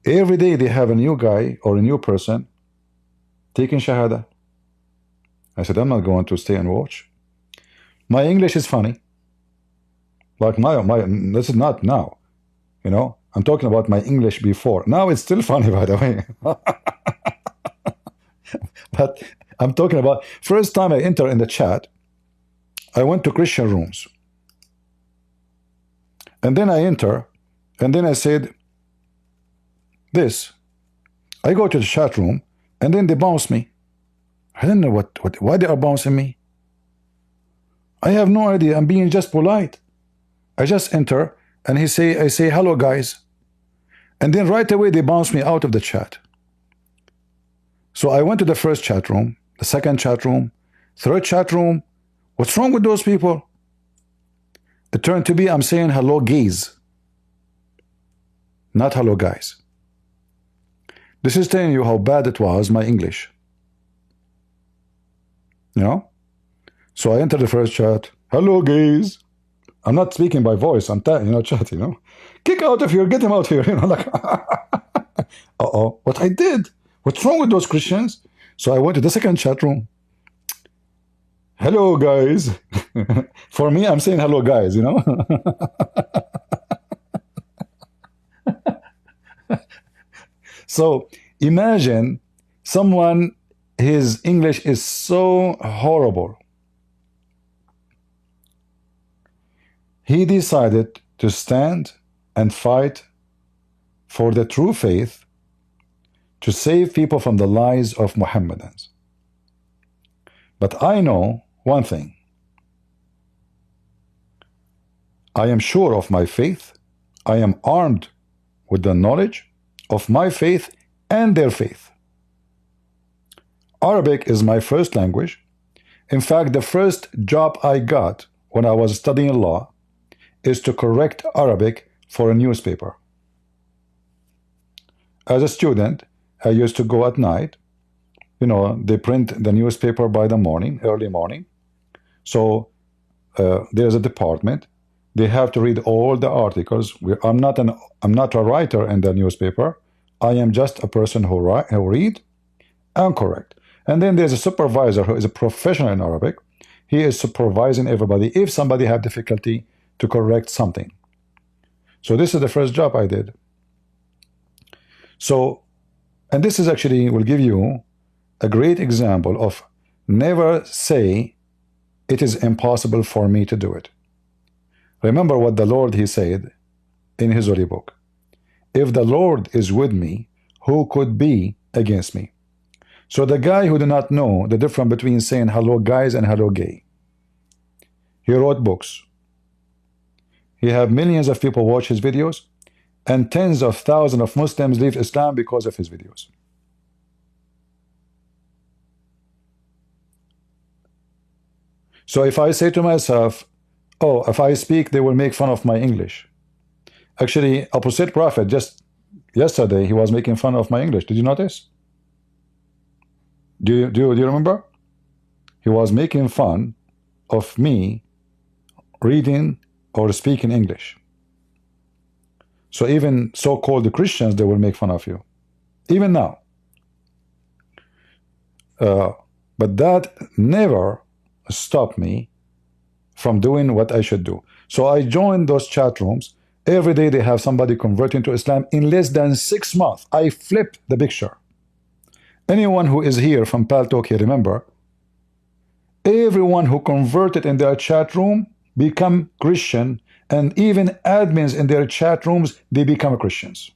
Every day they have a new guy or a new person taking Shahada. I said, I'm not going to stay and watch. My English is funny. Like this is not now. You know, I'm talking about my English before. Now it's still funny, by the way. But I'm talking about first time I enter in the chat, I went to Christian rooms. And then I enter, and then I said this. I go to the chat room, and then they bounce me. I don't know why they are bouncing me. I have no idea. I'm being just polite. I just enter, and I say, hello, guys. And then right away, they bounce me out of the chat. So I went to the first chat room, the second chat room, third chat room. What's wrong with those people? It turned to be I'm saying hello, gays. Not hello, guys. This is telling you how bad it was, my English. You know? So I entered the first chat. Hello, gays. I'm not speaking by voice. I'm chat, you know. Kick out of here. Get him out here. You know, like, uh-oh. What I did? What's wrong with those Christians? So I went to the second chat room. Hello, guys. For me, I'm saying hello, guys, you know. So imagine someone, his English is so horrible. He decided to stand and fight for the true faith to save people from the lies of Mohammedans. But I know one thing. I am sure of my faith. I am armed with the knowledge of my faith and their faith. Arabic is my first language. In fact, the first job I got when I was studying law is to correct Arabic for a newspaper. As a student, I used to go at night. You know, they print the newspaper by the morning, early morning. So there's a department. They have to read all the articles. I'm not a writer in the newspaper. I am just a person who read and correct. And then there's a supervisor who is a professional in Arabic. He is supervising everybody if somebody have difficulty to correct something. So this is the first job I did. So, and this is actually will give you a great example of never say it is impossible for me to do it. Remember what the Lord, he said in his holy book. If the Lord is with me, who could be against me? So the guy who did not know the difference between saying hello guys and hello gay, he wrote books. He have millions of people watch his videos, and tens of thousands of Muslims leave Islam because of his videos. So if I say to myself, oh, if I speak, they will make fun of my English. Actually, opposite prophet, just yesterday, he was making fun of my English. Did you notice? Do you remember? He was making fun of me reading or speaking English. So even so-called Christians, they will make fun of you. Even now. But that never stopped me from doing what I should do. So I joined those chat rooms. Every day they have somebody converting to Islam. In less than 6 months, I flipped the picture. Anyone who is here from Paltalk here, remember, everyone who converted in their chat room become Christian, and even admins in their chat rooms, they become Christians.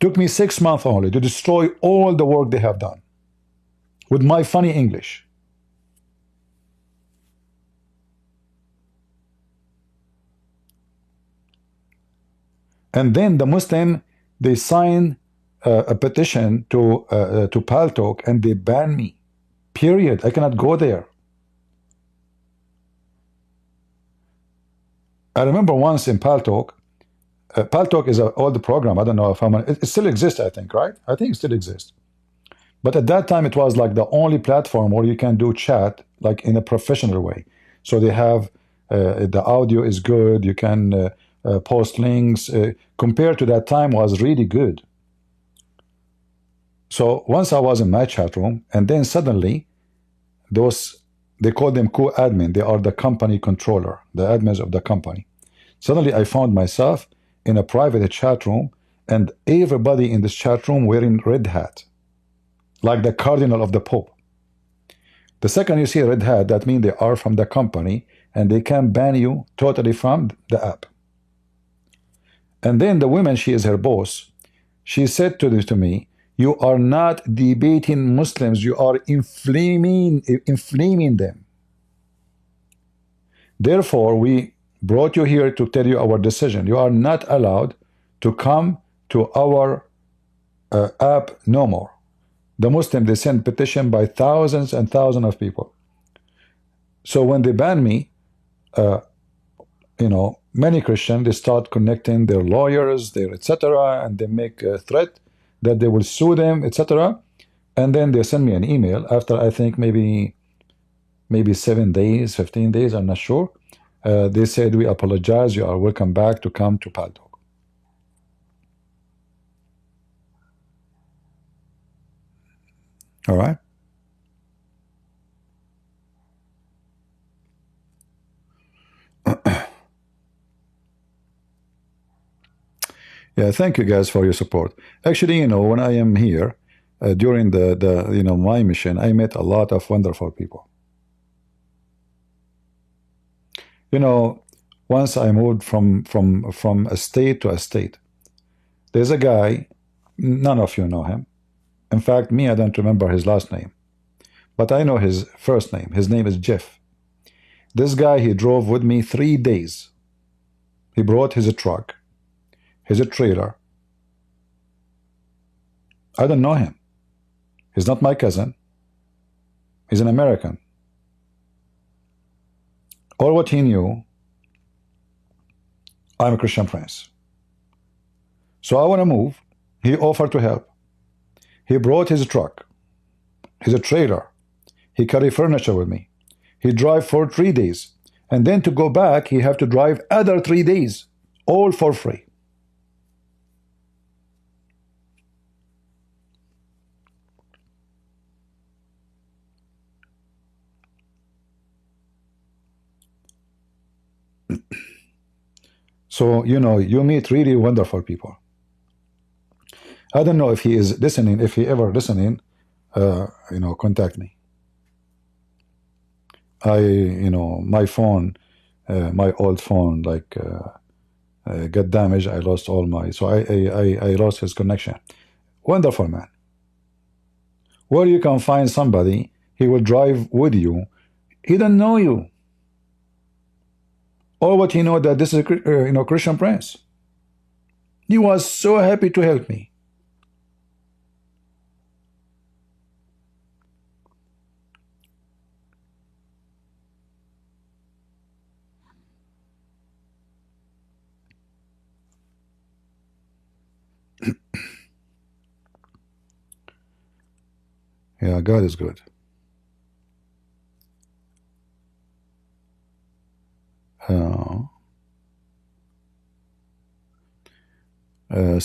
Took me 6 months only to destroy all the work they have done with my funny English. And then the Muslim, they sign a petition to Paltalk, and they ban me. Period. I cannot go there. I remember once in Paltalk. Paltalk is an old program. I don't know if how many. It still exists, I think, right? I think it still exists. But at that time, it was like the only platform where you can do chat like in a professional way. So they have the audio is good. You can post links. Compared to that time, was really good. So once I was in my chat room, and then suddenly, they call them co-admin. They are the company controller, the admins of the company. Suddenly, I found myself in a private chat room, and everybody in this chat room wearing red hat, like the cardinal of the Pope. The second you see a red hat, that means they are from the company, and they can ban you totally from the app. And then the woman, she is her boss. She said to me, "You are not debating Muslims. You are inflaming them. Therefore, we brought you here to tell you our decision. You are not allowed to come to our app no more." The Muslim, they send petition by thousands and thousands of people. So when they ban me, many Christians, they start connecting their lawyers, their etc., and they make a threat that they will sue them, etc. And then they send me an email after, I think, maybe 7 days, 15 days, I'm not sure. They said, "We apologize. You are welcome back to come to Paltalk." All right. Yeah, thank you guys for your support. Actually, when I am here during the my mission, I met a lot of wonderful people. Once I moved from a state to a state. There's a guy, none of you know him. In fact, me, I don't remember his last name. But I know his first name. His name is Jeff. This guy, he drove with me 3 days. He brought his truck, his trailer. I don't know him. He's not my cousin. He's an American. All what he knew, I'm a Christian Prince. So I want to move. He offered to help. He brought his truck, his trailer. He carried furniture with me. He drive for 3 days. And then to go back, he have to drive other 3 days, all for free. So, you meet really wonderful people. I don't know if he is listening. If he ever listening, contact me. My phone, my old phone, got damaged. I lost all my, so I lost his connection. Wonderful man. Where you can find somebody, he will drive with you. He don't know you. Or what he know that this is a Christian Prince. He was so happy to help me. Yeah, God is good.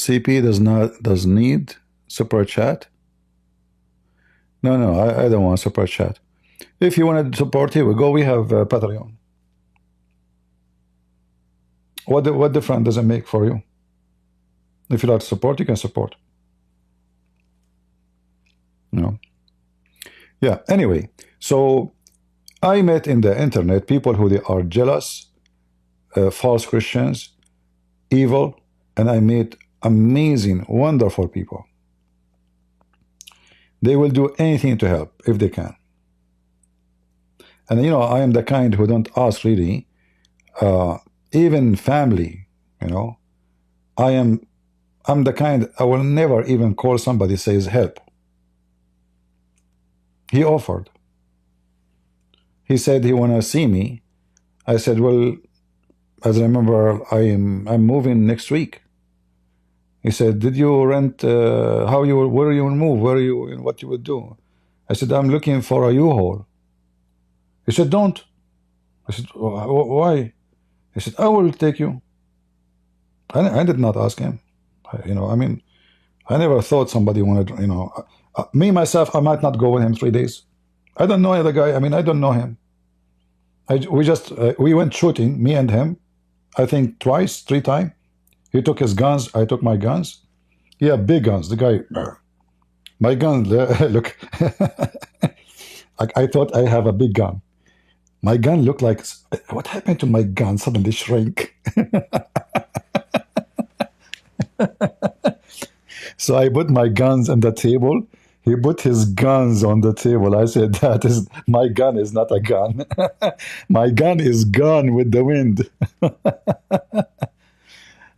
CP does need super chat. No, I don't want super chat. If you want to support, here we go. We have Patreon. What difference does it make for you? If you like to support, you can support. No. Yeah. Anyway, so I met in the internet people who they are jealous, false Christians, evil, and I met amazing, wonderful people. They will do anything to help if they can. And you know, I am the kind who don't ask really, even family, you know. I'm the kind, I will never even call somebody says help. He offered. He said he wanna see me. I said, well, as I remember, I'm moving next week. He said, did you rent, where you will move, what you would do? I said, I'm looking for a U-Haul. He said, don't. I said, why? He said, I will take you. I did not ask him. You know, I mean, I never thought somebody wanted, you know, me, myself, I might not go with him 3 days. I don't know the guy. I mean, I don't know him. We went shooting, me and him, I think twice, 3 times. He took his guns, I took my guns. Yeah, big guns. The guy, my gun, look. I thought I have a big gun. My gun looked like, what happened to my gun? Suddenly shrink. So I put my guns on the table. He put his guns on the table. I said, my gun is not a gun. My gun is gone with the wind.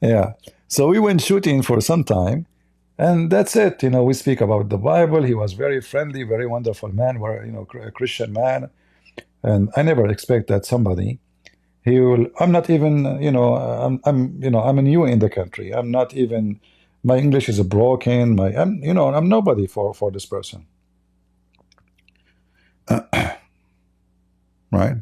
Yeah. So we went shooting for some time, and that's it. You know, we speak about the Bible. He was very friendly, very wonderful man, you know, a Christian man. And I never expect that somebody, he will, I'm not even, you know, I'm new in the country. I'm not even, my English is broken. I'm nobody for this person. Right?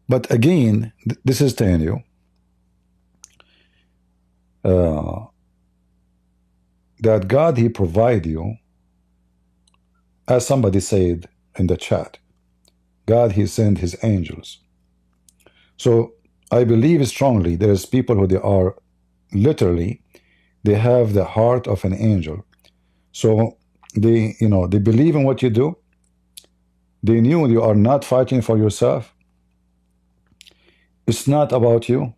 But again, this is telling you that God, he provide you, as somebody said in the chat, God, he sent his angels. So I believe strongly there's people who they are literally, they have the heart of an angel. So they, you know, they believe in what you do. They knew you are not fighting for yourself. It's not about you.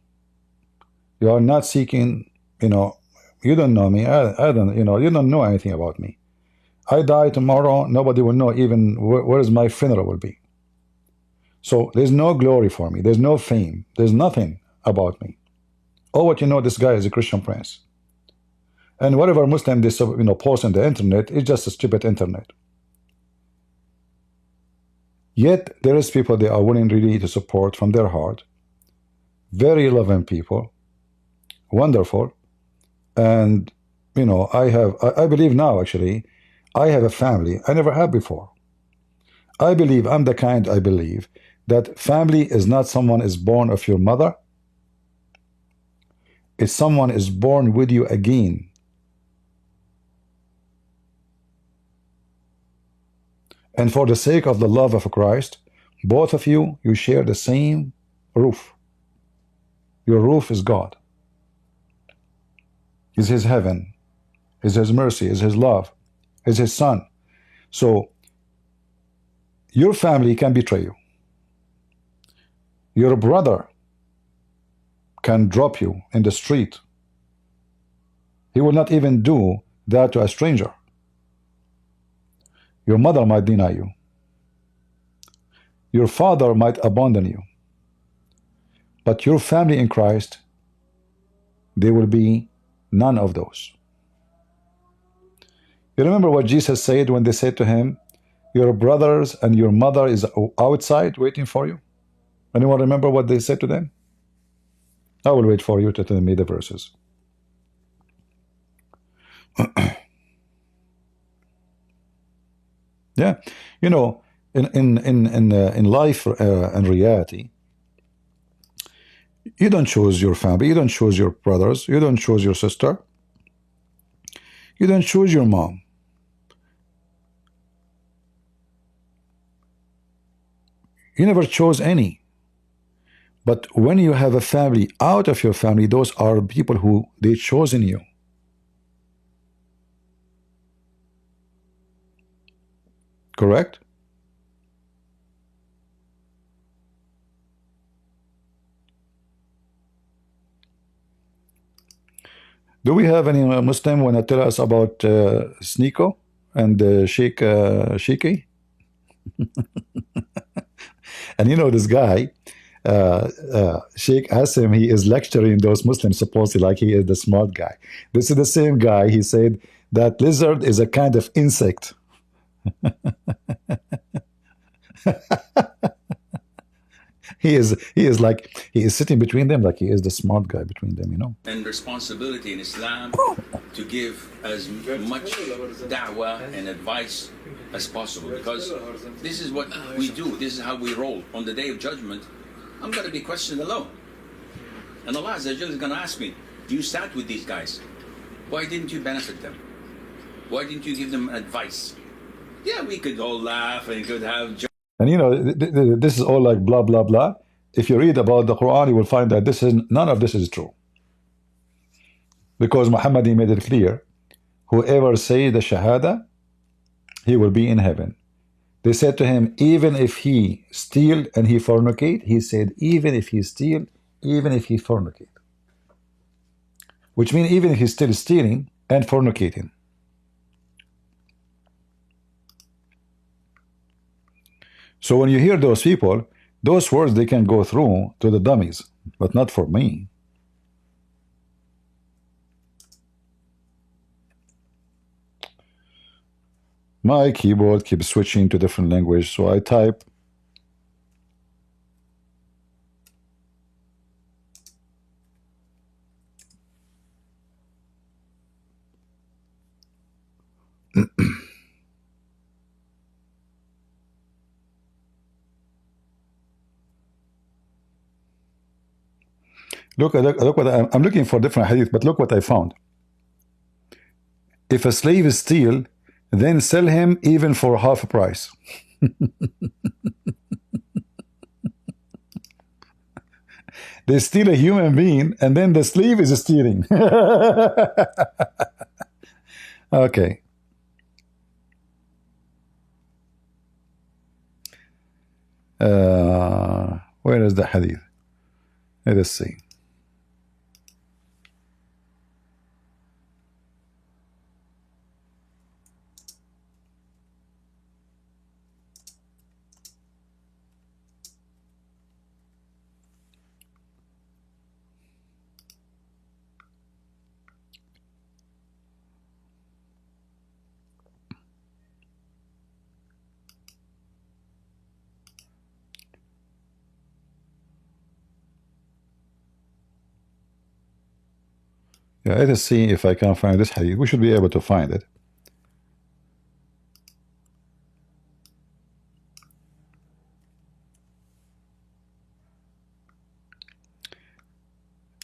You are not seeking, you know, you don't know me. I don't, you know, you don't know anything about me. I die tomorrow, nobody will know even where is my funeral will be. So there's no glory for me. There's no fame. There's nothing about me. All what you know, this guy is a Christian prince. And whatever Muslim they, you know, post on the internet is just a stupid internet. Yet there is people they are willing really to support from their heart. Very loving people, wonderful, and you know, I believe now actually, I have a family I never had before. I believe I'm the kind, I believe that family is not someone is born of your mother. It's someone is born with you again. And for the sake of the love of Christ, both of you share the same roof. Your roof is God. Is his heaven, is his mercy, is his love, is his son. So your family can betray you. Your brother can drop you in the street. He will not even do that to a stranger. Your mother might deny you. Your father might abandon you. But your family in Christ, there will be none of those. You remember what Jesus said when they said to him, your brothers and your mother is outside waiting for you? Anyone remember what they said to them? I will wait for you to tell me the verses. Yeah, you know, in life and reality, you don't choose your family, you don't choose your brothers, you don't choose your sister. You don't choose your mom. You never chose any. But when you have a family out of your family, those are people who they chosen you. Correct? Do we have any Muslim want to tell us about Sneko and Sheikh Sheikh? And you know this guy, Sheikh Assim, he is lecturing those Muslims supposedly like he is the smart guy. This is the same guy. He said that lizard is a kind of insect. He is like, he is sitting between them like he is the smart guy between them, you know. And responsibility in Islam to give as much da'wah and advice as possible, because this is what we do. This is how we roll. On the day of judgment, I'm going to be questioned alone. And Allah Azza wa Jalla is going to ask me, you sat with these guys. Why didn't you benefit them? Why didn't you give them advice? Yeah, we could all laugh and could have jokes. And you know, this is all like blah, blah, blah. If you read about the Quran, you will find that none of this is true. Because Muhammad, he made it clear, whoever say the Shahada, he will be in heaven. They said to him, even if he steal and he fornicate, he said, even if he steal, even if he fornicate. Which means even if he's still stealing and fornicating. So when you hear those people, those words, they can go through to the dummies, but not for me. My keyboard keeps switching to different language, so I type. Look what I'm looking for different hadith, but look what I found. If a slave steal, then sell him even for half price. They steal a human being, and then the slave is stealing. Okay. Where is the hadith? Let us see. Yeah, let us see if I can find this hadith. We should be able to find it.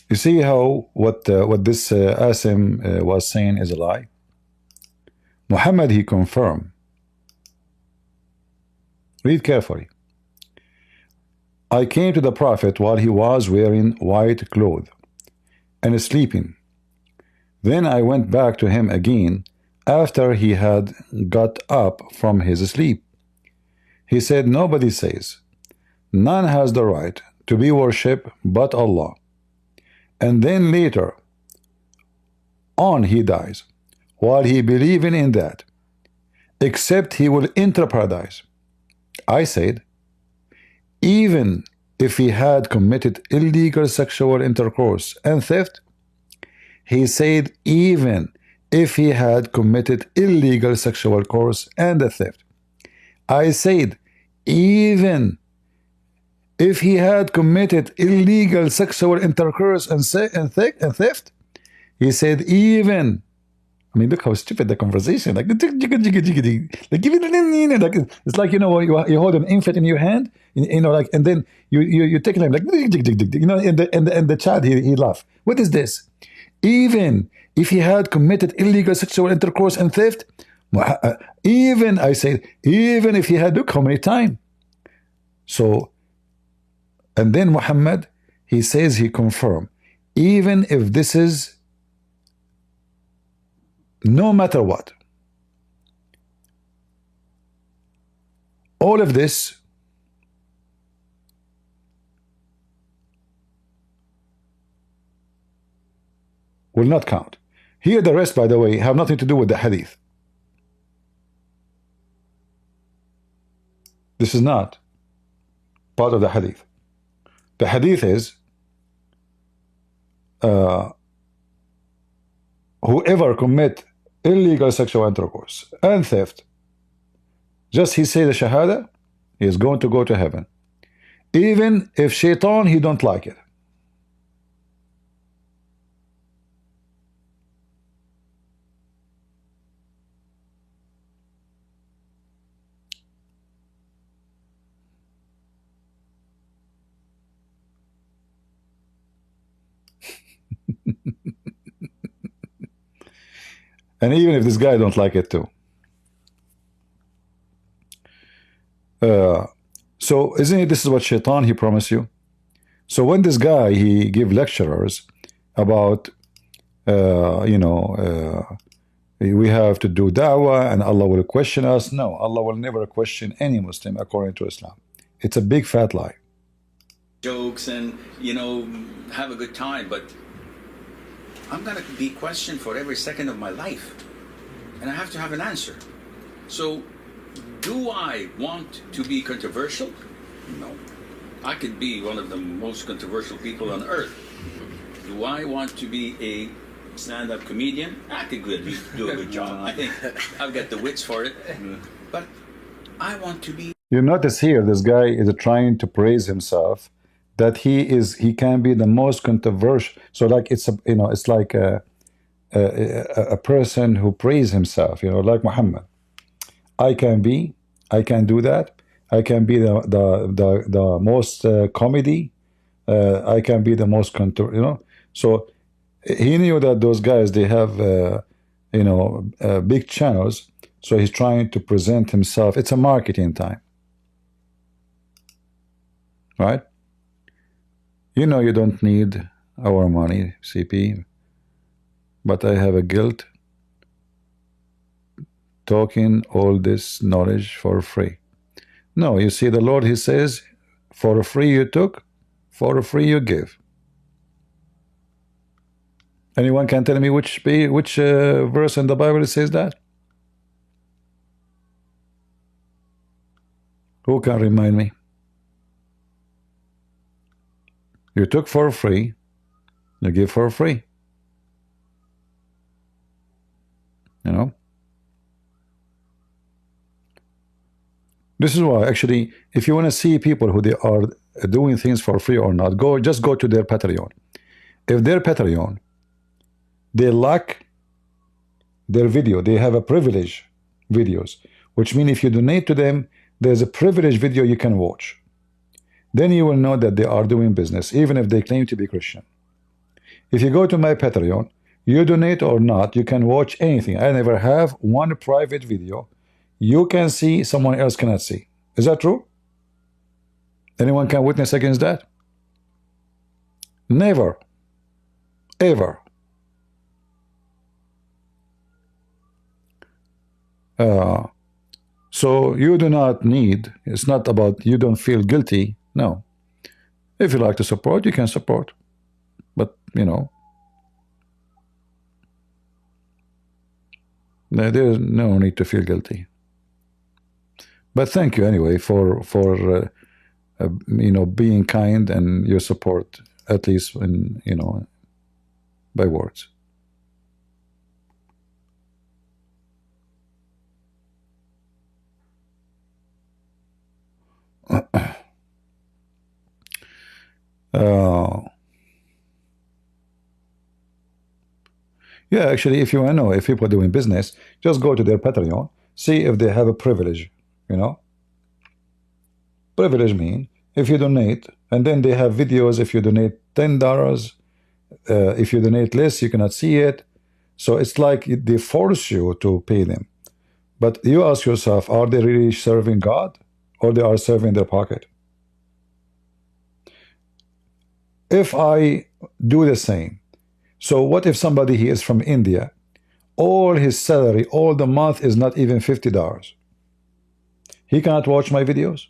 You see how what this Assim was saying is a lie? Muhammad, he confirmed. Read carefully. I came to the Prophet while he was wearing white clothes and sleeping. Then I went back to him again after he had got up from his sleep. He said, nobody says, none has the right to be worshipped but Allah. And then later on he dies while he believing in that, except he will enter paradise. I said, even if he had committed illegal sexual intercourse and theft. He said, even if he had committed illegal sexual course and a theft. I said, even if he had committed illegal sexual intercourse and theft. He said, even. I mean, look how stupid the conversation. Like, it's like, you know, you hold an infant in your hand, you know, like, and then you take it like, you know, and the child he laugh. What is this? even if he had committed illegal sexual intercourse and theft, even, I say, even if he had, look how many times. So, and then Muhammad, he says, he confirmed, even if this is, no matter what, all of this will not count. Here the rest, by the way, have nothing to do with the hadith. This is not part of the hadith. The hadith is whoever commit illegal sexual intercourse and theft, just he say the shahada, he is going to go to heaven. Even if shaitan, he don't like it. And even if this guy don't like it too. So isn't it, this is what shaitan, he promised you? So when this guy, he give lecturers about, you know, we have to do da'wah and Allah will question us. No, Allah will never question any Muslim according to Islam. It's a big fat lie. Jokes and, you know, have a good time, but I'm going to be questioned for every second of my life. And I have to have an answer. So, do I want to be controversial? No. I could be one of the most controversial people on earth. Do I want to be a stand-up comedian? I could do a good job. I think I've got the wits for it. But I want to be... You notice here, this guy is trying to praise himself, that he can be the most controversial. So like it's a, you know, it's like a person who praise himself, you know, like Muhammad. I can do that. I can be the most comedy. I can be the most you know. So he knew that those guys, they have you know, big channels. So he's trying to present himself. It's a marketing time, right? You know, you don't need our money, CP, but I have a guilt talking all this knowledge for free. No, you see, the Lord, he says, for free you took, for free you give. Anyone can tell me which verse in the Bible says that? Who can remind me? You took for free, you give for free. You know? This is why, actually, if you want to see people who they are doing things for free or not, just go to their Patreon. If their Patreon, they lack their video, they have a privilege videos, which means if you donate to them, there's a privilege video you can watch. Then you will know that they are doing business, even if they claim to be Christian. If you go to my Patreon, you donate or not, you can watch anything. I never have one private video you can see, someone else cannot see. Is that true? Anyone can witness against that? Never. Ever. So you do not need, it's not about you don't feel guilty. No. If you like to support, you can support. But, you know, there's no need to feel guilty. But thank you anyway for you know, being kind and your support, at least in, you know, by words. Yeah, actually, if you want to know if people are doing business, just go to their Patreon, see if they have a privilege, you know. Privilege mean if you donate, and then they have videos. If you donate $10, if you donate less, you cannot see it. So it's like they force you to pay them. But you ask yourself, are they really serving God, or they are serving their pocket? If I do the same, so what if somebody he is from India, all his salary, all the month is not even $50. He cannot watch my videos,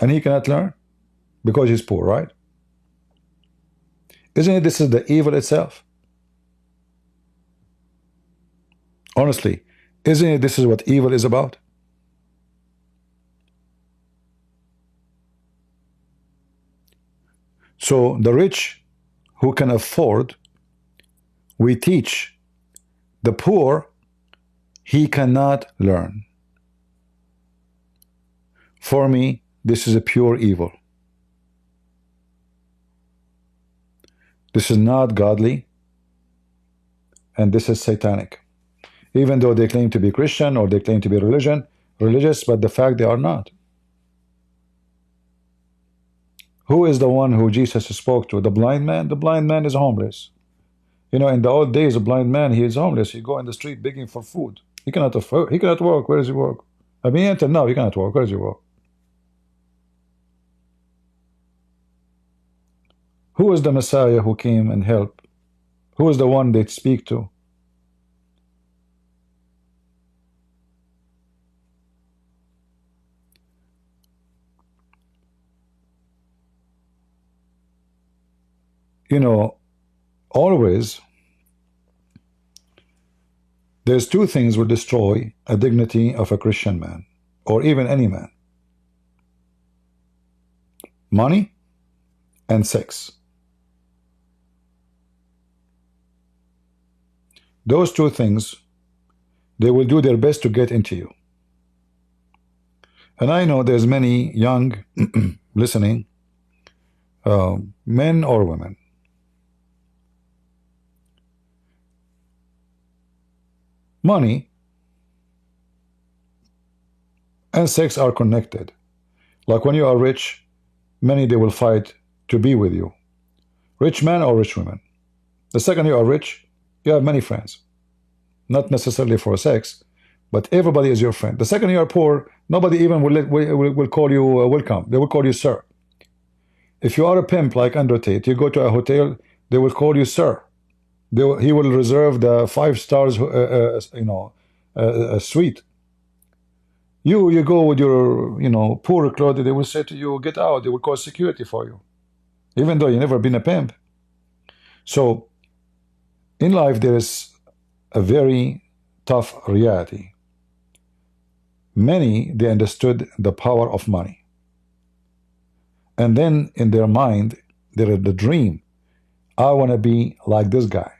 and he cannot learn because he's poor, right? Isn't it this is the evil itself? Honestly, isn't it this is what evil is about? So the rich who can afford, we teach. The poor, he cannot learn. For me, this is a pure evil. This is not godly, and this is satanic. Even though they claim to be Christian or they claim to be religious, but the fact they are not. Who is the one who Jesus spoke to? The blind man? The blind man is homeless. You know, in the old days, a blind man, he is homeless. He go in the street begging for food. He cannot afford, he cannot work. Where does he work? I mean, until now, he cannot work. Where does he work? Who is the Messiah who came and helped? Who is the one they speak to? You know, always, there's two things will destroy a dignity of a Christian man, or even any man. Money and sex. Those two things, they will do their best to get into you. And I know there's many young listening, men or women. Money and sex are connected. Like when you are rich, many they will fight to be with you. Rich men or rich women. The second you are rich, you have many friends. Not necessarily for sex, but everybody is your friend. The second you are poor, nobody even will call you welcome. They will call you sir. If you are a pimp like Andrew Tate, you go to a hotel, they will call you sir. He will reserve the 5 stars, suite. You go with your, poor clothes. They will say to you, get out. They will call security for you, even though you never been a pimp. So, in life there is a very tough reality. Many they understood the power of money, and then in their mind there is the dream. I want to be like this guy.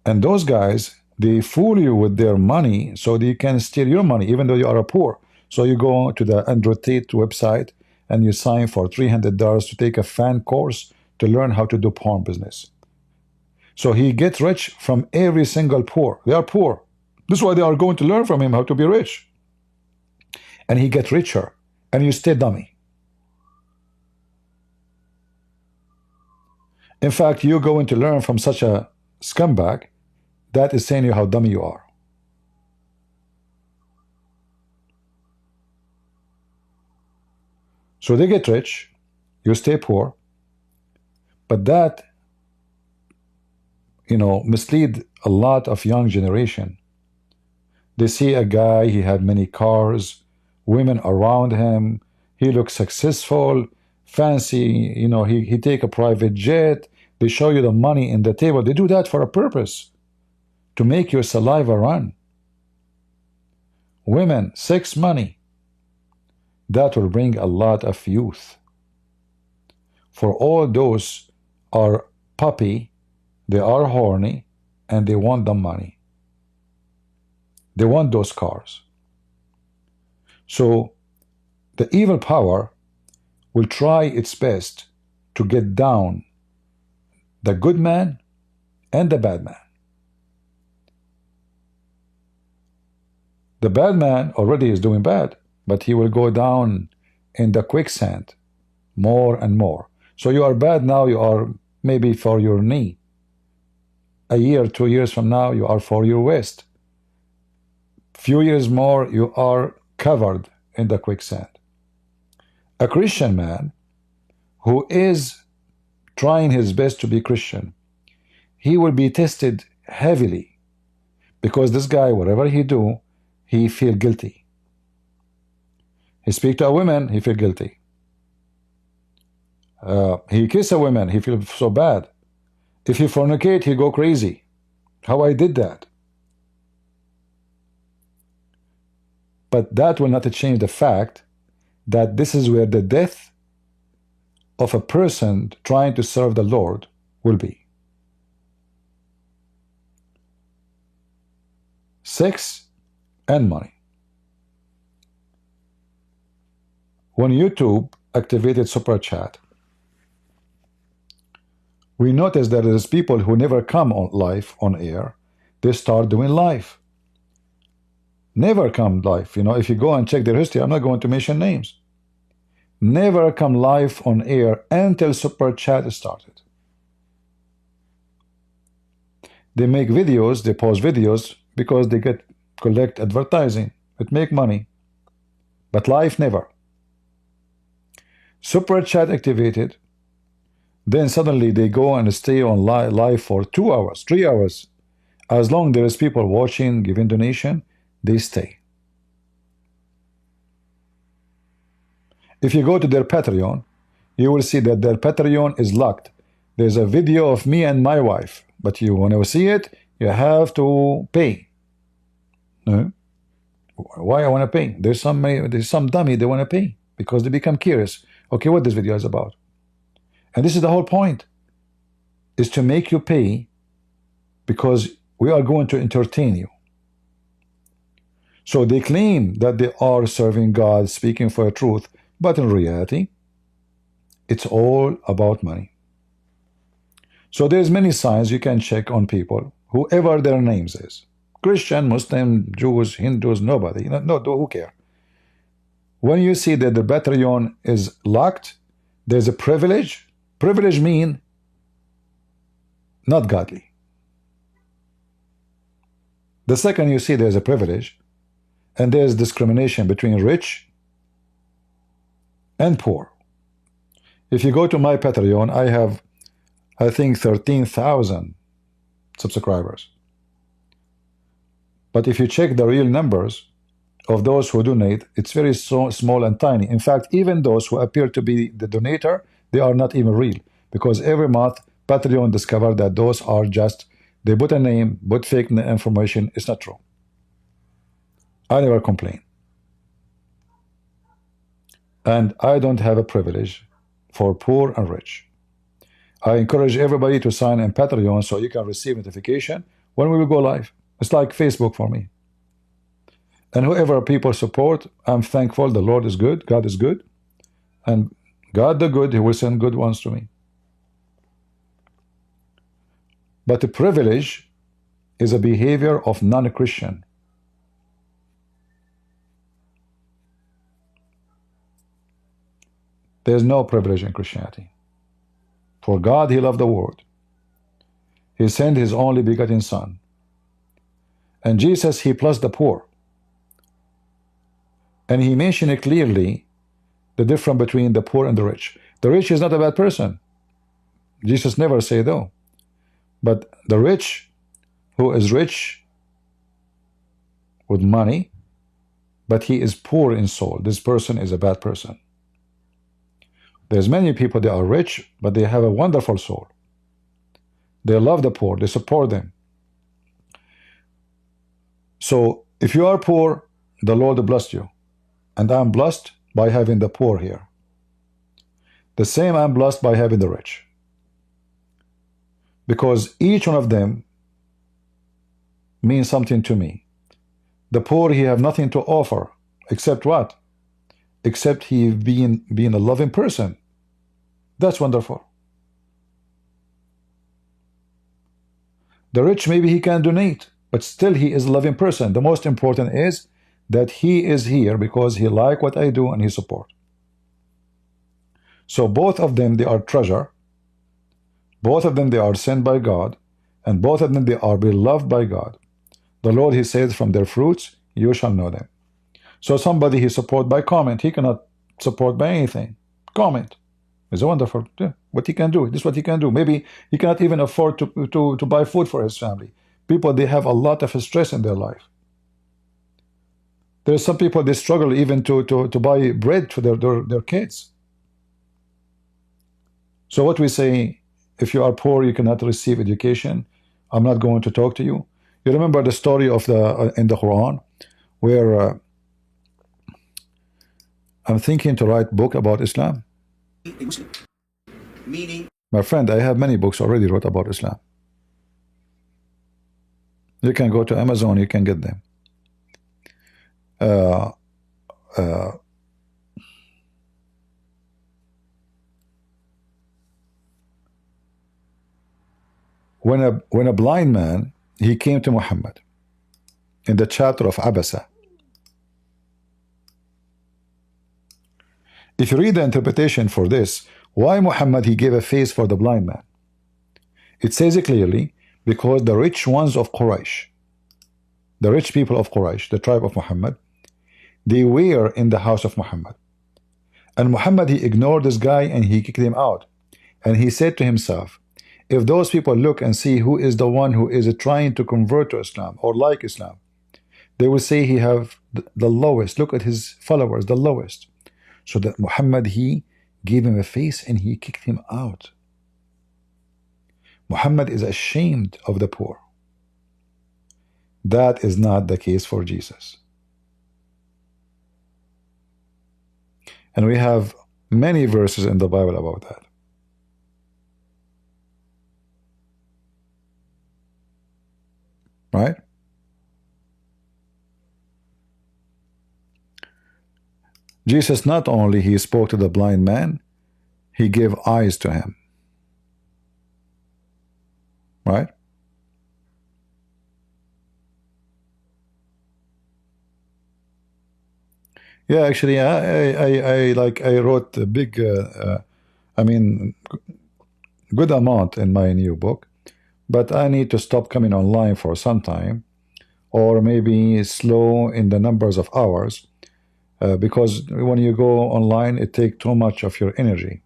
And those guys, they fool you with their money so they can steal your money, even though you are poor. So you go to the Andrew Tate website and you sign for $300 to take a fan course to learn how to do porn business. So he gets rich from every single poor. They are poor. This is why they are going to learn from him how to be rich. And he gets richer, and you stay dummy. In fact, you're going to learn from such a scumbag. That is saying you how dummy you are. So they get rich, you stay poor, but that, mislead a lot of young generation. They see a guy, he had many cars, women around him, he looks successful, fancy, he take a private jet, they show you the money in the table. They do that for a purpose. To make your saliva run. Women, sex, money. That will bring a lot of youth. For all those are puppy, they are horny, and they want the money. They want those cars. So the evil power will try its best to get down the good man and the bad man. The bad man already is doing bad, but he will go down in the quicksand more and more. So you are bad now, you are maybe for your knee. A year, 2 years from now, you are for your waist. Few years more, you are covered in the quicksand. A Christian man who is trying his best to be Christian, he will be tested heavily, because this guy, whatever he do, he feel guilty. He speak to a woman, he feel guilty. He kiss a woman, he feel so bad. If he fornicate, he go crazy. How I did that? But that will not change the fact that this is where the death of a person trying to serve the Lord will be. Sex and money. When YouTube activated Super Chat, we noticed that there's people who never come on live on air. They start doing live. Never come live. You know, if you go and check their history, I'm not going to mention names. Never come live on air until Super Chat started. They make videos, they post videos because they collect advertising. It make money. But live, never. Super Chat activated. Then suddenly they go and stay on live for 2 hours, 3 hours. As long there is people watching, giving donation, they stay. If you go to their Patreon, you will see that their Patreon is locked. There's a video of me and my wife, but you want to see it, you have to pay. No? Why I want to pay? There's some dummy they want to pay because they become curious. Okay, what this video is about? And this is the whole point, is to make you pay because we are going to entertain you. So they claim that they are serving God, speaking for the truth, but in reality, it's all about money. So there's many signs you can check on people, whoever their names is. Christian, Muslim, Jews, Hindus, nobody. No, who care? When you see that the Patreon is locked, there's a privilege. Privilege mean not godly. The second you see there's a privilege, and there's discrimination between rich and poor. If you go to my Patreon, I have, I think, 13,000 subscribers. But if you check the real numbers of those who donate, it's very small and tiny. In fact, even those who appear to be the donator, they are not even real, because every month Patreon discovered that those are just, they put a name, put fake information. It's not true. I never complain. And I don't have a privilege for poor and rich. I encourage everybody to sign in Patreon so you can receive notification when we will go live. It's like Facebook for me. And whoever people support, I'm thankful. The Lord is good. God is good. And God the good, He will send good ones to me. But the privilege is a behavior of non-Christian. There's no privilege in Christianity. For God, He loved the world. He sent His only begotten Son. And Jesus, He blessed the poor. And He mentioned it clearly, the difference between the poor and the rich. The rich is not a bad person. Jesus never said though. But the rich, who is rich with money, but he is poor in soul, this person is a bad person. There's many people that are rich, but they have a wonderful soul. They love the poor, they support them. So if you are poor, the Lord blessed you. And I'm blessed by having the poor here. The same I'm blessed by having the rich. Because each one of them means something to me. The poor, he have nothing to offer, except what? Except he being a loving person. That's wonderful. The rich, maybe he can donate, but still he is a loving person. The most important is that he is here because he like what I do and he support. So both of them, they are treasure. Both of them, they are sent by God, and both of them, they are beloved by God. The Lord, he says, from their fruits you shall know them. So somebody he support by comment, he cannot support by anything. Comment. It's wonderful. Yeah, what he can do. This is what he can do. Maybe he cannot even afford to buy food for his family. People, they have a lot of stress in their life. There are some people, they struggle even to buy bread for their kids. So what we say, if you are poor, you cannot receive education, I'm not going to talk to you. You remember the story of in the Quran, where I'm thinking to write a book about Islam. Meaning, my friend, I have many books already wrote about Islam. You can go to Amazon, you can get them. When a blind man, he came to Muhammad in the chapter of Abasa. If you read the interpretation for this, why Muhammad he gave a face for the blind man? It says it clearly, because the rich ones of Quraysh, the rich people of Quraysh, the tribe of Muhammad, they were in the house of Muhammad. And Muhammad, he ignored this guy and he kicked him out. And he said to himself, if those people look and see who is the one who is trying to convert to Islam or like Islam, they will say he have the lowest. Look at his followers, the lowest. So that Muhammad, he gave him a face and he kicked him out. Muhammad is ashamed of the poor. That is not the case for Jesus. And we have many verses in the Bible about that. Right? Jesus, not only he spoke to the blind man, he gave eyes to him. Right? Yeah, actually, I wrote a big, I mean, good amount in my new book, but I need to stop coming online for some time, or maybe slow in the numbers of hours, because when you go online, it takes too much of your energy.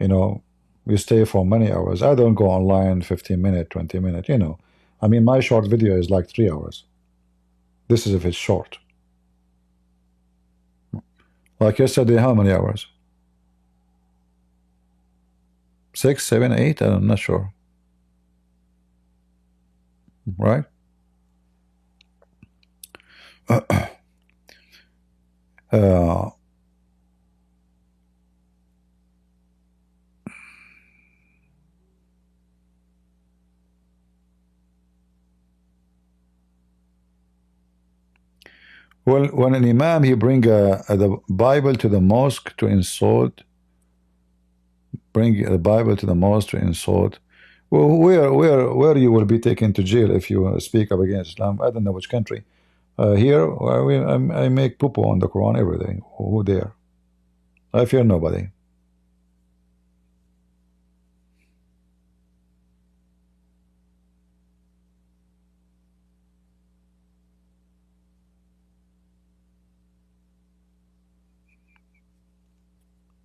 You know, we stay for many hours. I don't go online 15 minutes, 20 minutes, you know. I mean, my short video is like 3 hours. This is if it's short. Like yesterday, how many hours? 6, 7, 8? I'm not sure. Right? Well, when an imam he bring the Bible to the mosque to insult, bring the Bible to the mosque to insult, well, where you will be taken to jail if you speak up against Islam? I don't know which country. Here, I make poo-poo on the Quran every day. Who dare? I fear nobody.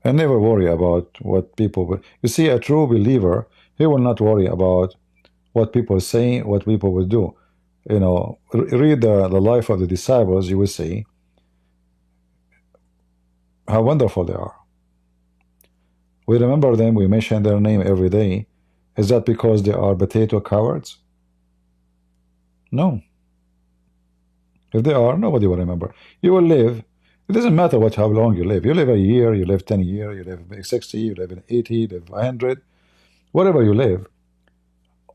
I never worry about what people will. You see, a true believer, he will not worry about what people say, what people will do. You know, read the life of the disciples, you will see how wonderful they are. We remember them, we mention their name every day. Is that because they are potato cowards? No. If they are, nobody will remember. You will live. It doesn't matter how long you live. You live a year, you live 10 years, you live 60, you live 80, you live 100. Whatever you live,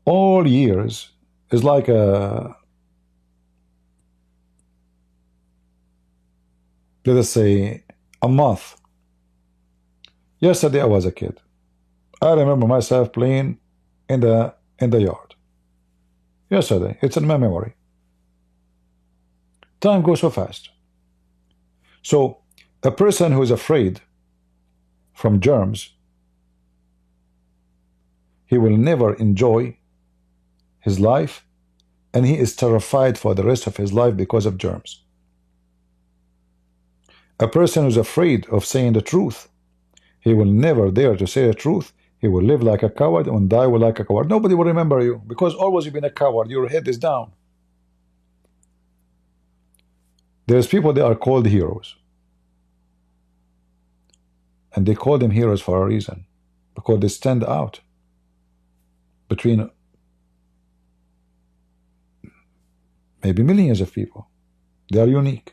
all years is like a, let us say, a month. Yesterday I was a kid. I remember myself playing in the yard. Yesterday, it's in my memory. Time goes so fast. So a person who is afraid from germs, he will never enjoy his life, and he is terrified for the rest of his life because of germs. A person who's afraid of saying the truth, he will never dare to say the truth. He will live like a coward and die like a coward. Nobody will remember you because always you've been a coward. Your head is down. There's people that are called heroes, and they call them heroes for a reason, because they stand out between maybe millions of people. They are unique.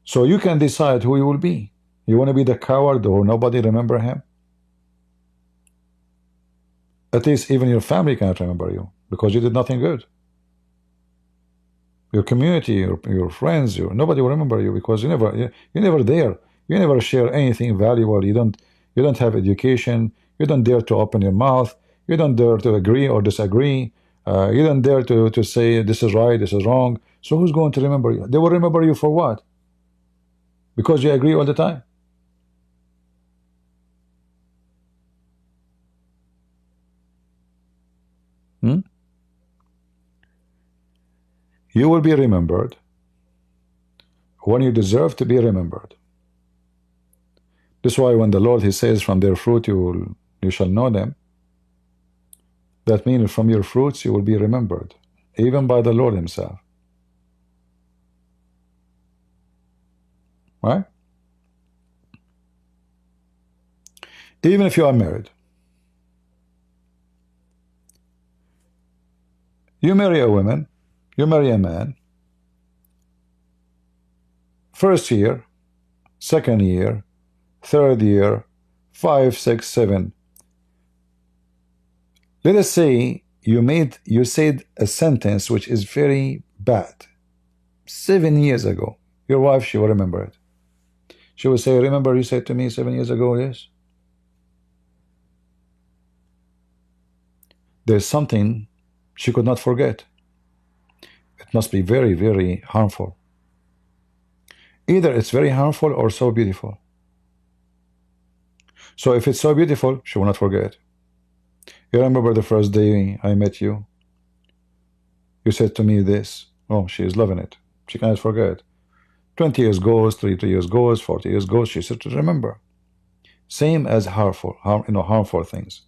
So you can decide who you will be. You want to be the coward or nobody remember him? At least even your family cannot remember you because you did nothing good. Your community, your friends, nobody will remember you because you're never there. You never share anything valuable. You don't have education. You don't dare to open your mouth. You don't dare to agree or disagree. You don't dare to say this is right, this is wrong. So who's going to remember you? They will remember you for what? Because you agree all the time. You will be remembered when you deserve to be remembered. This is why when the Lord, he says, from their fruit you shall know them. That means from your fruits you will be remembered, even by the Lord himself. Right? Even if you are married. You marry a woman, you marry a man. First year, second year, third year, 5, 6, 7. Let us say you said a sentence which is very bad 7 years ago. Your wife, she will remember it. She will say, remember you said to me 7 years ago this? There's something she could not forget. It must be very, very harmful. Either it's very harmful or so beautiful. So if it's so beautiful, she will not forget. You remember the first day I met you? You said to me this. Oh, she is loving it. She cannot forget. 20 years goes, 30 years goes, 40 years goes. She said to remember. Same as harmful things.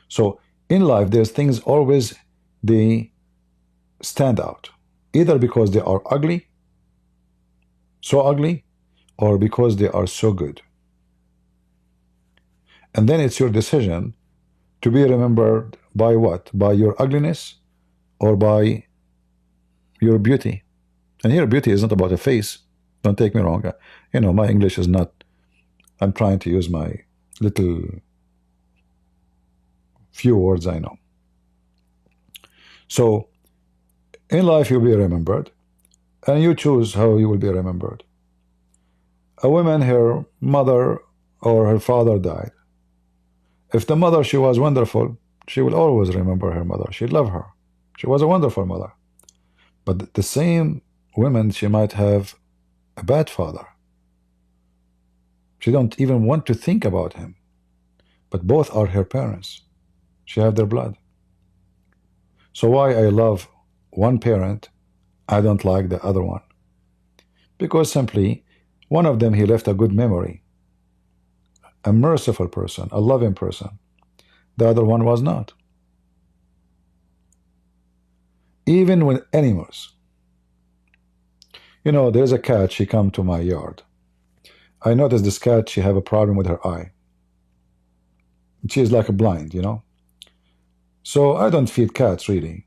So in life, there's things always they stand out, either because they are ugly, so ugly, or because they are so good. And then it's your decision to be remembered by what? By your ugliness or by your beauty. And here beauty is not about a face. Don't take me wrong. My English is not, I'm trying to use my little few words I know. So in life you'll be remembered, and you choose how you will be remembered. A woman, her mother or her father died. If the mother, she was wonderful, she will always remember her mother. She'd love her. She was a wonderful mother. But the same woman, she might have a bad father. She don't even want to think about him. But both are her parents. She have their blood. So why I love one parent, I don't like the other one? Because simply, one of them, he left a good memory. A merciful person, a loving person. The other one was not. Even with animals. There's a cat, she come to my yard. I noticed this cat, she have a problem with her eye. She is like a blind, So I don't feed cats really.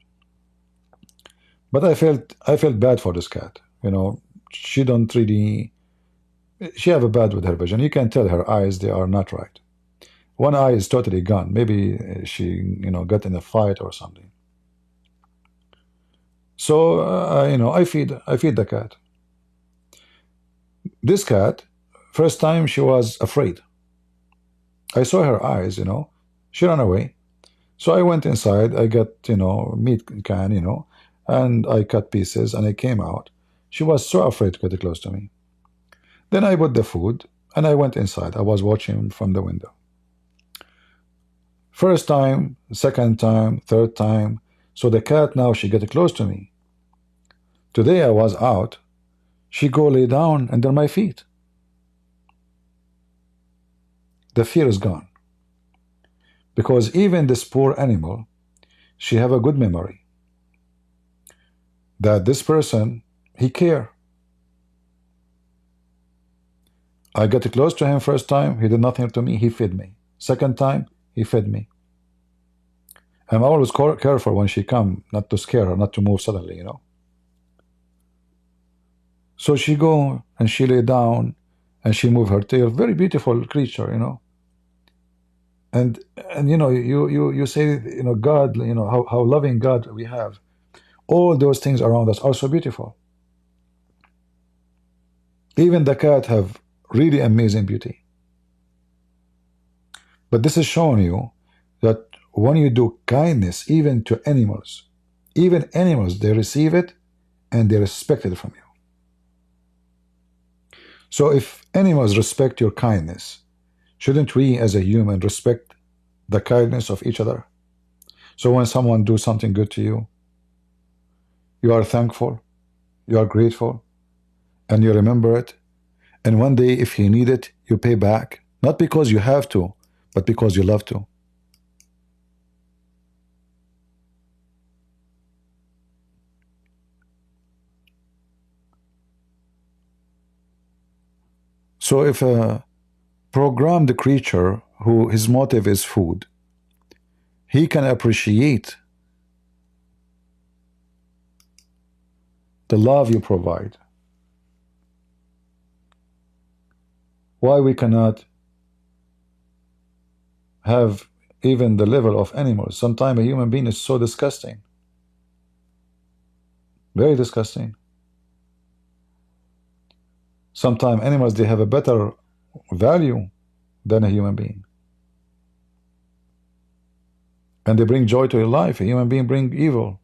But I felt bad for this cat. She don't really, she have a bad with her vision. You can tell her eyes, they are not right. One eye is totally gone. Maybe she, got in a fight or something. So, I feed the cat. This cat, first time she was afraid. I saw her eyes, she ran away. So I went inside, I got, meat can, and I cut pieces and I came out. She was so afraid to get close to me. Then I put the food And I went inside. I was watching from the window. First time, second time, third time. So the cat now, she get close to me. Today I was out. She go lay down under my feet. The fear is gone. Because even this poor animal, she have a good memory. That this person, he care. I got close to him first time, he did nothing to me, he fed me. Second time, he fed me. I'm always careful when she come, not to scare her, not to move suddenly, you know. So she go and she lay down and she move her tail. Very beautiful creature, you know. And you know, you say, you know, God, you know, how loving God we have. All those things around us are so beautiful. Even the cat have really amazing beauty. But this is showing you that when you do kindness, even to animals, even animals, they receive it and they respect it from you. So if animals respect your kindness, shouldn't we as a human respect the kindness of each other? So when someone do something good to you, you are thankful, you are grateful, and you remember it. And one day, if you need it, you pay back, not because you have to, but because you love to. So if a programmed creature who his motive is food, he can appreciate the love you provide. Why we cannot have even the level of animals? Sometimes a human being is so disgusting. Very disgusting. Sometimes animals, they have a better value than a human being. And they bring joy to your life. A human being bring evil.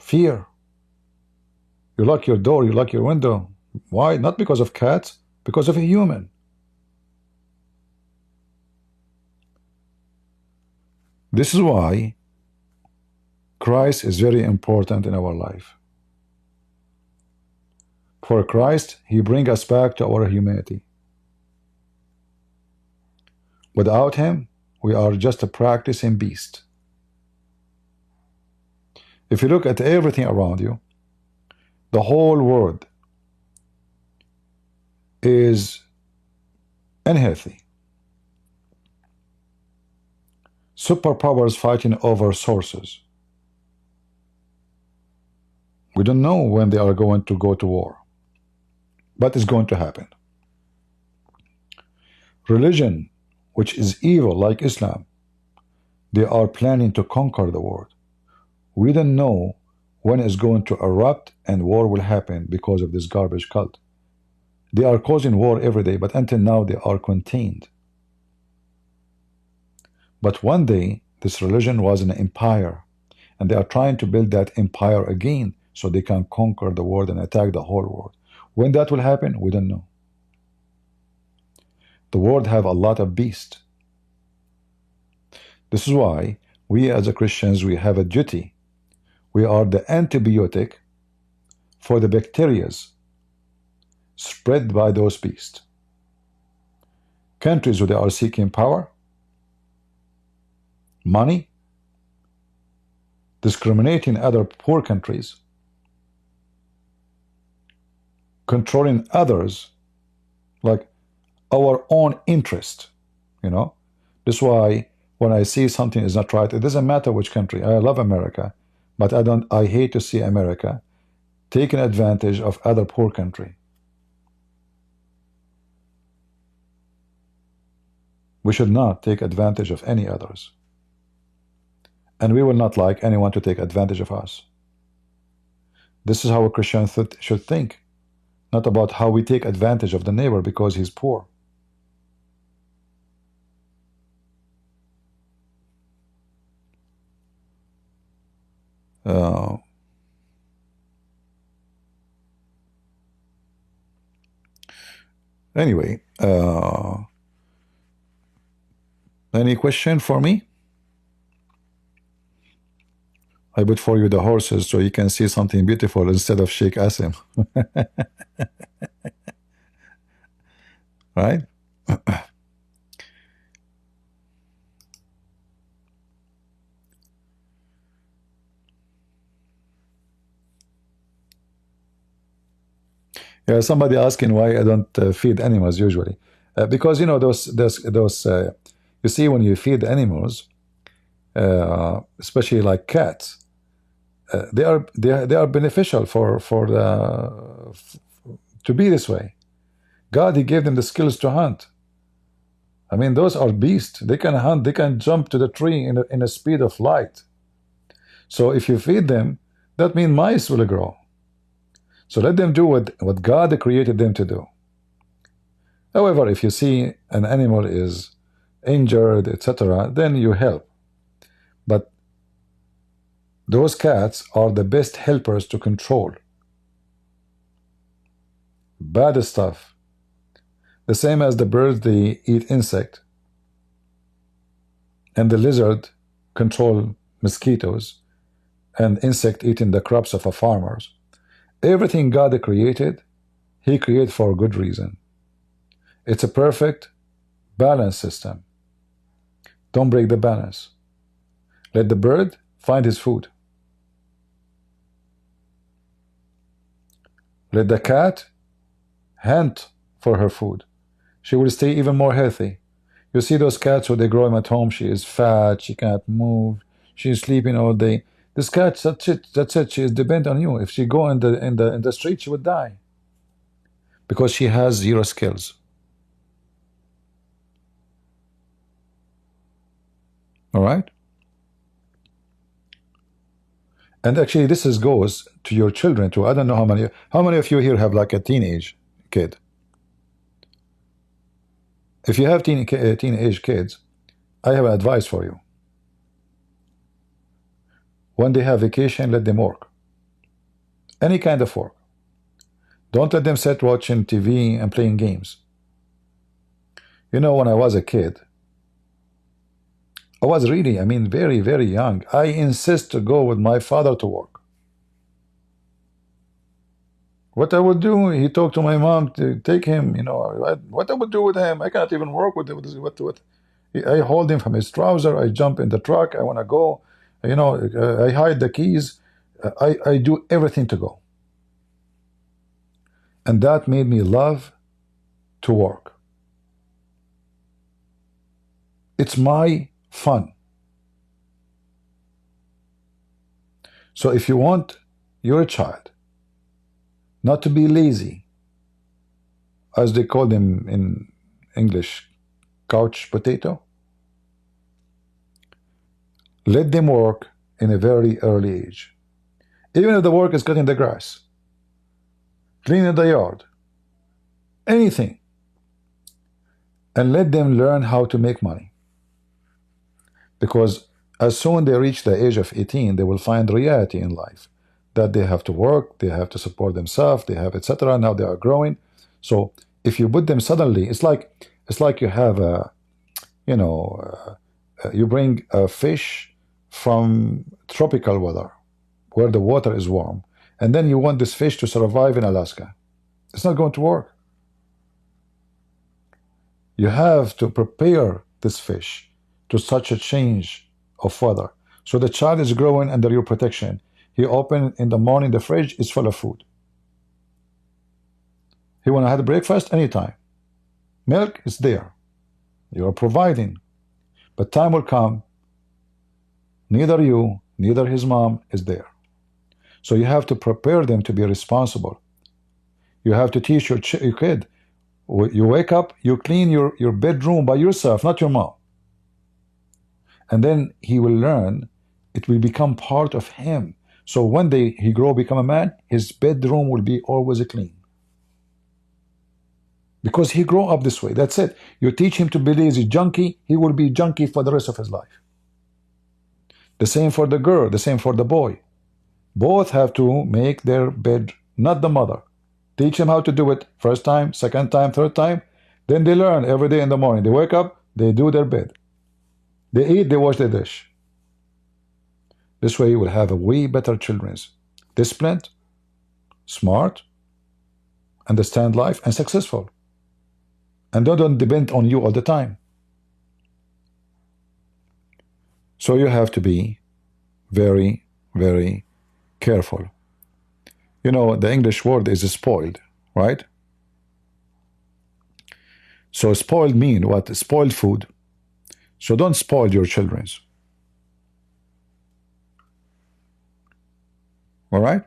Fear. You lock your door, you lock your window. Why? Not because of cats, because of a human. This is why Christ is very important in our life. For Christ, he brings us back to our humanity. Without him, we are just a practicing beast. If you look at everything around you, the whole world is unhealthy. Superpowers fighting over sources. We don't know when they are going to go to war, but it's going to happen. Religion, which is evil like Islam, they are planning to conquer the world. We don't know when it's going to erupt and war will happen because of this garbage cult. They are causing war every day, but until now they are contained. But one day, this religion was an empire, and they are trying to build that empire again so they can conquer the world and attack the whole world. When that will happen, we don't know. The world have a lot of beasts. This is why we as a Christians, we have a duty. We are the antibiotic for the bacteria spread by those beasts. Countries where they are seeking power, money, discriminating other poor countries, controlling others like our own interest, you know. That's why when I see something is not right, it doesn't matter which country. I love America, but I hate to see America taking advantage of other poor country. We should not take advantage of any others. And we will not like anyone to take advantage of us. This is how a Christian should think, not about how we take advantage of the neighbor because he's poor. Anyway, any question for me? I put for you the horses so you can see something beautiful instead of Sheikh Assim. Right? Yeah, somebody asking why I don't feed animals usually. Because, you know, those you see, when you feed animals, especially like cats, they are beneficial for to be this way. God, He gave them the skills to hunt. I mean, those are beasts. They can hunt. They can jump to the tree in a speed of light. So if you feed them, that means mice will grow. So let them do what God created them to do. However, if you see an animal is injured, etc., then you help. But those cats are the best helpers to control bad stuff. The same as the birds, they eat insect, and the lizard control mosquitoes, and insect eating the crops of a farmers. Everything God created, He created for a good reason. It's a perfect balance system. Don't break the balance. Let the bird find his food. Let the cat hunt for her food. She will stay even more healthy. You see those cats when they grow them at home, she is fat, she can't move, she's sleeping all day. This cat, that's it, she is dependent on you. If she go in the street, she would die. Because she has zero skills. All right? And actually, this goes to your children too. I don't know how many of you here have like a teenage kid. If you have teenage kids, I have an advice for you. When they have vacation, let them work. Any kind of work. Don't let them sit watching TV and playing games. You know, when I was a kid, I was really, I mean, very, very young. I insist to go with my father to work. What I would do, he talked to my mom to take him, you know, what I would do with him, I cannot even work with him. What? I hold him from his trouser, I jump in the truck, I want to go, you know, I hide the keys, I do everything to go. And that made me love to work. It's my fun. So if you want your child not to be lazy, as they call them in English, couch potato, let them work in a very early age. Even if the work is cutting the grass, cleaning the yard, anything, and let them learn how to make money. Because as soon as they reach the age of 18, they will find reality in life, that they have to work, they have to support themselves, they have etc. Now they are growing. So if you put them suddenly, it's like you have a, you know, you bring a fish from tropical weather where the water is warm, and then you want this fish to survive in Alaska. It's not going to work. You have to prepare this fish to such a change of weather. So the child is growing under your protection. He open in the morning, the fridge is full of food. He want to have breakfast anytime. Milk is there. You are providing. But time will come, neither you, neither his mom is there. So you have to prepare them to be responsible. You have to teach your kid. You wake up, you clean your bedroom by yourself, not your mom. And then he will learn, it will become part of him. So one day he grow, become a man, his bedroom will be always clean. Because he grow up this way, that's it. You teach him to be lazy, junkie, he will be junkie for the rest of his life. The same for the girl, the same for the boy. Both have to make their bed, not the mother. Teach him how to do it, first time, second time, third time, Then they learn every day in the morning. They wake up, they do their bed. They eat, they wash their dish. This way you will have a way better children. Disciplined, smart, understand life, and successful. And they don't depend on you all the time. So you have to be very, very careful. You know, the English word is spoiled, right? So spoiled mean what? Spoiled food. So don't spoil your children. All right?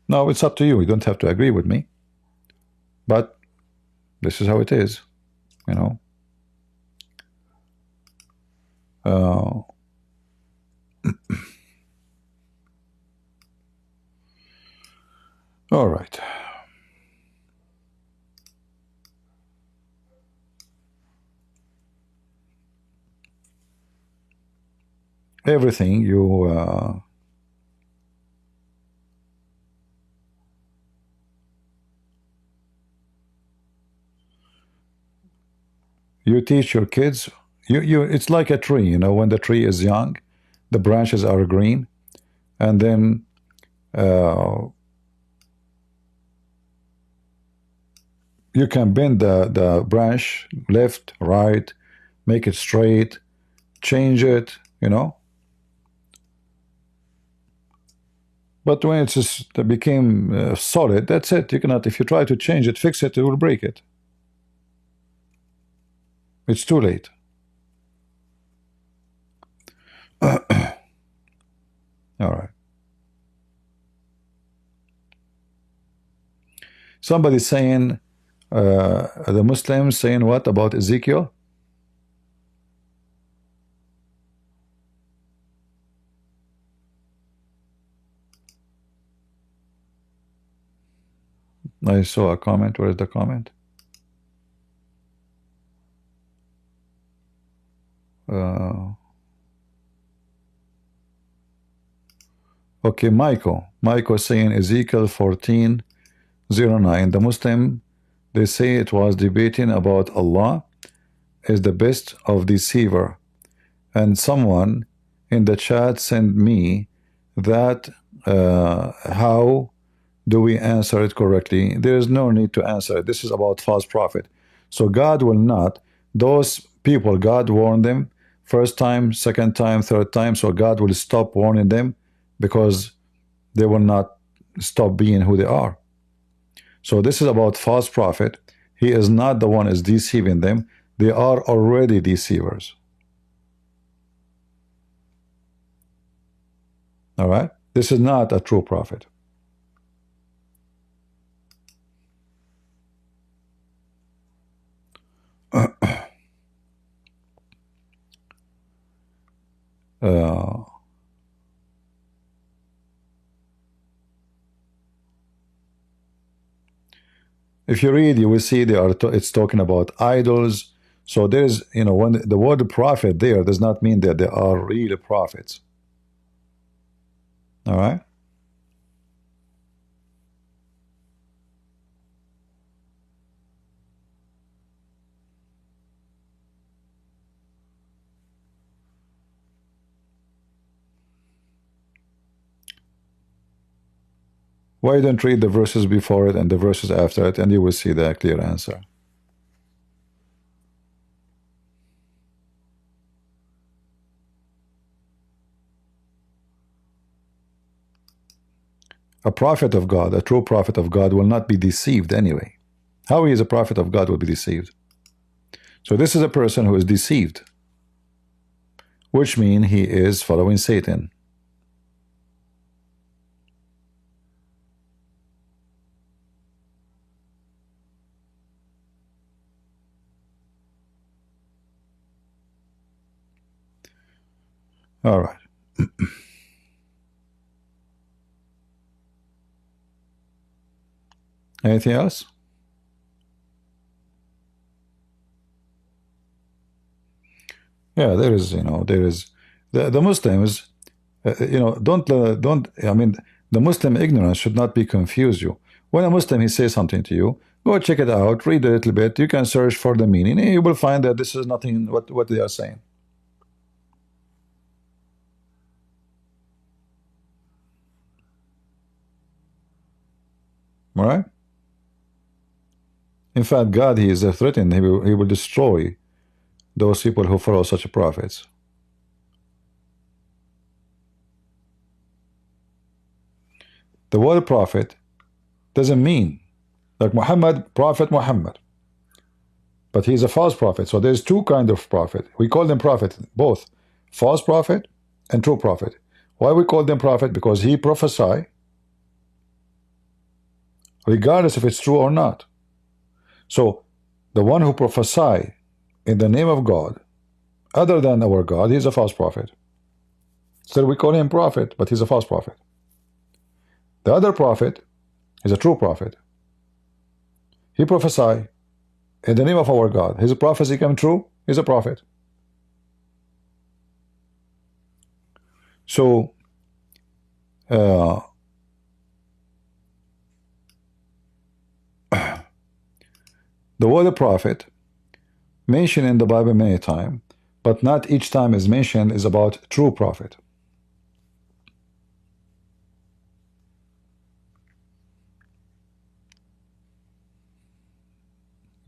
Now it's up to you. You don't have to agree with me. But this is how it is, you know. All right. Everything you you teach your kids, it's like a tree, you know, when the tree is young, the branches are green, and then you can bend the branch left, right, make it straight, change it, you know. But when it's just it became solid, that's it. You cannot, if you try to change it, fix it, it will break it. It's too late. All right. Somebody saying, the Muslims saying what about Ezekiel? I saw a comment. Where is the comment? Okay, Michael saying Ezekiel 14:09. The Muslim, they say it was debating about Allah is the best of deceiver, and someone in the chat sent me that. How do we answer it correctly? There is no need to answer it. This is about false prophet. So God will not, those people, God warned them first time, second time, third time, so God will stop warning them because they will not stop being who they are. So this is about false prophet. He is not the one who is deceiving them. They are already deceivers. All right? This is not a true prophet. If you read, you will see it's talking about idols. So there is, you know, when the word prophet there does not mean that they are real prophets. All right? Why don't read the verses before it and the verses after it, and you will see the clear answer. A prophet of God, a true prophet of God, will not be deceived anyway. How he is a prophet of God will be deceived? So this is a person who is deceived, which means he is following Satan. All right. Anything else? Yeah, there is, you know, there is the Muslims, you know, don't, I mean, the Muslim ignorance should not be confuse you. When a Muslim, he says something to you, Go check it out, read a little bit. You can search for the meaning. You will find that this is nothing what they are saying. All right? In fact, God, He is threatened. He will destroy those people who follow such prophets. The word prophet doesn't mean like Muhammad, Prophet Muhammad. But he's a false prophet. So there's two kinds of prophet. We call them prophet, both false prophet and true prophet. Why we call them prophet? Because he prophesy regardless if it's true or not. So the one who prophesy in the name of God, other than our God, he's a false prophet. So we call him prophet, but he's a false prophet. The other prophet is a true prophet. He prophesy in the name of our God. His prophecy come true, he's a prophet. So the word prophet mentioned in the Bible many times, but not each time is mentioned is about true prophet.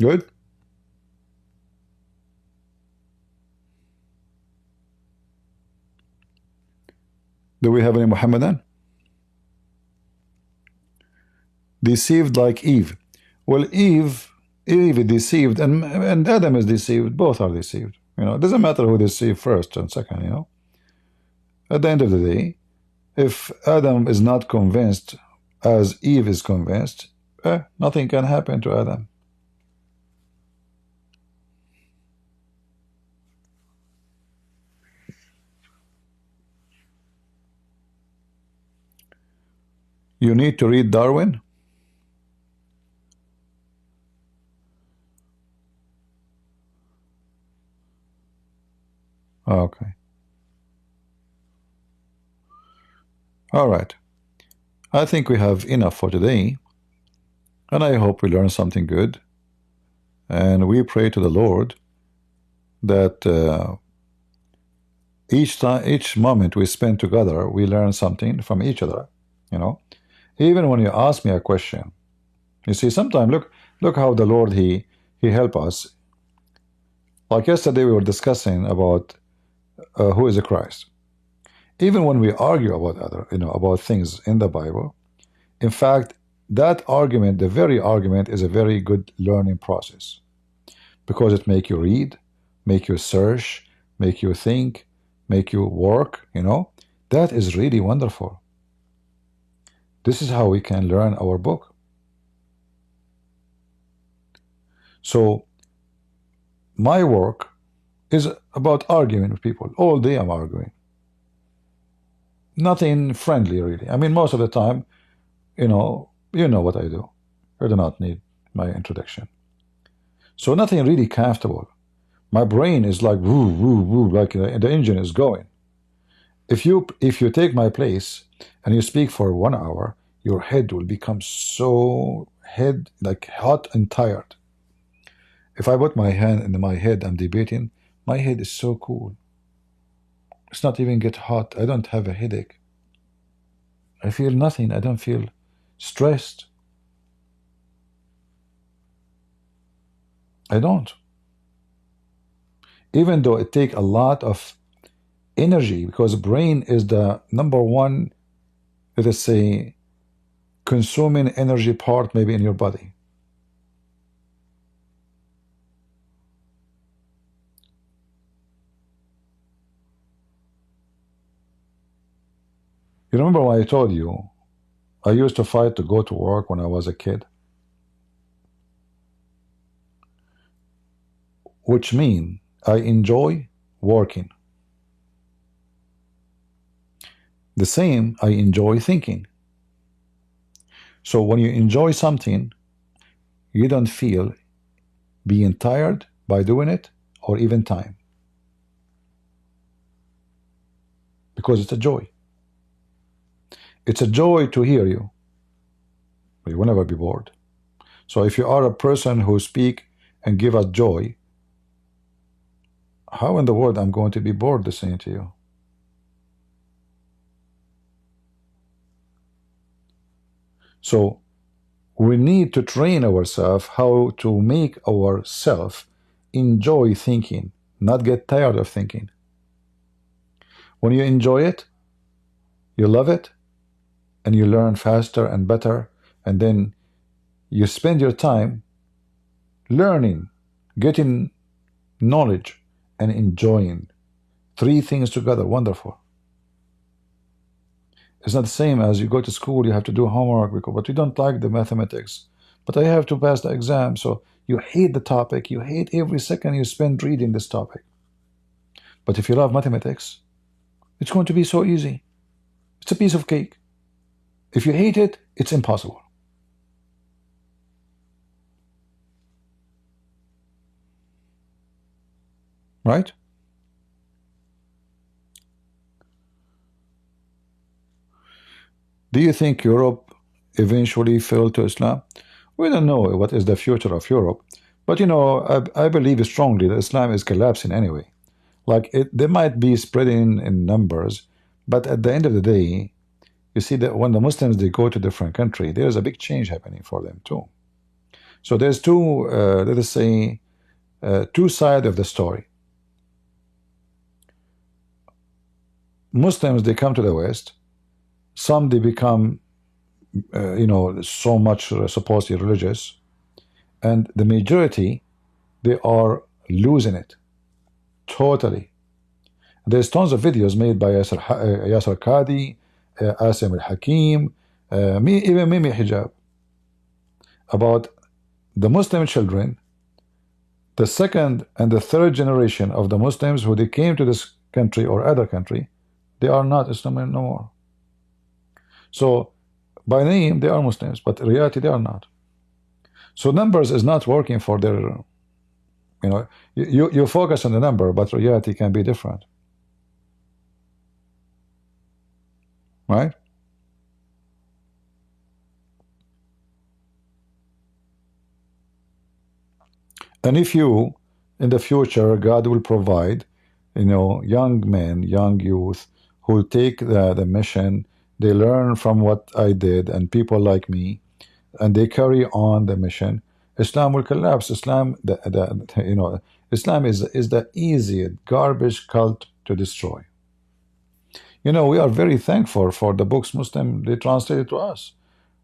Good? Do we have any Muhammadan? Deceived like Eve. Well, Eve is deceived, and Adam is deceived. Both are deceived. You know, it doesn't matter who deceived first and second, you know. At the end of the day, if Adam is not convinced as Eve is convinced, nothing can happen to Adam. You need to read Darwin? Okay. All right. I think we have enough for today. And I hope we learn something good. And we pray to the Lord that each moment we spend together, we learn something from each other. You know, even when you ask me a question, you see, sometimes look how the Lord he help us. Like yesterday, we were discussing about who is the Christ. Even when we argue about about things in the Bible, in fact, that argument, the very argument, is a very good learning process because it make you read, make you search, make you think, make you work. You know, that is really wonderful. This is how we can learn our book. So my work is about arguing with people. All day I'm arguing. Nothing friendly, really. I mean, most of the time, you know what I do. You do not need my introduction. So nothing really comfortable. My brain is like woo, woo, woo, like the engine is going. If you take my place and you speak for 1 hour, your head will become so like hot and tired. If I put my hand in my head, I'm debating, my head is so cool. It's not even get hot. I don't have a headache. I feel nothing. I don't feel stressed. I don't. Even though it takes a lot of energy, because brain is the #1, let us say, consuming energy part maybe in your body. You remember when I told you I used to fight to go to work when I was a kid? Which means I enjoy working. The same, I enjoy thinking. So when you enjoy something, you don't feel being tired by doing it or even time. Because it's a joy. It's a joy to hear you. But you will never be bored. So if you are a person who speak and give us joy, how in the world I'm going to be bored listening to you? So we need to train ourselves how to make ourselves enjoy thinking, not get tired of thinking. When you enjoy it, you love it, and you learn faster and better, and then you spend your time learning, getting knowledge, and enjoying. Three things together, wonderful. It's not the same as you go to school, you have to do homework, but you don't like the mathematics. But I have to pass the exam, so you hate the topic, you hate every second you spend reading this topic. But if you love mathematics, it's going to be so easy. It's a piece of cake. If you hate it, it's impossible. Right? Do you think Europe eventually fell to Islam? We don't know what is the future of Europe, but you know, I believe strongly that Islam is collapsing anyway. Like they might be spreading in numbers, but at the end of the day, you see that when the Muslims they go to different country, there's a big change happening for them too. So there's two, let us say, two sides of the story. Muslims they come to the West. Some they become, you know, so much supposedly religious, and the majority they are losing it totally. There's tons of videos made by Yasser Qadi, Asim Hakeem, even Mimi Hijab, about the Muslim children, the second and the third generation of the Muslims who they came to this country or other country, they are not Islamic no more. So by name they are Muslims, but in reality they are not. So numbers is not working for their, you know, you focus on the number, but reality can be different. Right? And if you, in the future, God will provide, you know, young men, young youth who take the mission, they learn from what I did and people like me, and they carry on the mission, Islam will collapse. Islam, you know, Islam is the easiest garbage cult to destroy. You know, we are very thankful for the books Muslim they translated to us.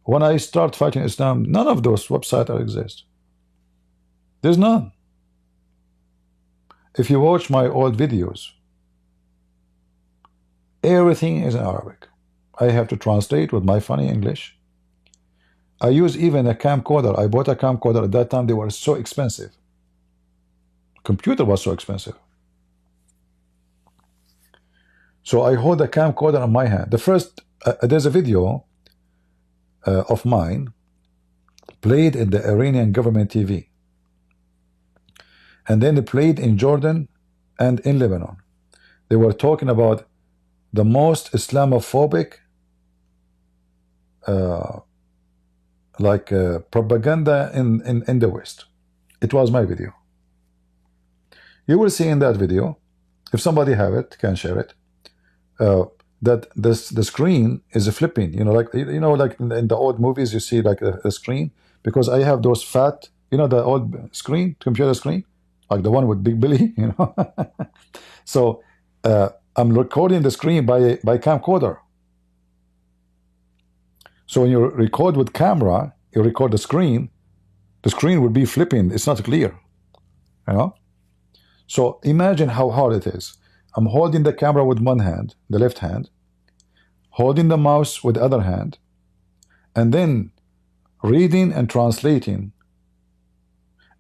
When I start fighting Islam, none of those websites exist. There's none. If you watch my old videos, everything is in Arabic. I have to translate with my funny English. I use even a camcorder. I bought a camcorder at that time. They were so expensive. Computer was so expensive. So I hold a camcorder in my hand. The first, there's a video of mine played in the Iranian government TV. And then they played in Jordan and in Lebanon. They were talking about the most Islamophobic propaganda in the West. It was my video. You will see in that video, if somebody have it, can share it, that the screen is flipping. You know, like in the old movies, you see like a screen, because I have those fat, you know, the old screen, computer screen, like the one with Big Billy, you know. So I'm recording the screen by camcorder. So when you record with camera, you record the screen will be flipping. It's not clear, you know. So imagine how hard it is. I'm holding the camera with one hand, the left hand, holding the mouse with the other hand, and then reading and translating.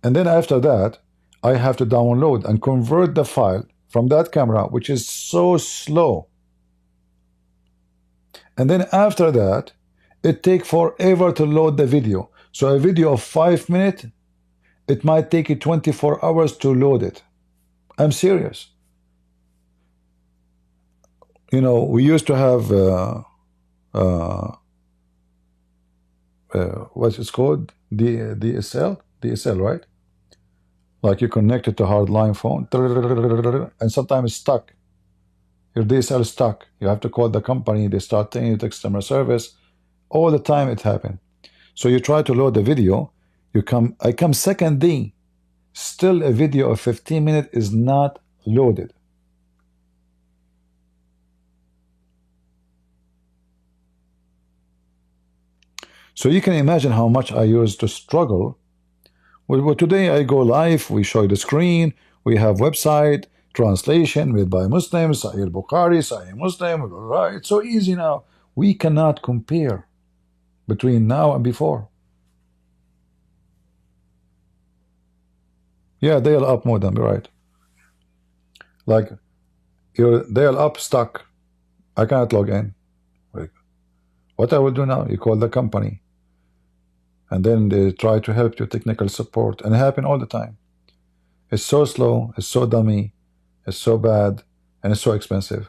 And then after that, I have to download and convert the file from that camera, which is so slow. And then after that, it takes forever to load the video. So a video of 5 minutes, it might take you 24 hours to load it. I'm serious. You know, we used to have what's it called? DSL, right? Like you connect it to hardline phone, and sometimes it's stuck. Your DSL is stuck. You have to call the company. They start telling you customer service. All the time it happened. So you try to load the video. I come second D. Still a video of 15 minutes is not loaded. So you can imagine how much I used to struggle. Well, today I go live, we show the screen, we have website, translation made by Muslims, Sahih Bukhari, Sahih Muslim, right? It's so easy now. We cannot compare between now and before. Yeah, dial up modem, right? Like your dial up stuck. I cannot log in. What I will do now, you call the company, and then they try to help you, technical support, and it happens all the time. It's so slow, it's so dummy, it's so bad, and it's so expensive.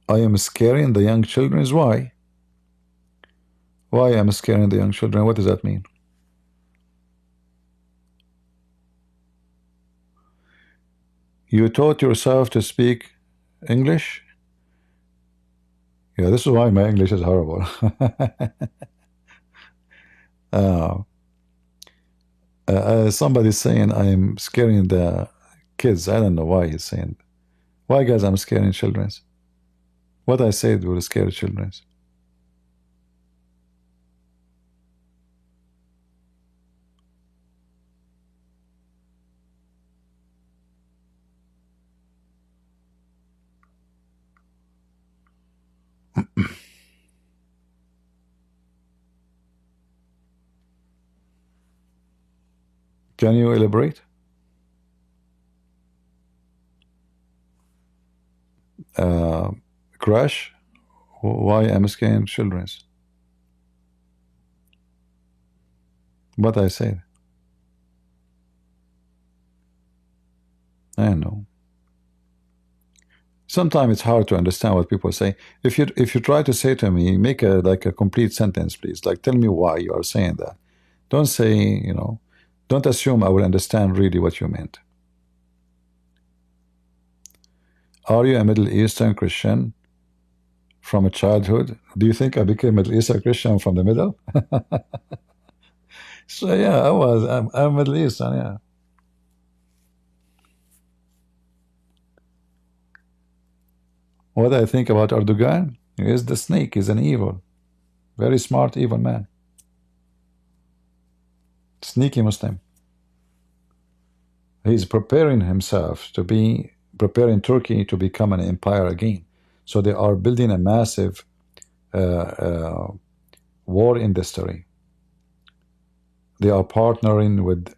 I am scaring the young children. Why? Why am I scaring the young children? What does that mean? You taught yourself to speak English? Yeah, this is why my English is horrible. Somebody's saying I'm scaring the kids. I don't know why he's saying. Why, guys, I'm scaring children? What I said will scare children. Can you elaborate? Crash? Why am scaring children? What I said. I know. Sometimes it's hard to understand what people say. If you try to say to me, make a complete sentence, please. Like, tell me why you are saying that. Don't say, don't assume I will understand really what you meant. Are you a Middle Eastern Christian from a childhood? Do you think I became Middle Eastern Christian from the middle? So yeah, I'm Middle Eastern, yeah. What I think about Erdogan? He is the snake. He's an evil, very smart, evil man. Sneaky Muslim. He's preparing himself to be, preparing Turkey to become an empire again. So they are building a massive war industry. They are partnering with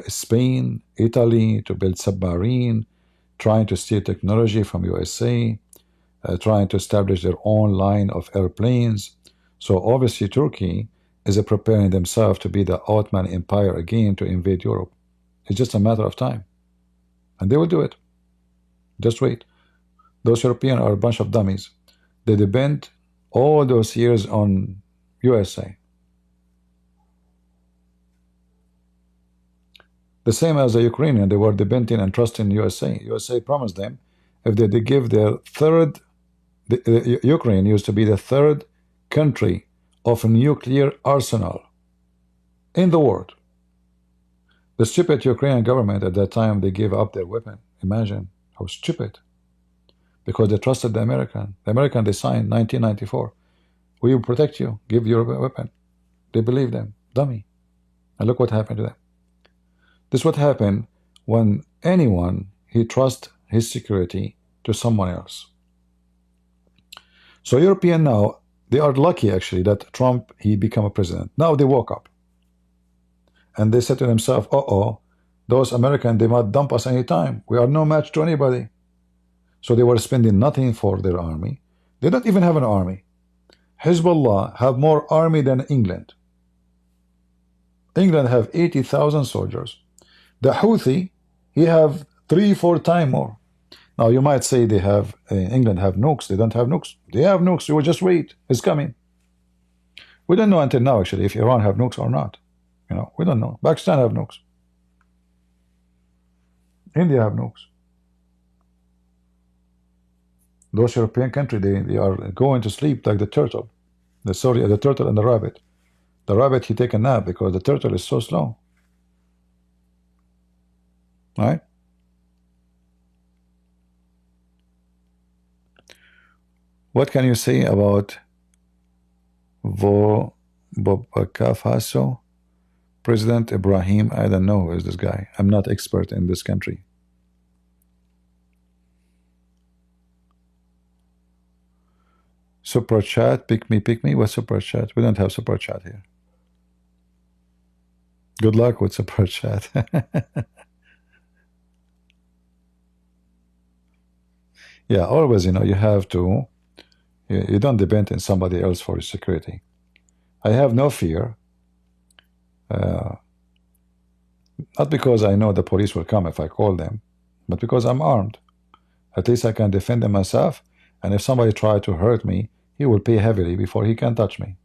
Spain, Italy to build submarine, trying to steal technology from USA, trying to establish their own line of airplanes. So obviously Turkey is preparing themselves to be the Ottoman Empire again, to invade Europe. It's just a matter of time. And they will do it. Just wait. Those Europeans are a bunch of dummies. They depend all those years on USA. The same as the Ukrainians, they were depending and trusting USA. USA promised them if they give their third, Ukraine used to be the third country of a nuclear arsenal in the world. The stupid Ukrainian government at that time, they gave up their weapon. Imagine how stupid. Because they trusted the American. The American, they signed 1994. We will protect you. Give your weapon. They believed them. Dummy. And look what happened to them. This is what happened when anyone, he trusts his security to someone else. So European now, they are lucky actually that Trump, he became a president. Now they woke up. And they said to themselves, uh-oh, those Americans, they might dump us anytime. We are no match to anybody. So they were spending nothing for their army. They don't even have an army. Hezbollah have more army than England. England have 80,000 soldiers. The Houthi, he have 3-4 times more. Now you might say they have England have nukes. They don't have nukes. They have nukes. You will just wait. It's coming. We don't know until now actually if Iran have nukes or not. You know, we don't know. Pakistan have nukes. India have nukes. Those European countries, they are going to sleep like the turtle. The turtle and the rabbit. The rabbit, he take a nap because the turtle is so slow. Right? What can you say about Burkina Faso? President Ibrahim, I don't know who is this guy. I'm not expert in this country. Super chat, pick me. What super chat? We don't have super chat here. Good luck with super chat. Yeah, always, you know, you have to, you don't depend on somebody else for your security. I have no fear. Not because I know the police will come if I call them, but because I'm armed. At least I can defend myself, and if somebody try to hurt me, he will pay heavily before he can touch me.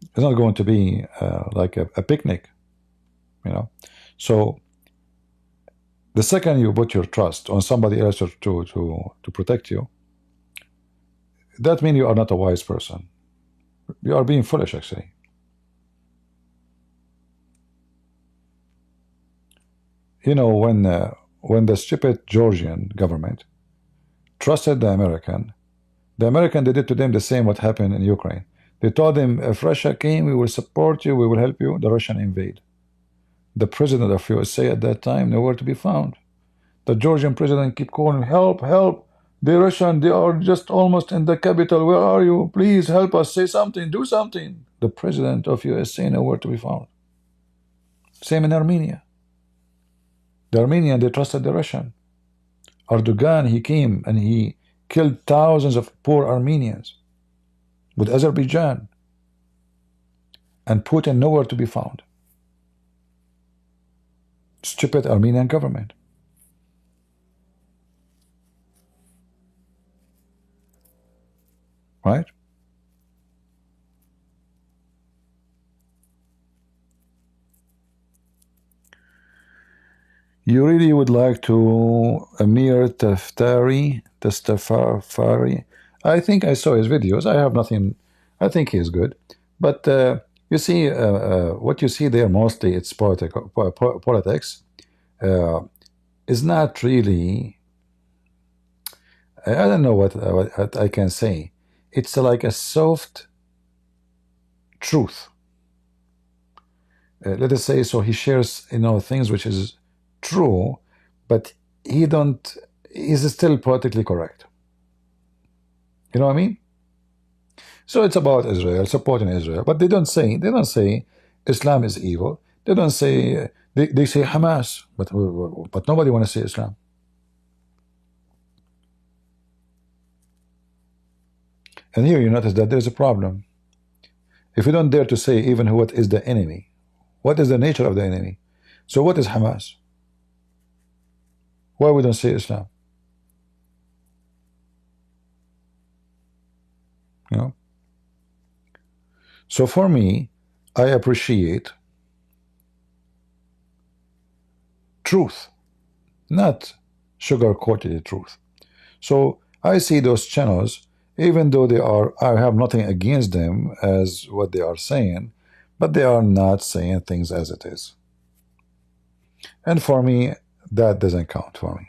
It's not going to be like a picnic, you know. So the second you put your trust on somebody else to protect you, that means you are not a wise person. You are being foolish, actually. You know, when the stupid Georgian government trusted the American they did to them the same what happened in Ukraine. They told them, if Russia came, we will support you, we will help you. The Russian invade. The president of USA at that time nowhere to be found. The Georgian president keep calling, help, help. The Russian, they are just almost in the capital. Where are you? Please help us. Say something. Do something. The president of USA nowhere to be found. Same in Armenia. The Armenian, they trusted the Russian. Erdogan, he came and he killed thousands of poor Armenians with Azerbaijan. And Putin nowhere to be found. Stupid Armenian government. Right? You really would like to Amir Tastafari? I think I saw his videos. I have nothing. I think he is good. But you see, what you see there mostly it's politics. Is not really. I don't know what I can say. It's like a soft truth. Let us say so. He shares, you know, things which is true, but he's still politically correct. You know what I mean? So it's about Israel, supporting Israel, but they don't say Islam is evil. They don't say they say Hamas, but nobody want to say Islam. And here you notice that there's a problem. If you don't dare to say even what is the enemy, what is the nature of the enemy? So what is Hamas? Why we don't say Islam? You know? So for me, I appreciate truth, not sugar-coated truth. So I see those channels, even though I have nothing against them as what they are saying, but they are not saying things as it is. And for me, that doesn't count for me.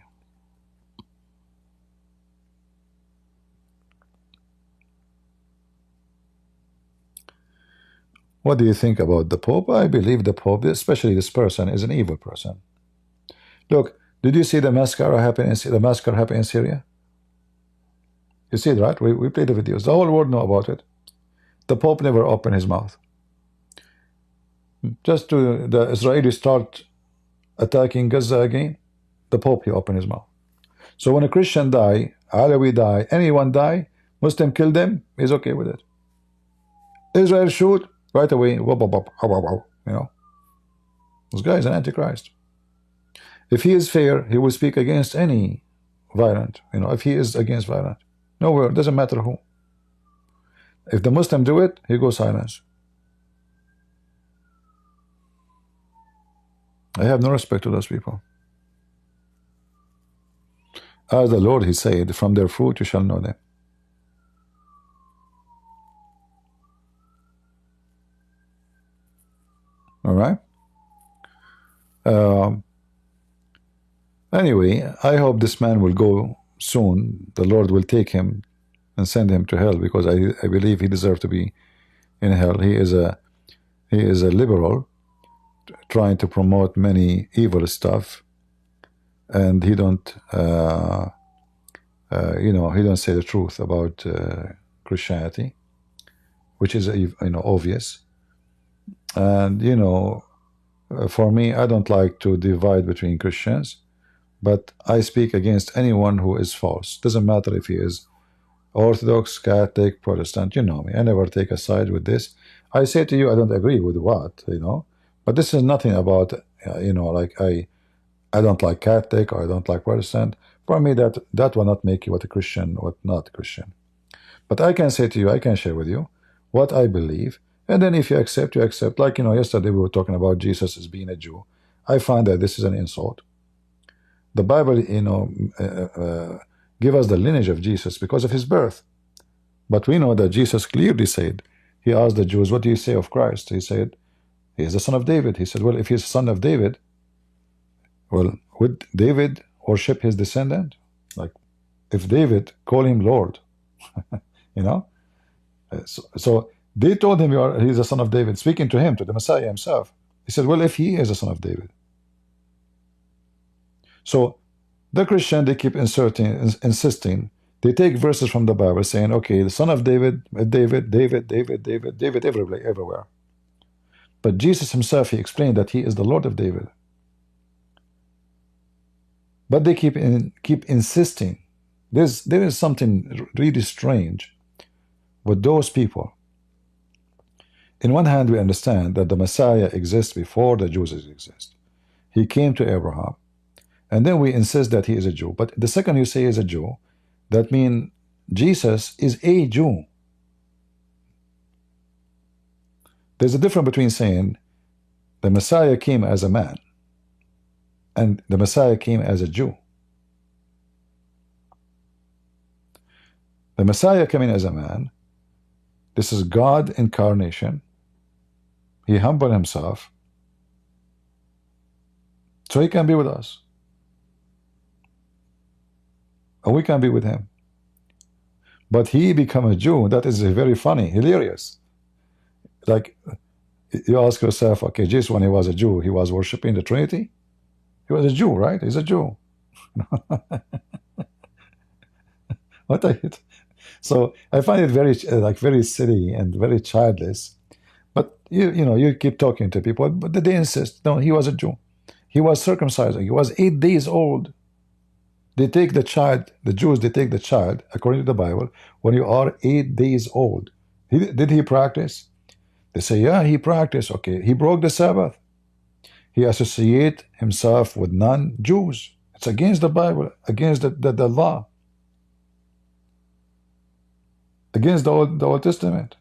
What do you think about the Pope? I believe the Pope, especially this person, is an evil person. Look, did you see the massacre happen in Syria? You see it, right? We played the videos. The whole world know about it. The Pope never opened his mouth. Just to the Israelis start attacking Gaza again, the Pope, he opened his mouth. So when a Christian die, Alawi die, anyone die, Muslim kill them, he's okay with it. Israel shoot, Right away, you know, this guy is an antichrist. If he is fair, he will speak against any violent. You know, if he is against violent, nowhere, doesn't matter who. If the Muslim do it, he goes silence. I have no respect to those people. As the Lord, he said, from their fruit you shall know them. All right. Anyway, I hope this man will go soon. The Lord will take him and send him to hell, because I believe he deserves to be in hell. He is a liberal trying to promote many evil stuff, and he don't you know, he don't say the truth about Christianity, which is obvious. And you know, for me, I don't like to divide between Christians, but I speak against anyone who is false. Doesn't matter if he is Orthodox, Catholic, Protestant. You know me, I never take a side with this. I say to you, I don't agree with what, you know, but this is nothing about you know, like I don't like Catholic or I don't like Protestant. For me, that will not make you what a Christian, what not a Christian. But I can say to you, I can share with you what I believe, and then if you accept, you accept. Like, you know, yesterday we were talking about Jesus as being a Jew. I find that this is an insult. The Bible, you know, give us the lineage of Jesus because of his birth. But we know that Jesus clearly said, he asked the Jews, what do you say of Christ? He said, he is the son of David. He said, well, if he's the son of David, well, would David worship his descendant? Like, if David call him Lord, you know? So they told him he's the son of David, speaking to him, to the Messiah himself. He said, well, if he is the son of David. So the Christian, they keep insisting. They take verses from the Bible saying, okay, the son of David, David, everywhere. But Jesus himself, he explained that he is the Lord of David. But they keep insisting. There is something really strange with those people. In one hand, we understand that the Messiah exists before the Jews exist. He came to Abraham, and then we insist that he is a Jew. But the second you say is a Jew, that means Jesus is a Jew. There's a difference between saying the Messiah came as a man and the Messiah came as a Jew. The Messiah coming as a man, this is God incarnation. He humbled himself so he can be with us. And we can be with him. But he become a Jew. That is very funny, hilarious. Like, you ask yourself, okay, Jesus, when he was a Jew, he was worshiping the Trinity? He was a Jew, right? He's a Jew. What I hit? So I find it very very silly and very childish. But you know, you keep talking to people, but they insist. No, he was a Jew. He was circumcised. He was 8 days old. They take the child, the Jews, they take the child, according to the Bible, when you are 8 days old. Did he practice? They say, yeah, he practiced. Okay, he broke the Sabbath. He associated himself with non-Jews. It's against the Bible, against the law, against the Old Testament.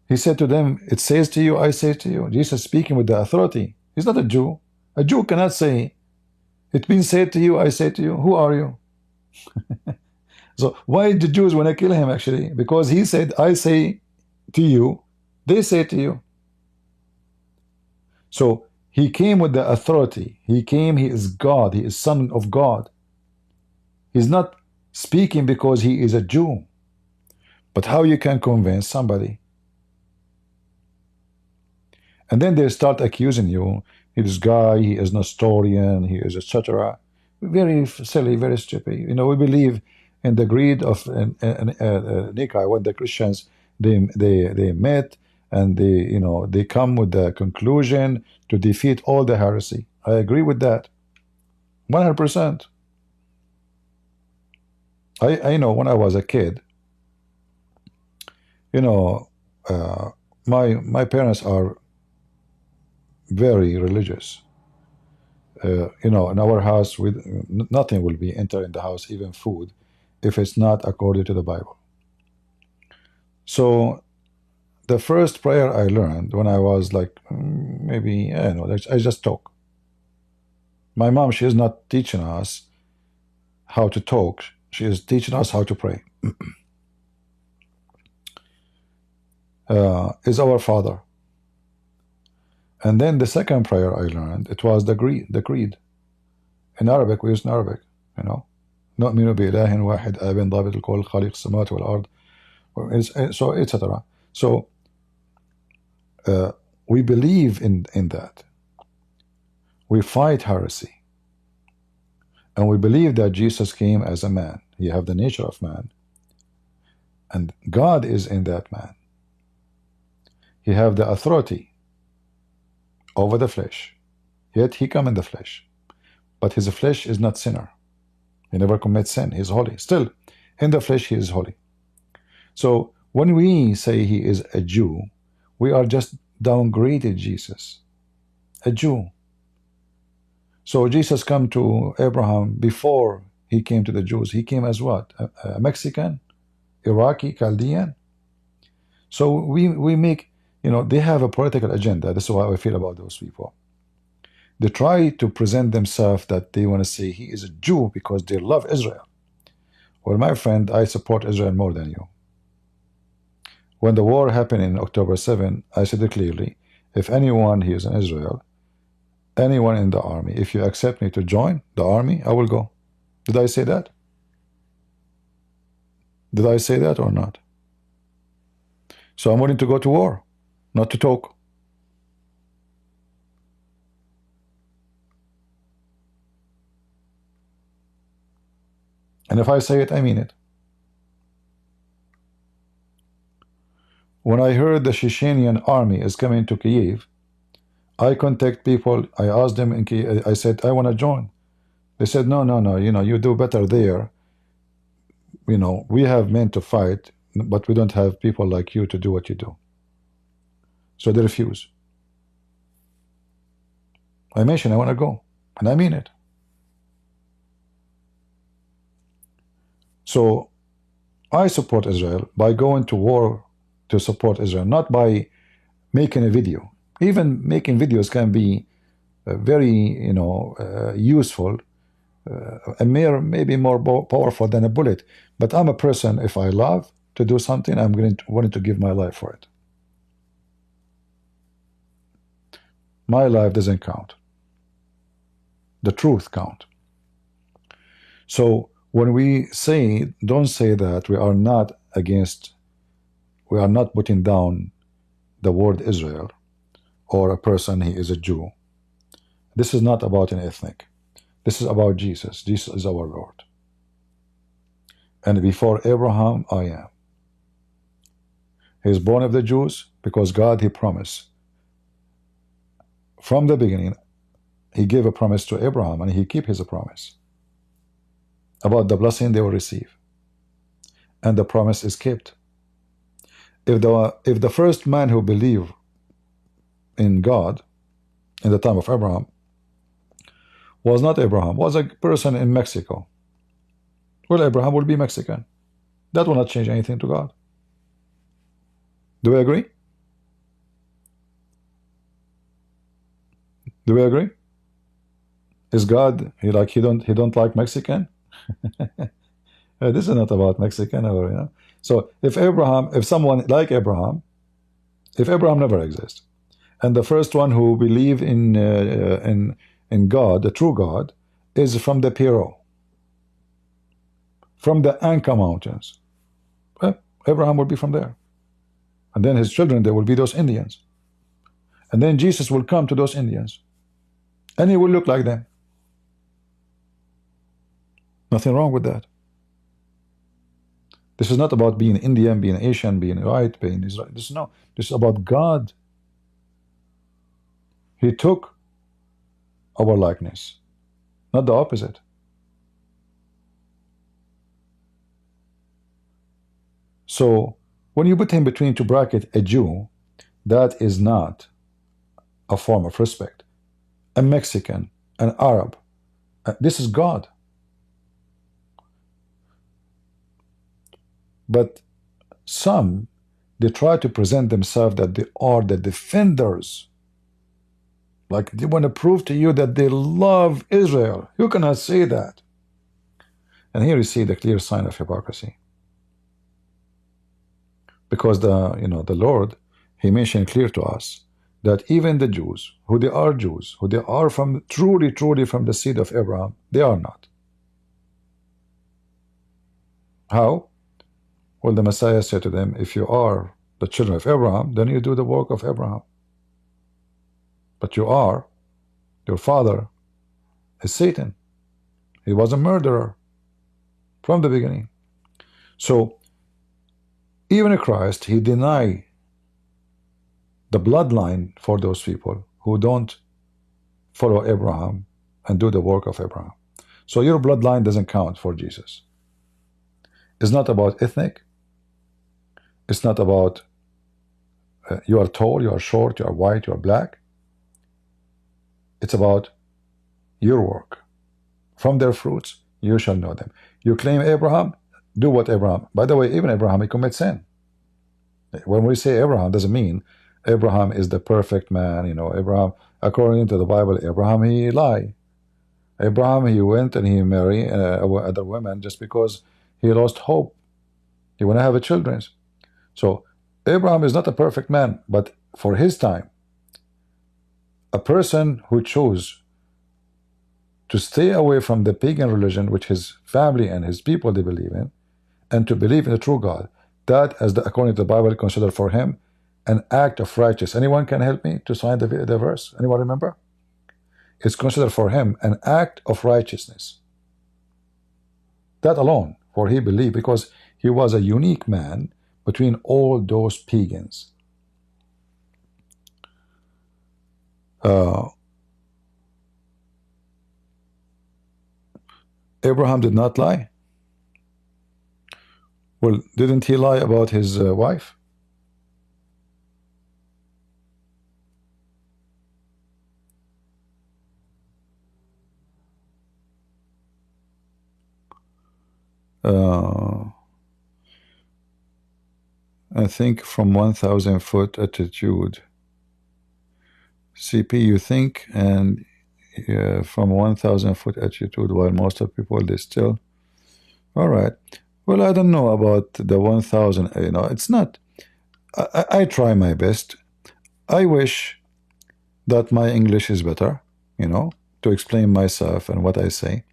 He said to them, it says to you, I say to you. Jesus speaking with the authority. He's not a Jew. A Jew cannot say, it's been said to you, I say to you. Who are you? So why did the Jews want to kill him actually? Because he said, I say to you, they say to you. So he came with the authority. He came, he is God. He is Son of God. He's not speaking because he is a Jew. But how you can convince somebody? And then they start accusing you. This guy, he is Nestorian, he is etc. Very silly, very stupid. You know, we believe in the greed of Nikai, when the Christians they met and they come with the conclusion to defeat all the heresy. I agree with that, 100%. I know when I was a kid, You know, my parents are very religious. You know, in our house, nothing will be entered in the house, even food, if it's not according to the Bible. So the first prayer I learned when I was like maybe, I don't know, I just talk. My mom, she is not teaching us how to talk. She is teaching us how to pray. Is our Father. And then the second prayer I learned, it was the creed. In Arabic, we use in Arabic, you know. نؤمن بإله واحد آب ضابط الكل خالق السماوات والأرض, so etc. So we believe in that. We fight heresy. And we believe that Jesus came as a man. He have the nature of man. And God is in that man. He have the authority over the flesh. Yet he come in the flesh. But his flesh is not sinner. He never commits sin. He is holy. Still, in the flesh he is holy. So when we say he is a Jew, we are just downgraded Jesus. A Jew. So Jesus come to Abraham before he came to the Jews. He came as what? A Mexican? Iraqi? Chaldean? So we make, you know, they have a political agenda. This is how I feel about those people. They try to present themselves that they want to say he is a Jew because they love Israel. Well, my friend, I support Israel more than you. When the war happened in October 7, I said it clearly, if anyone here is in Israel, anyone in the army, if you accept me to join the army, I will go. Did I say that? Did I say that or not? So I'm willing to go to war, not to talk. And if I say it, I mean it. When I heard the Chechenian army is coming to Kyiv, I contact people, I asked them in Kyiv, I said, I want to join. They said, no, you know, you do better there. You know, we have men to fight, but we don't have people like you to do what you do. So they refuse. I mentioned I want to go, and I mean it. So I support Israel by going to war to support Israel, not by making a video. Even making videos can be very, you know, useful, maybe more powerful than a bullet. But I'm a person, if I love to do something, I'm willing to give my life for it. My life doesn't count. The truth counts. So when we say, don't say that we are not against, we are not putting down the word Israel or a person, he is a Jew. This is not about an ethnic. This is about Jesus. Jesus is our Lord. And before Abraham, I am. He is born of the Jews because God, he promised. From the beginning, he gave a promise to Abraham and he keep his promise about the blessing they will receive. And the promise is kept. If the first man who believed in God in the time of Abraham was not Abraham, was a person in Mexico, well, Abraham will be Mexican. That will not change anything to God. Do we agree? Do we agree? Is God, he don't like Mexican? This is not about Mexican, or, you know. So if someone like Abraham, if Abraham never exists, and the first one who believed in God, the true God, is from the Piro, from the Anka Mountains, well, Abraham will be from there. And then his children, they will be those Indians. And then Jesus will come to those Indians. And he will look like them. Nothing wrong with that. This is not about being Indian, being Asian, being white, being Israel. This is about God. He took our likeness, not the opposite. So When you put him between two brackets, a Jew, that is not a form of respect. A Mexican, an Arab, this is God. But some, they try to present themselves that they are the defenders. Like they want to prove to you that they love Israel. You cannot say that. And here you see the clear sign of hypocrisy. Because the Lord, he mentioned clear to us that even the Jews, who they are from truly from the seed of Abraham, they are not. How? Well, the Messiah said to them, if you are the children of Abraham, then you do the work of Abraham. But your father is Satan. He was a murderer from the beginning. So, even in Christ, he denied the bloodline for those people who don't follow Abraham and do the work of Abraham. So your bloodline doesn't count for Jesus. It's not about ethnic. It's not about you are tall, you are short, you are white, you are black. It's about your work. From their fruits, you shall know them. You claim Abraham, do what Abraham. By the way, even Abraham, he commits sin. When we say Abraham, doesn't mean Abraham is the perfect man. Abraham, according to the Bible, Abraham, he lied. Abraham, he went and he married other women just because he lost hope. He want to have a children. So Abraham is not a perfect man, but for his time, a person who chose to stay away from the pagan religion, which his family and his people they believe in, and to believe in the true God, that, according to the Bible, considered for him an act of righteousness. Anyone can help me to find the verse? Anyone remember? It's considered for him an act of righteousness. That alone, for he believed, because he was a unique man between all those pagans. Abraham did not lie. Well, didn't he lie about his wife? I think from 1,000 foot altitude. CP, you think, and from 1,000 foot altitude, while most of people, they still. All right. Well, I don't know about the 1,000. It's not. I try my best. I wish that my English is better, to explain myself and what I say.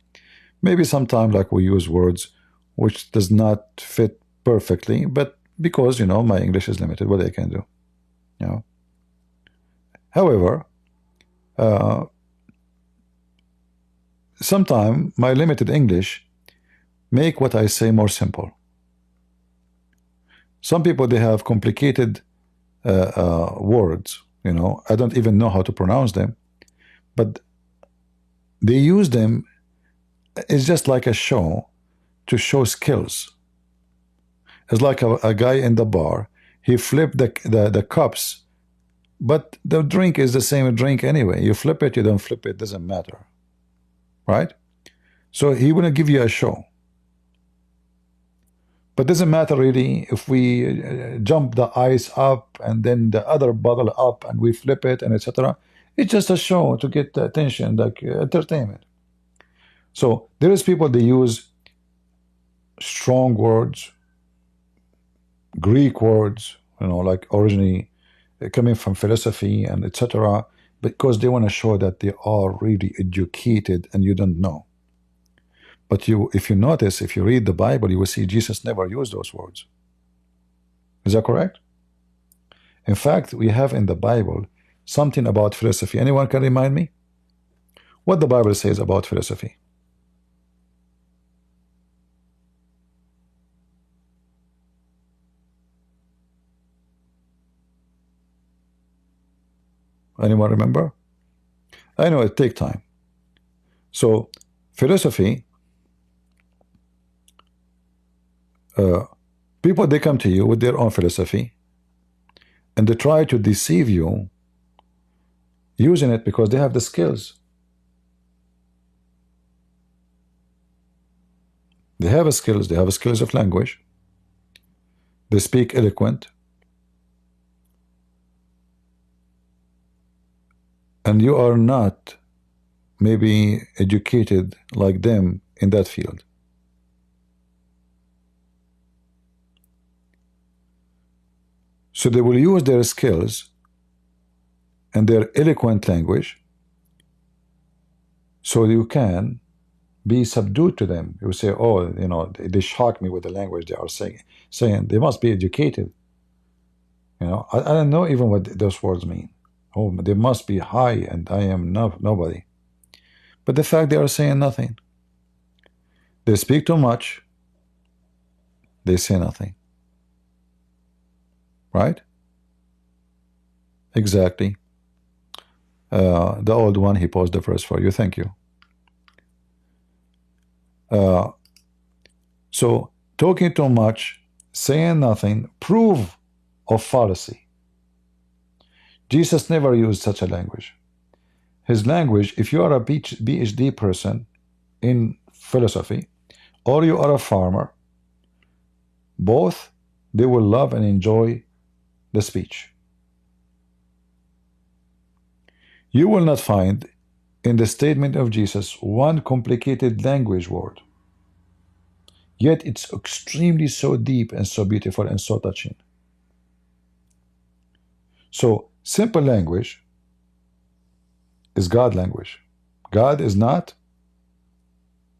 Maybe sometime like we use words which does not fit perfectly, but because, my English is limited, what I can do. However, sometime my limited English make what I say more simple. Some people, they have complicated words, I don't even know how to pronounce them, but they use them. It's just like a show to show skills. It's like a guy in the bar, he flipped the cups, but the drink is the same drink anyway. You flip it, you don't flip it, doesn't matter, right? So he want to give you a show. But doesn't matter really if we jump the ice up and then the other bottle up and we flip it and etc. It's just a show to get the attention, like entertainment. So there is people, they use strong words, Greek words, like originally coming from philosophy and etc. because they want to show that they are really educated and you don't know. But if you notice, if you read the Bible, you will see Jesus never used those words. Is that correct? In fact, we have in the Bible something about philosophy. Anyone can remind me what the Bible says about philosophy? Anyone remember? I know it takes time. So philosophy, People, they come to you with their own philosophy, and they try to deceive you using it because they have the skills. They have skills. They have skills of language. They speak eloquent. And you are not maybe educated like them in that field. So they will use their skills and their eloquent language so you can be subdued to them. You say, oh, you know, they shock me with the language they are saying. They must be educated. You know, I don't know even what those words mean. Oh, they must be high and I am nobody. But the fact they are saying nothing. They speak too much. They say nothing. Right? Exactly. The old one, he posed the verse for you. Thank you. So, talking too much, saying nothing, proof of fallacy. Jesus never used such a language. His language, if you are a PhD person in philosophy, or you are a farmer, both, they will love and enjoy the speech. You will not find in the statement of Jesus one complicated language word. Yet it's extremely so deep and so beautiful and so touching. So simple language is God language. God is not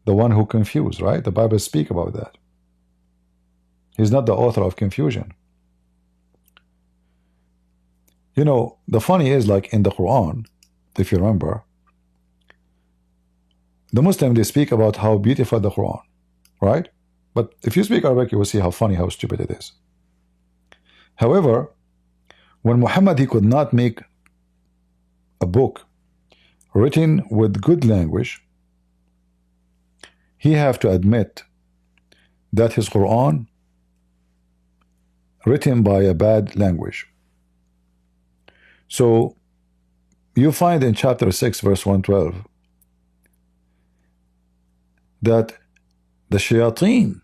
the one who confused, right? The Bible speaks about that. He's not the author of confusion. You know, the funny is, like in the Quran, if you remember, the Muslims, they speak about how beautiful the Quran, right? But if you speak Arabic, you will see how funny, how stupid it is. However, when Muhammad, he could not make a book written with good language, he have to admit that his Quran written by a bad language. So you find in chapter 6 verse 112 that the shayateen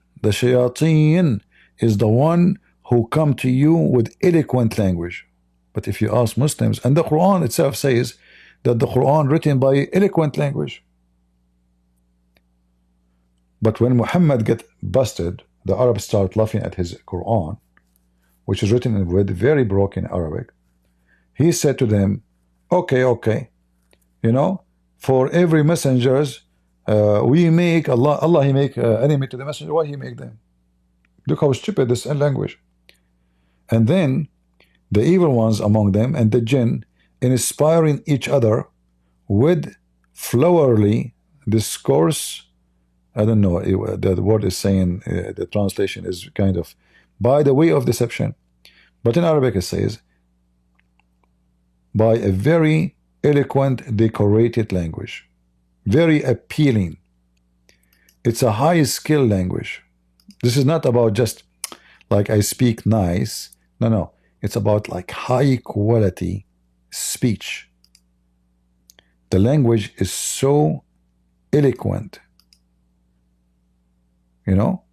is the one who come to you with eloquent language. But if you ask Muslims, and the Quran itself says that the Quran written by eloquent language. But when Muhammad get busted, the Arabs start laughing at his Quran, which is written with very broken Arabic. He said to them, okay, you know, for every messengers, we make Allah he make enemy to the messenger. Why he make them? Look how stupid this language. And then the evil ones among them and the jinn inspiring each other with flowery discourse. I don't know, the word is saying, the translation is kind of by the way of deception. But in Arabic it says, by a very eloquent, decorated language. Very appealing. It's a high skill language. This is not about just like I speak nice. No. It's about like high quality speech. The language is so eloquent. You know?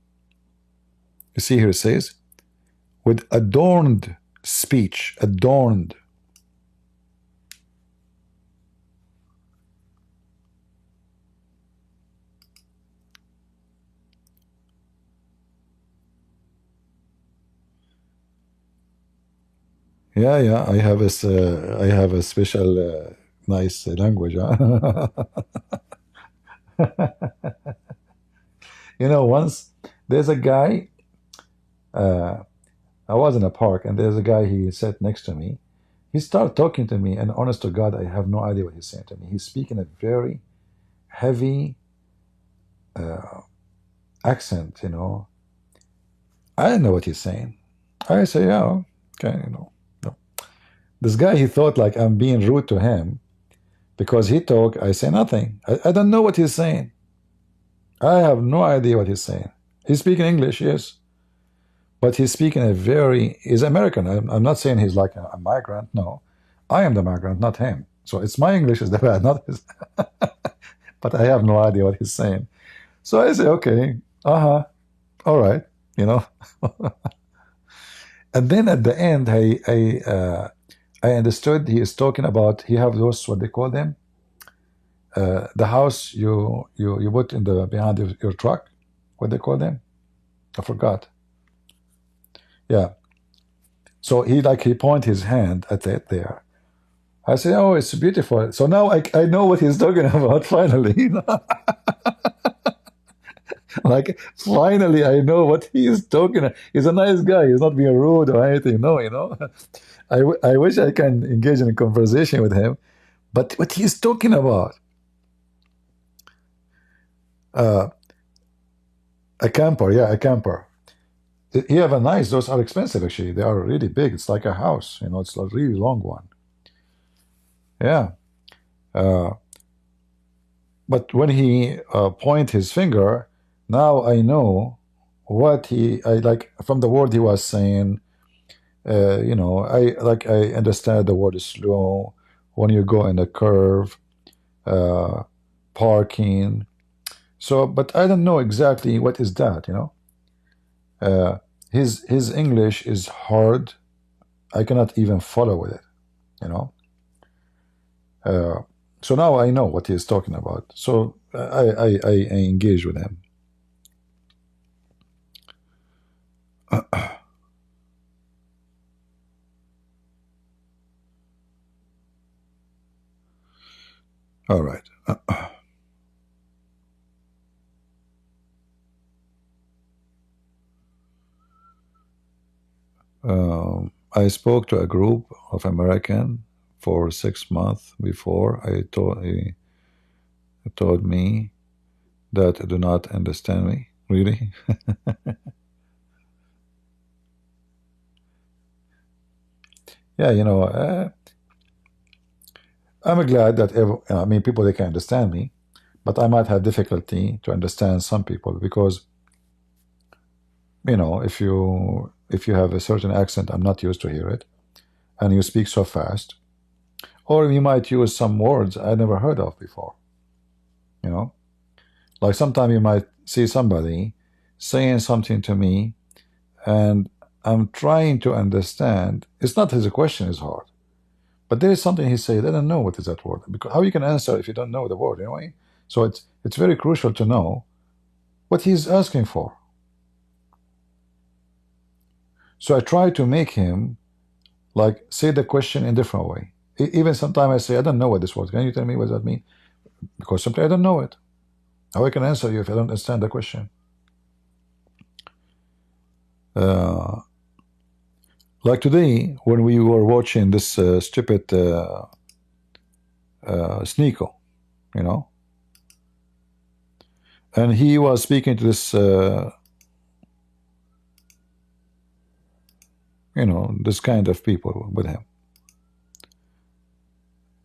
You see here it says, with adorned speech, adorned. Yeah, I have a special nice language. Huh? You know, once there's a guy, I was in a park and there's a guy, he sat next to me. He started talking to me, and honest to God, I have no idea what he's saying to me. He's speaking a very heavy accent, you know. I don't know what he's saying. I say, yeah, okay, you know. No. This guy, he thought like I'm being rude to him because he talk, I say nothing. I don't know what he's saying. I have no idea what he's saying. He's speaking English, yes. but he's speaking he's American. I'm not saying he's like a migrant. No, I am the migrant, not him. So it's my English is the bad, not his. But I have no idea what he's saying. So I say, okay, all right, you know. And then at the end, I understood he is talking about, he have those, what they call them, the house you put in the behind your truck, what they call them, I forgot. Yeah. So he point his hand at it there. I said, oh, it's beautiful. So now I know what he's talking about finally. Like, finally, I know what he is talking about. He's a nice guy. He's not being rude or anything. No, you know. I wish I can engage in a conversation with him. But what he's talking about, a camper, yeah, a camper. He have a nice, those are expensive actually. They are really big. It's like a house, you know, it's a really long one. Yeah. But when he point his finger, now I know what I like from the word he was saying. You know, I understand the word is slow when you go in a curve, parking. So, but I don't know exactly what is that, you know. His English is hard. I cannot even follow with it, you know. So now I know what he is talking about. So I engage with him. All right. I spoke to a group of American for 6 months before. He told me that do not understand me. Really? Yeah, you know, I'm glad that I mean, people, they can understand me, but I might have difficulty to understand some people because, you know, if you have a certain accent, I'm not used to hear it, and you speak so fast, or you might use some words I never heard of before, you know, like sometimes you might see somebody saying something to me, and I'm trying to understand. It's not his question is hard, but there is something he said. I don't know what is that word. Because how you can answer if you don't know the word anyway? So it's very crucial to know what he's asking for. So I try to make him like say the question in a different way. Even sometimes I say, I don't know what this word. Can you tell me what that means? Because simply I don't know it. How I can answer you if I don't understand the question? Like today, when we were watching this stupid Sneko, you know, and he was speaking to this, you know, this kind of people with him,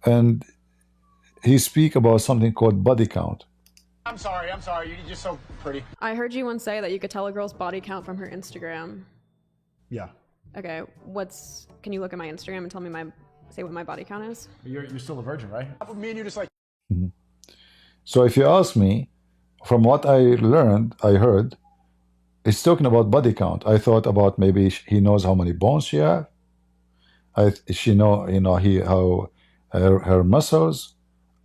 and he speak about something called body count. I'm sorry, you're just so pretty. I heard you once say that you could tell a girl's body count from her Instagram. Yeah. Okay, can you look at my Instagram and tell me say what my body count is? You're still a virgin, right? Me and you just like. Mm-hmm. So if you ask me, from what I learned, I heard, it's talking about body count. I thought about maybe he knows how many bones she has. She know, you know, how her muscles.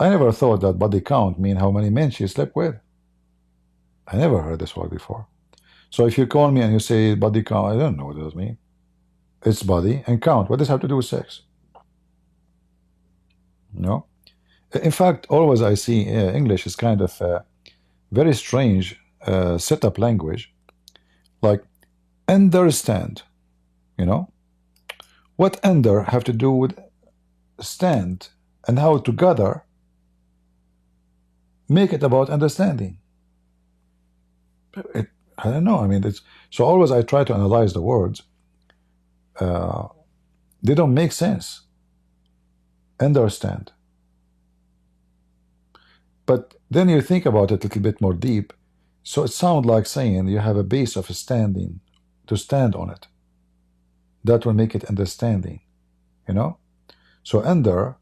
I never thought that body count mean how many men she slept with. I never heard this word before. So if you call me and you say body count, I don't know what does mean. It's body and count. What does it have to do with sex? No. In fact, always I see English is kind of very strange setup language. Like understand, you know. What under have to do with stand and how together make it about understanding. I don't know. I mean, so always I try to analyze the words. They don't make sense. Understand. But then you think about it a little bit more deep. So it sounds like saying you have a base of standing to stand on it. That will make it understanding, you know? So under,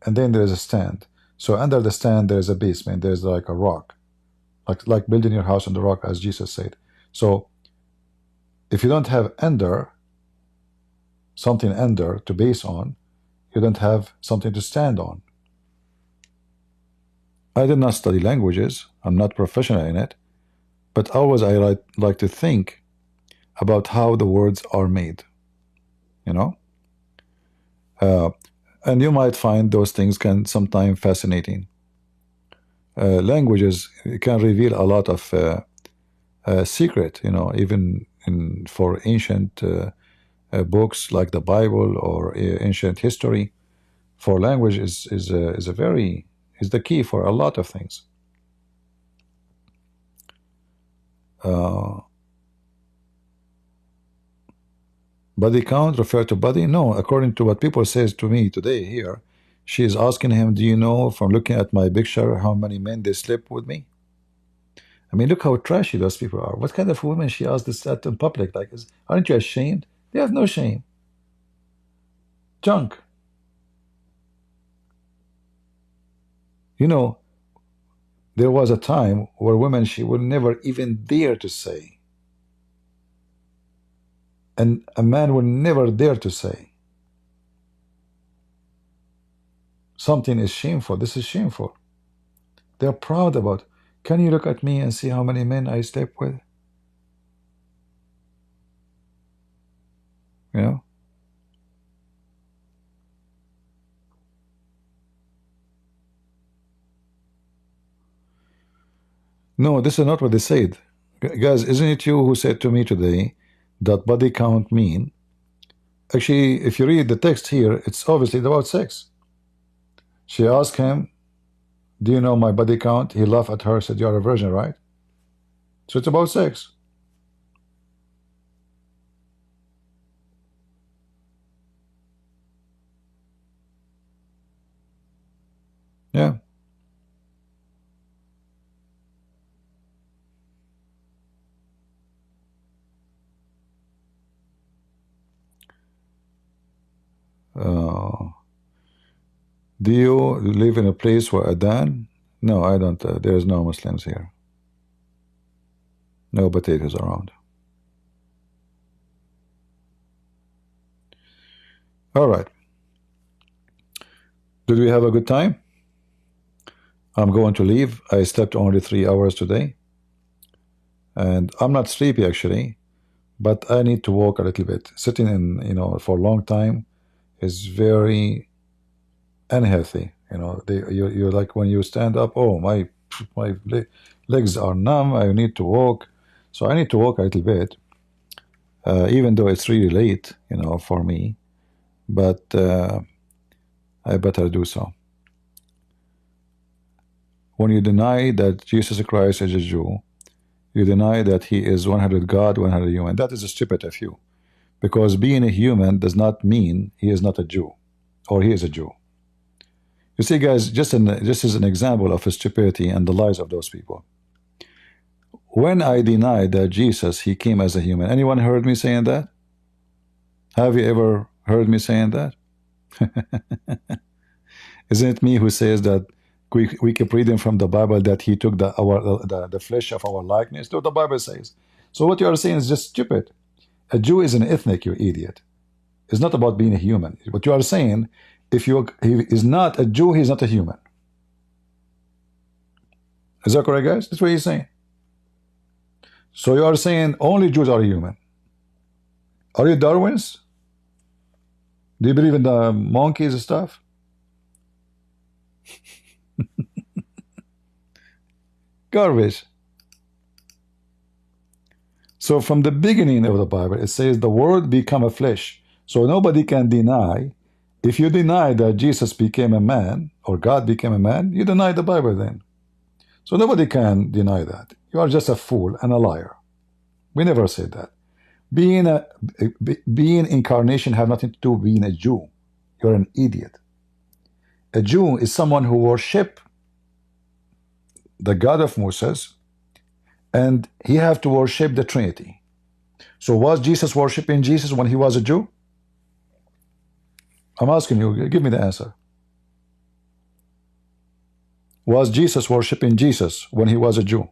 and then there is a stand. So under the stand, there is a basement. There's like a rock, like building your house on the rock, as Jesus said. So if you don't have under, something under to base on, you don't have something to stand on. I did not study languages. I'm not professional in it. But always I like to think about how the words are made, you know? And you might find those things can sometimes fascinating. Languages can reveal a lot of secret, you know, even for ancient books like the Bible or ancient history. For language is the key for a lot of things. Body count refer to body? No, according to what people says to me today here, she is asking him, do you know from looking at my picture how many men they sleep with me? I mean, look how trashy those people are. What kind of women she asked this at in public? Like, aren't you ashamed? They have no shame. Junk. You know, there was a time where women she would never even dare to say. And a man would never dare to say. Something is shameful. This is shameful. They're proud about, can you look at me and see how many men I slept with? You know? No, this is not what they said. Guys, isn't it you who said to me today that body count mean? Actually, if you read the text here, it's obviously about sex. She asked him, do you know my body count? He laughed at her, said, you're a virgin, right? So it's about sex. Yeah. Do you live in a place where Adan? No, I don't. There's no Muslims here. No potatoes around. All right. Did we have a good time? I'm going to leave. I slept only 3 hours today. And I'm not sleepy actually, but I need to walk a little bit. Sitting in, you know, for a long time is very unhealthy. You know, you're like when you stand up, oh, my legs are numb, I need to walk. So I need to walk a little bit, even though it's really late, you know, for me. But I better do so. When you deny that Jesus Christ is a Jew, you deny that he is 100 God, 100 human. That is stupid of you. Because being a human does not mean he is not a Jew, or he is a Jew. You see, guys, just as an example of stupidity and the lies of those people. When I denied that Jesus, he came as a human, anyone heard me saying that? Have you ever heard me saying that? Isn't it me who says that we keep reading from the Bible that he took the flesh of our likeness? That's what the Bible says. So what you are saying is just stupid. A Jew is an ethnic, you idiot. It's not about being a human. What you are saying, if he is not a Jew, he's not a human. Is that correct, guys? That's what he's saying. So you are saying only Jews are human. Are you Darwinists? Do you believe in the monkeys and stuff? Garbage. So from the beginning of the Bible, it says the word become a flesh. So nobody can deny. If you deny that Jesus became a man, or God became a man, you deny the Bible then. So nobody can deny that. You are just a fool and a liar. We never said that. Being incarnation have nothing to do with being a Jew. You're an idiot. A Jew is someone who worship the God of Moses, and he have to worship the Trinity. So was Jesus worshiping Jesus when he was a Jew? I'm asking you, give me the answer. Was Jesus worshiping Jesus when he was a Jew?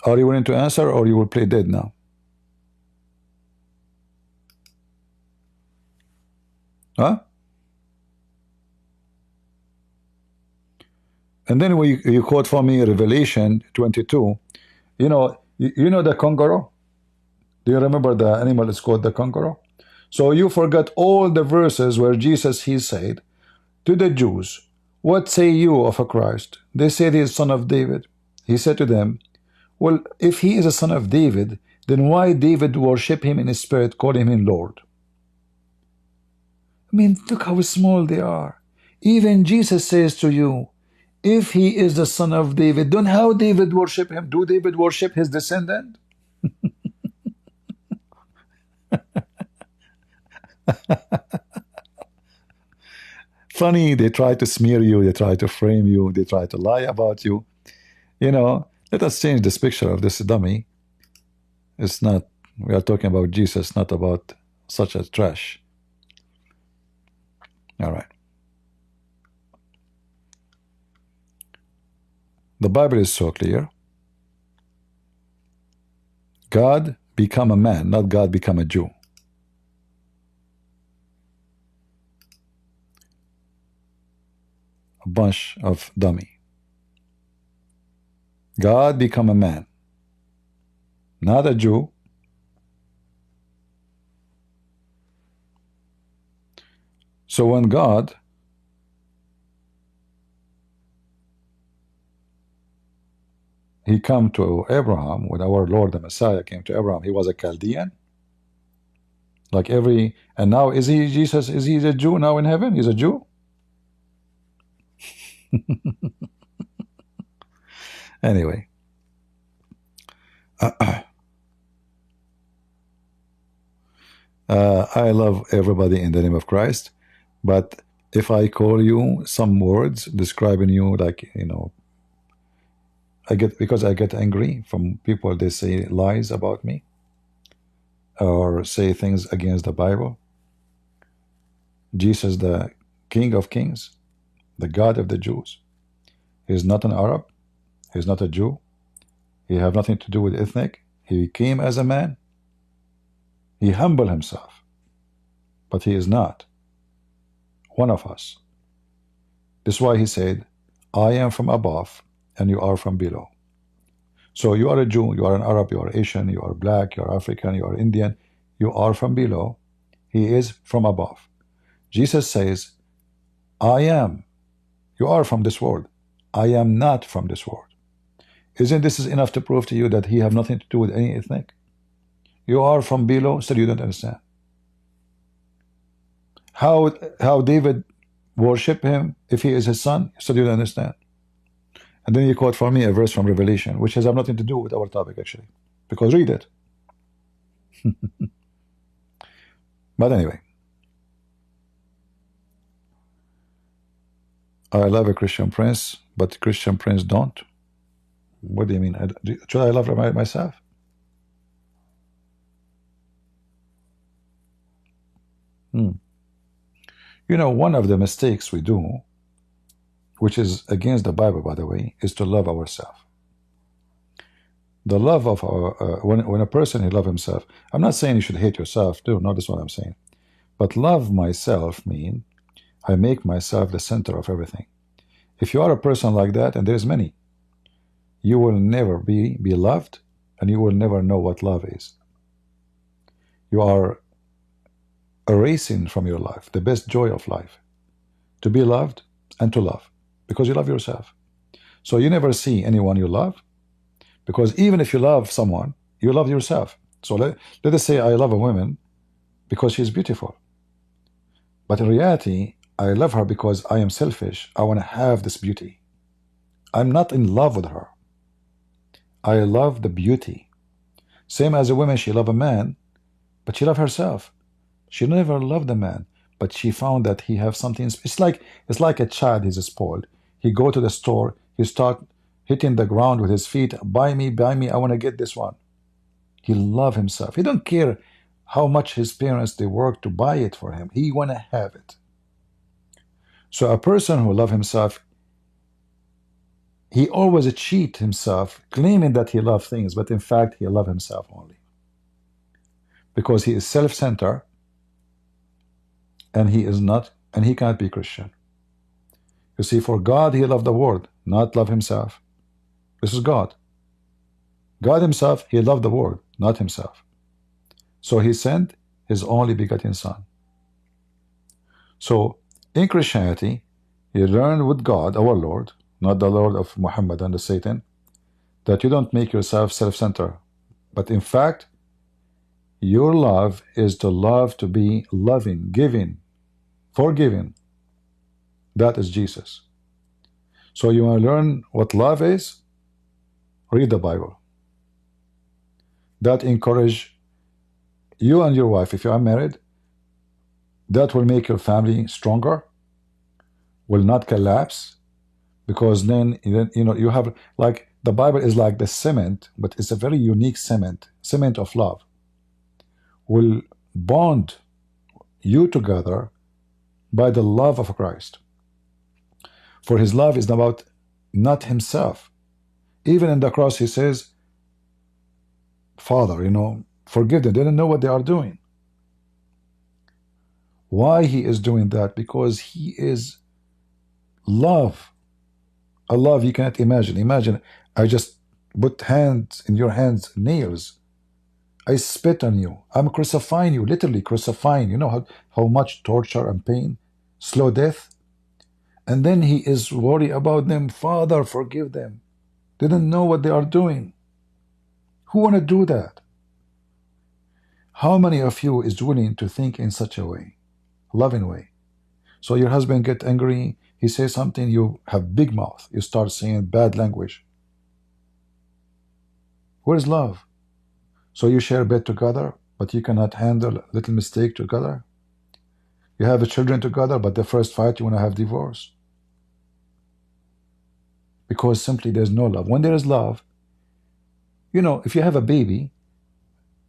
Are you willing to answer, or you will play dead now? Huh? And then you quote for me Revelation 22. You know the kangaroo? Do you remember the animal is called the kangaroo? So you forgot all the verses where Jesus, he said to the Jews, what say you of a Christ? They said he is son of David. He said to them, well, if he is a son of David, then why David worship him in his spirit, calling him Lord? I mean, look how small they are. Even Jesus says to you, if he is the son of David, then how David worship him? Do David worship his descendant? Funny, they try to smear you, they try to frame you, they try to lie about you. Let us change this picture of this dummy. It's not, we are talking about Jesus, not about such a trash. All right. The Bible is so clear. God become a man, not God become a Jew. A bunch of dummy. God become a man, not a Jew. So when God he come to Abraham, when our Lord the Messiah came to Abraham, he was a Chaldean. And now is he Jesus? Is he a Jew now in heaven? He's a Jew? Anyway. I love everybody in the name of Christ, but if I call you some words describing you because I get angry from people, they say lies about me or say things against the Bible. Jesus, the King of Kings, the God of the Jews, he's not an Arab, he's not a Jew, he have nothing to do with ethnic. He came as a man, he humbled himself, but he is not one of us. This is why he said, I am from above and you are from below. So you are a Jew, you are an Arab, you are Asian, you are black, you are African, you are Indian, you are from below, he is from above. Jesus says, I am, you are from this world, I am not from this world. Isn't this enough to prove to you that he have nothing to do with any ethnic? You are from below, still you don't understand. How David worship him if he is his son, still you don't understand. And then you quote for me a verse from Revelation, which has nothing to do with our topic actually, because read it. But anyway, I love a Christian prince, but Christian prince don't. What do you mean? Should I love myself? One of the mistakes we do, which is against the Bible, by the way, is to love ourselves. The love of when a person he love himself, I'm not saying you should hate yourself, too. No, that's what I'm saying. But love myself mean I make myself the center of everything. If you are a person like that, and there's many, you will never be loved, and you will never know what love is. You are erasing from your life the best joy of life, to be loved and to love, because you love yourself. So you never see anyone you love, because even if you love someone, you love yourself. So let us say I love a woman because she's beautiful, but in reality I love her because I am selfish. I want to have this beauty. I'm not in love with her. I love the beauty. Same as a woman, she love a man, but she love herself. She never loved a man, but she found that he have something. It's like a child. He's spoiled. He go to the store. He hitting the ground with his feet, buy me, I want to get this one. He love himself. He don't care how much his parents they work to buy it for him. He want to have it. So a person who love himself, he always cheat himself, claiming that he love things, but in fact he love himself only. Because he is self-centered, and he is not, and he cannot be Christian. You see, for God he loved the world, not love himself. This is God. God himself, he loved the world, not himself. So he sent his only begotten son. So in Christianity, you learn with God, our Lord, not the Lord of Muhammad and the Satan, that you don't make yourself self-centered. But in fact, your love is to love, to be loving, giving, forgiving. That is Jesus. So you want to learn what love is? Read the Bible. That encourage you and your wife, if you are married, that will make your family stronger, will not collapse, because then you know you have, like, the Bible is like the cement, but it's a very unique cement of love, will bond you together by the love of Christ. For his love is about not himself. Even in the cross he says, Father, you know, forgive them, they don't know what they are doing. Why he is doing that? Because he is love, a love you cannot imagine. Imagine I just put hands in your hands, nails, I spit on you, I'm crucifying you, literally crucifying. You know how much torture and pain, slow death. And then he is worried about them. Father, forgive them, they don't know what they are doing. Who want to do that? How many of you is willing to think in such a way, loving way? So your husband get angry, he says something, you have big mouth, you start saying bad language. Where is love? So you share bed together, but you cannot handle little mistake together. You have children together, but the first fight you want to have divorce. Because simply there's no love. When there is love, you know, if you have a baby,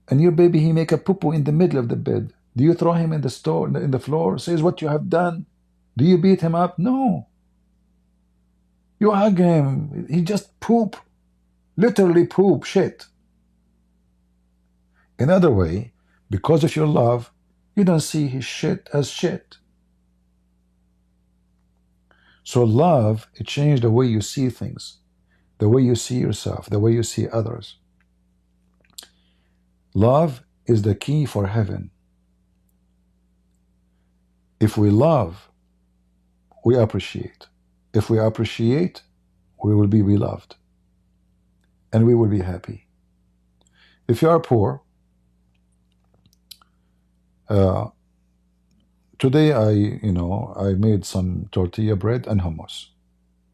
and your baby, he make a poo-poo in the middle of the bed, do you throw him in the floor, says what you have done? Do you beat him up? No. You hug him, he just poop, literally poop, shit. Another way, because of your love, you don't see his shit as shit. So love, it changed the way you see things, the way you see yourself, the way you see others. Love is the key for heaven. If we love, we appreciate. If we appreciate, we will be beloved, and we will be happy. If you are poor, today I made some tortilla bread and hummus.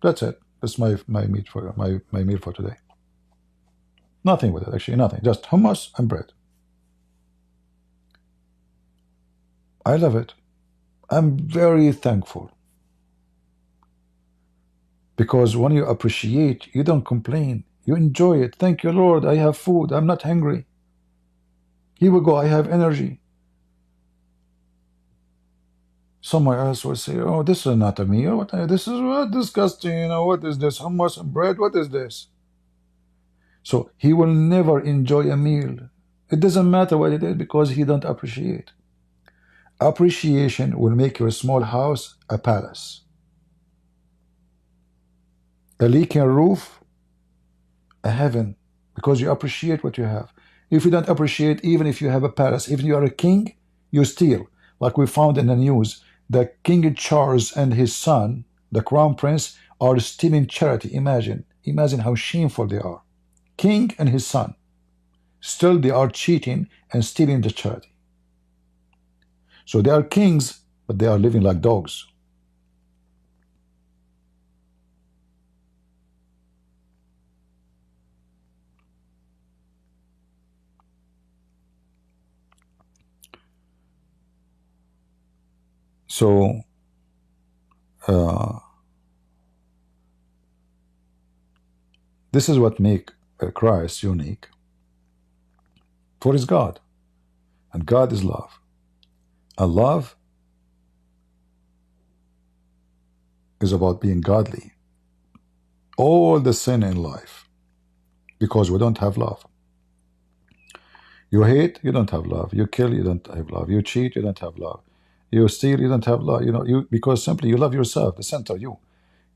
That's it. That's my meat for my meal for today. Nothing with it, actually, nothing. Just hummus and bread. I love it. I'm very thankful. Because when you appreciate, you don't complain. You enjoy it. Thank you, Lord, I have food. I'm not hungry. Here we go, I have energy. Someone else will say, oh, this is not a meal. This is what disgusting. You know, what is this? Hummus and bread? What is this? So he will never enjoy a meal. It doesn't matter what it is, because he don't appreciate. Appreciation will make your small house a palace. A leaking roof, a heaven, because you appreciate what you have. If you don't appreciate, even if you have a palace, even if you are a king, you steal. Like we found in the news, the King Charles and his son, the crown prince, are stealing charity. Imagine how shameful they are. King and his son. Still they are cheating and stealing the charity. So they are kings, but they are living like dogs. So This is what makes Christ unique. For He's God, and God is love. And love is about being godly. All the sin in life, because we don't have love. You hate, you don't have love. You kill, you don't have love. You cheat, you don't have love. You steal, you don't have love. You know, because simply you love yourself, the center of you.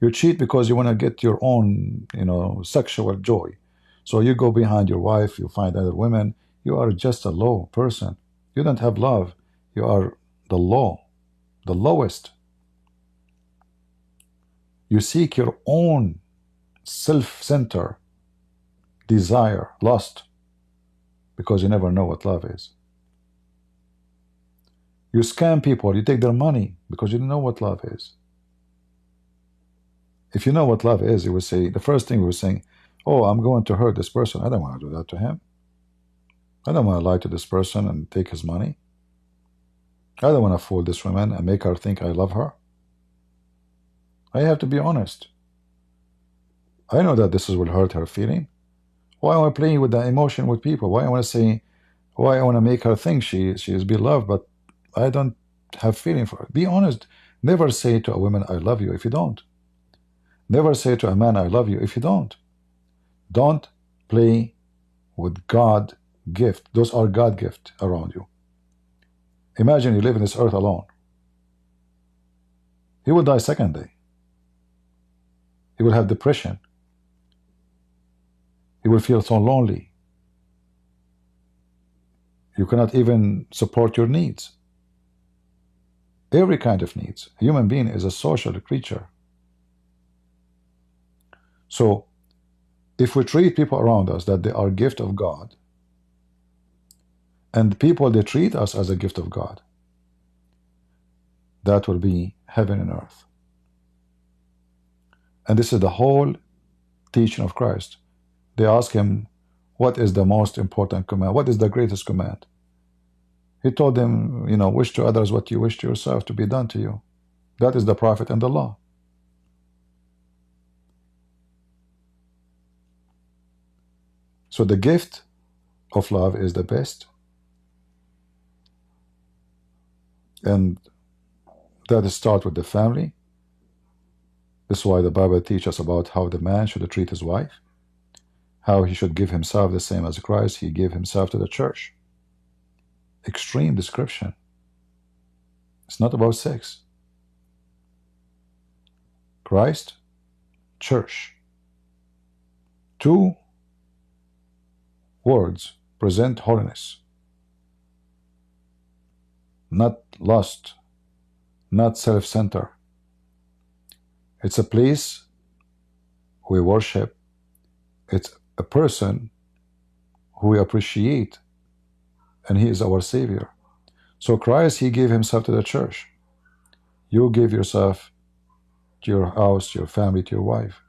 You cheat because you want to get your own, sexual joy. So you go behind your wife, you find other women. You are just a low person. You don't have love. You are the low, the lowest. You seek your own self-center desire, lust, because you never know what love is. You scam people, you take their money because you don't know what love is. If you know what love is, you would say, the first thing we were saying, oh, I'm going to hurt this person. I don't want to do that to him. I don't want to lie to this person and take his money. I don't want to fool this woman and make her think I love her. I have to be honest. I know that this will hurt her feeling. Why am I playing with the emotion with people? Why I want to say, why I want to make her think she is beloved, but I don't have feeling for her. Be honest. Never say to a woman, I love you, if you don't. Never say to a man, I love you, if you don't. Don't play with God gift. Those are God gift around you. Imagine you live in this earth alone. He will die second day. He will have depression. He will feel so lonely. You cannot even support your needs. Every kind of needs. A human being is a social creature. So, if we treat people around us that they are a gift of God, and people, they treat us as a gift of God, that will be heaven and earth. And this is the whole teaching of Christ. They ask him, what is the most important command? What is the greatest command? He told them, wish to others what you wish to yourself to be done to you. That is the prophet and the law. So the gift of love is the best. And that starts with the family. This is why the Bible teaches us about how the man should treat his wife, how he should give himself the same as Christ. He gave himself to the church. Extreme description. It's not about sex. Christ, church. Two words present holiness. Not lust, not self-centered. It's a place we worship. It's a person who we appreciate, and he is our Savior. So Christ, he gave himself to the church. You give yourself to your house, to your family, to your wife.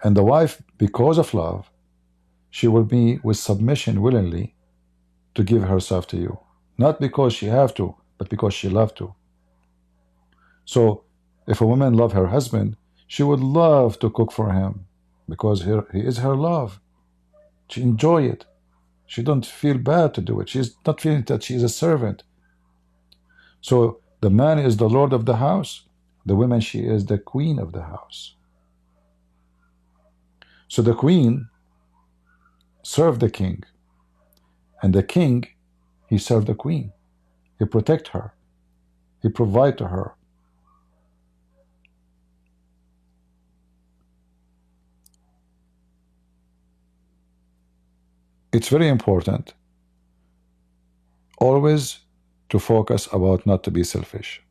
And the wife, because of love, she will be with submission willingly to give herself to you. Not because she have to, but because she love to. So if a woman love her husband, she would love to cook for him because he is her love. She enjoy it. She don't feel bad to do it. She's not feeling that she is a servant. So the man is the Lord of the house. The woman, she is the queen of the house. So the queen served the king. And the king, he served the queen. He protect her. He provide to her. It's very important always to focus about not to be selfish.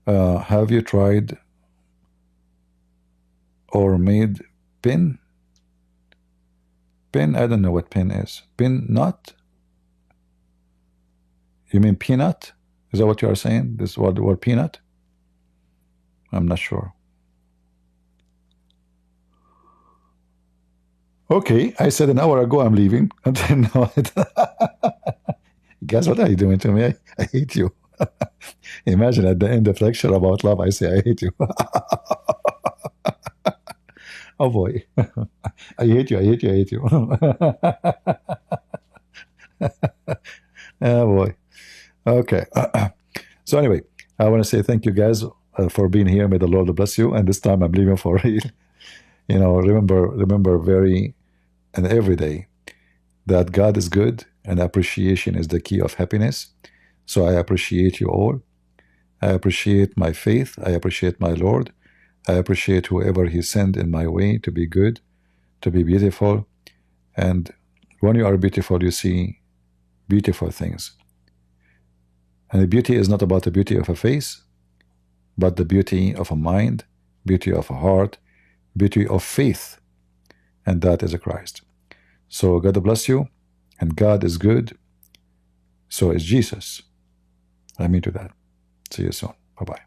Have you tried or made pin? Pin, I don't know what pin is. Pin nut? You mean peanut? Is that what you are saying? This word, the word peanut? I'm not sure. Okay, I said an hour ago I'm leaving. And then now guess what are you doing to me? I hate you. Imagine at the end of lecture about love, I say, I hate you. Oh boy. I hate you, I hate you, I hate you. Oh boy. Okay. So anyway, I want to say thank you guys for being here. May the Lord bless you. And this time I'm leaving for real. You know, remember very and every day that God is good and appreciation is the key of happiness. So I appreciate you all. I appreciate my faith. I appreciate my Lord. I appreciate whoever He sent in my way to be good, to be beautiful. And when you are beautiful, you see beautiful things. And the beauty is not about the beauty of a face, but the beauty of a mind, beauty of a heart, beauty of faith. And that is a Christ. So God bless you. And God is good. So is Jesus. I mean to that. See you soon. Bye-bye.